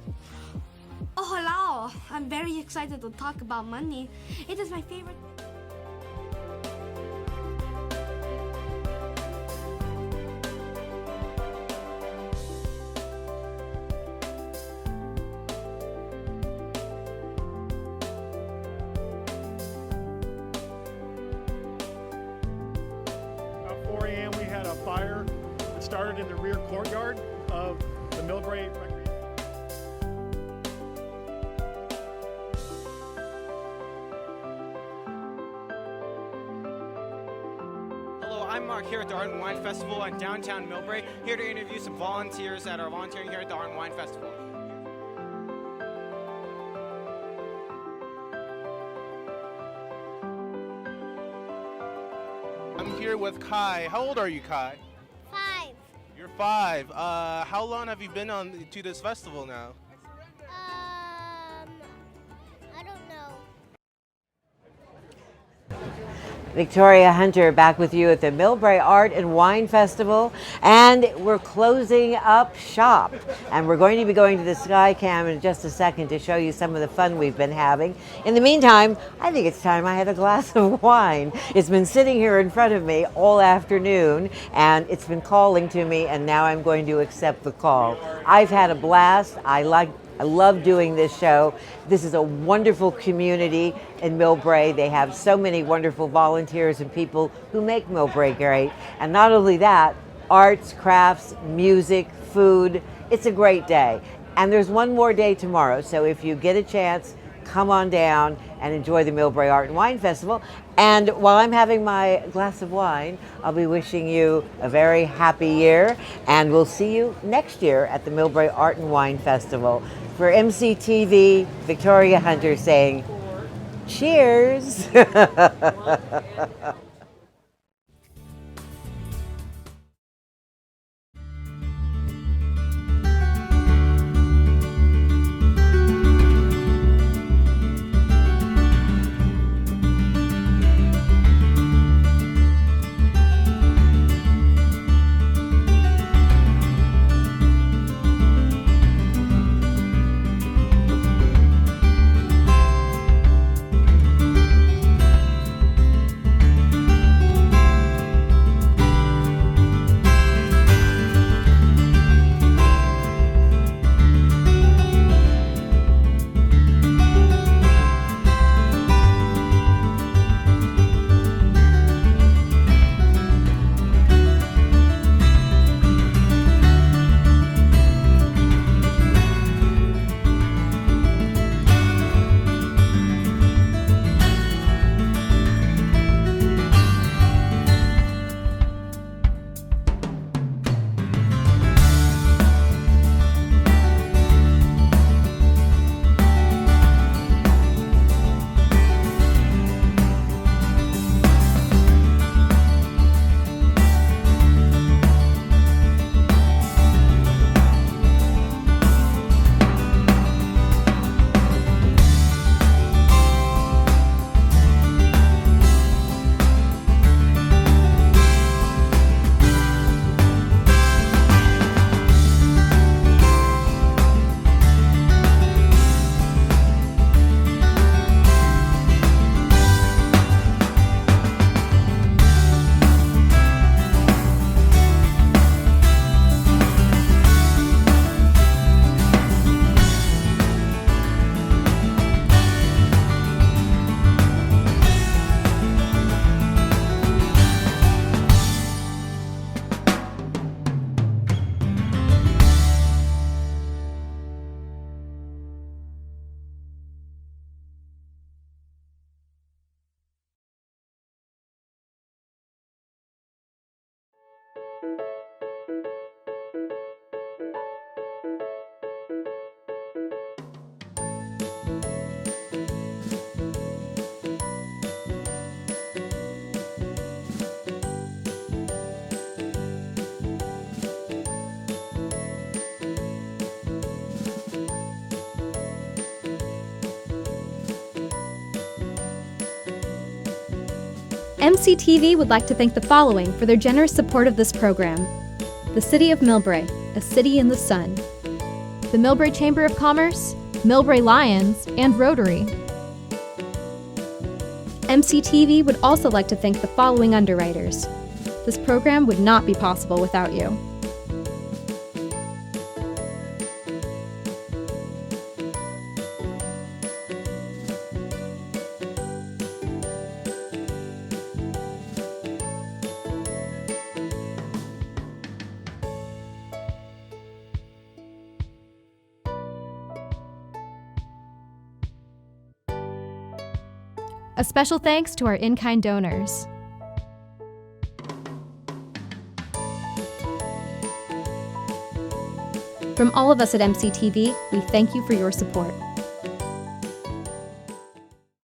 Oh, hello! I'm very excited to talk about money. It is my favorite. About 4 a.m. we had a fire that started in the rear courtyard of the Millbrae Recreation. Hello, I'm Mark here at the Art and Wine Festival in downtown Millbrae, here to interview some volunteers that are volunteering here at the Art and Wine Festival. I'm here with Kai. How old are you, Kai? 5. You're 5. How long have you been to this festival now? I don't know. Victoria Hunter back with you at the Millbrae Art and Wine Festival, and we're closing up shop, and we're going to be going to the Skycam in just a second to show you some of the fun we've been having. In the meantime, I think it's time I had a glass of wine. It's been sitting here in front of me all afternoon, and it's been calling to me, and now I'm going to accept the call. I've had a blast. I love doing this show. This is a wonderful community in Millbrae. They have so many wonderful volunteers and people who make Millbrae great. And not only that, arts, crafts, music, food. It's a great day. And there's one more day tomorrow. So if you get a chance, come on down and enjoy the Millbrae Art and Wine Festival. And while I'm having my glass of wine, I'll be wishing you a very happy year. And we'll see you next year at the Millbrae Art and Wine Festival. For MCTV, Victoria Hunter saying, cheers. MCTV would like to thank the following for their generous support of this program: the City of Millbrae, a city in the sun; the Millbrae Chamber of Commerce, Millbrae Lions, and Rotary. MCTV would also like to thank the following underwriters. This program would not be possible without you. A special thanks to our in-kind donors. From all of us at MCTV, we thank you for your support.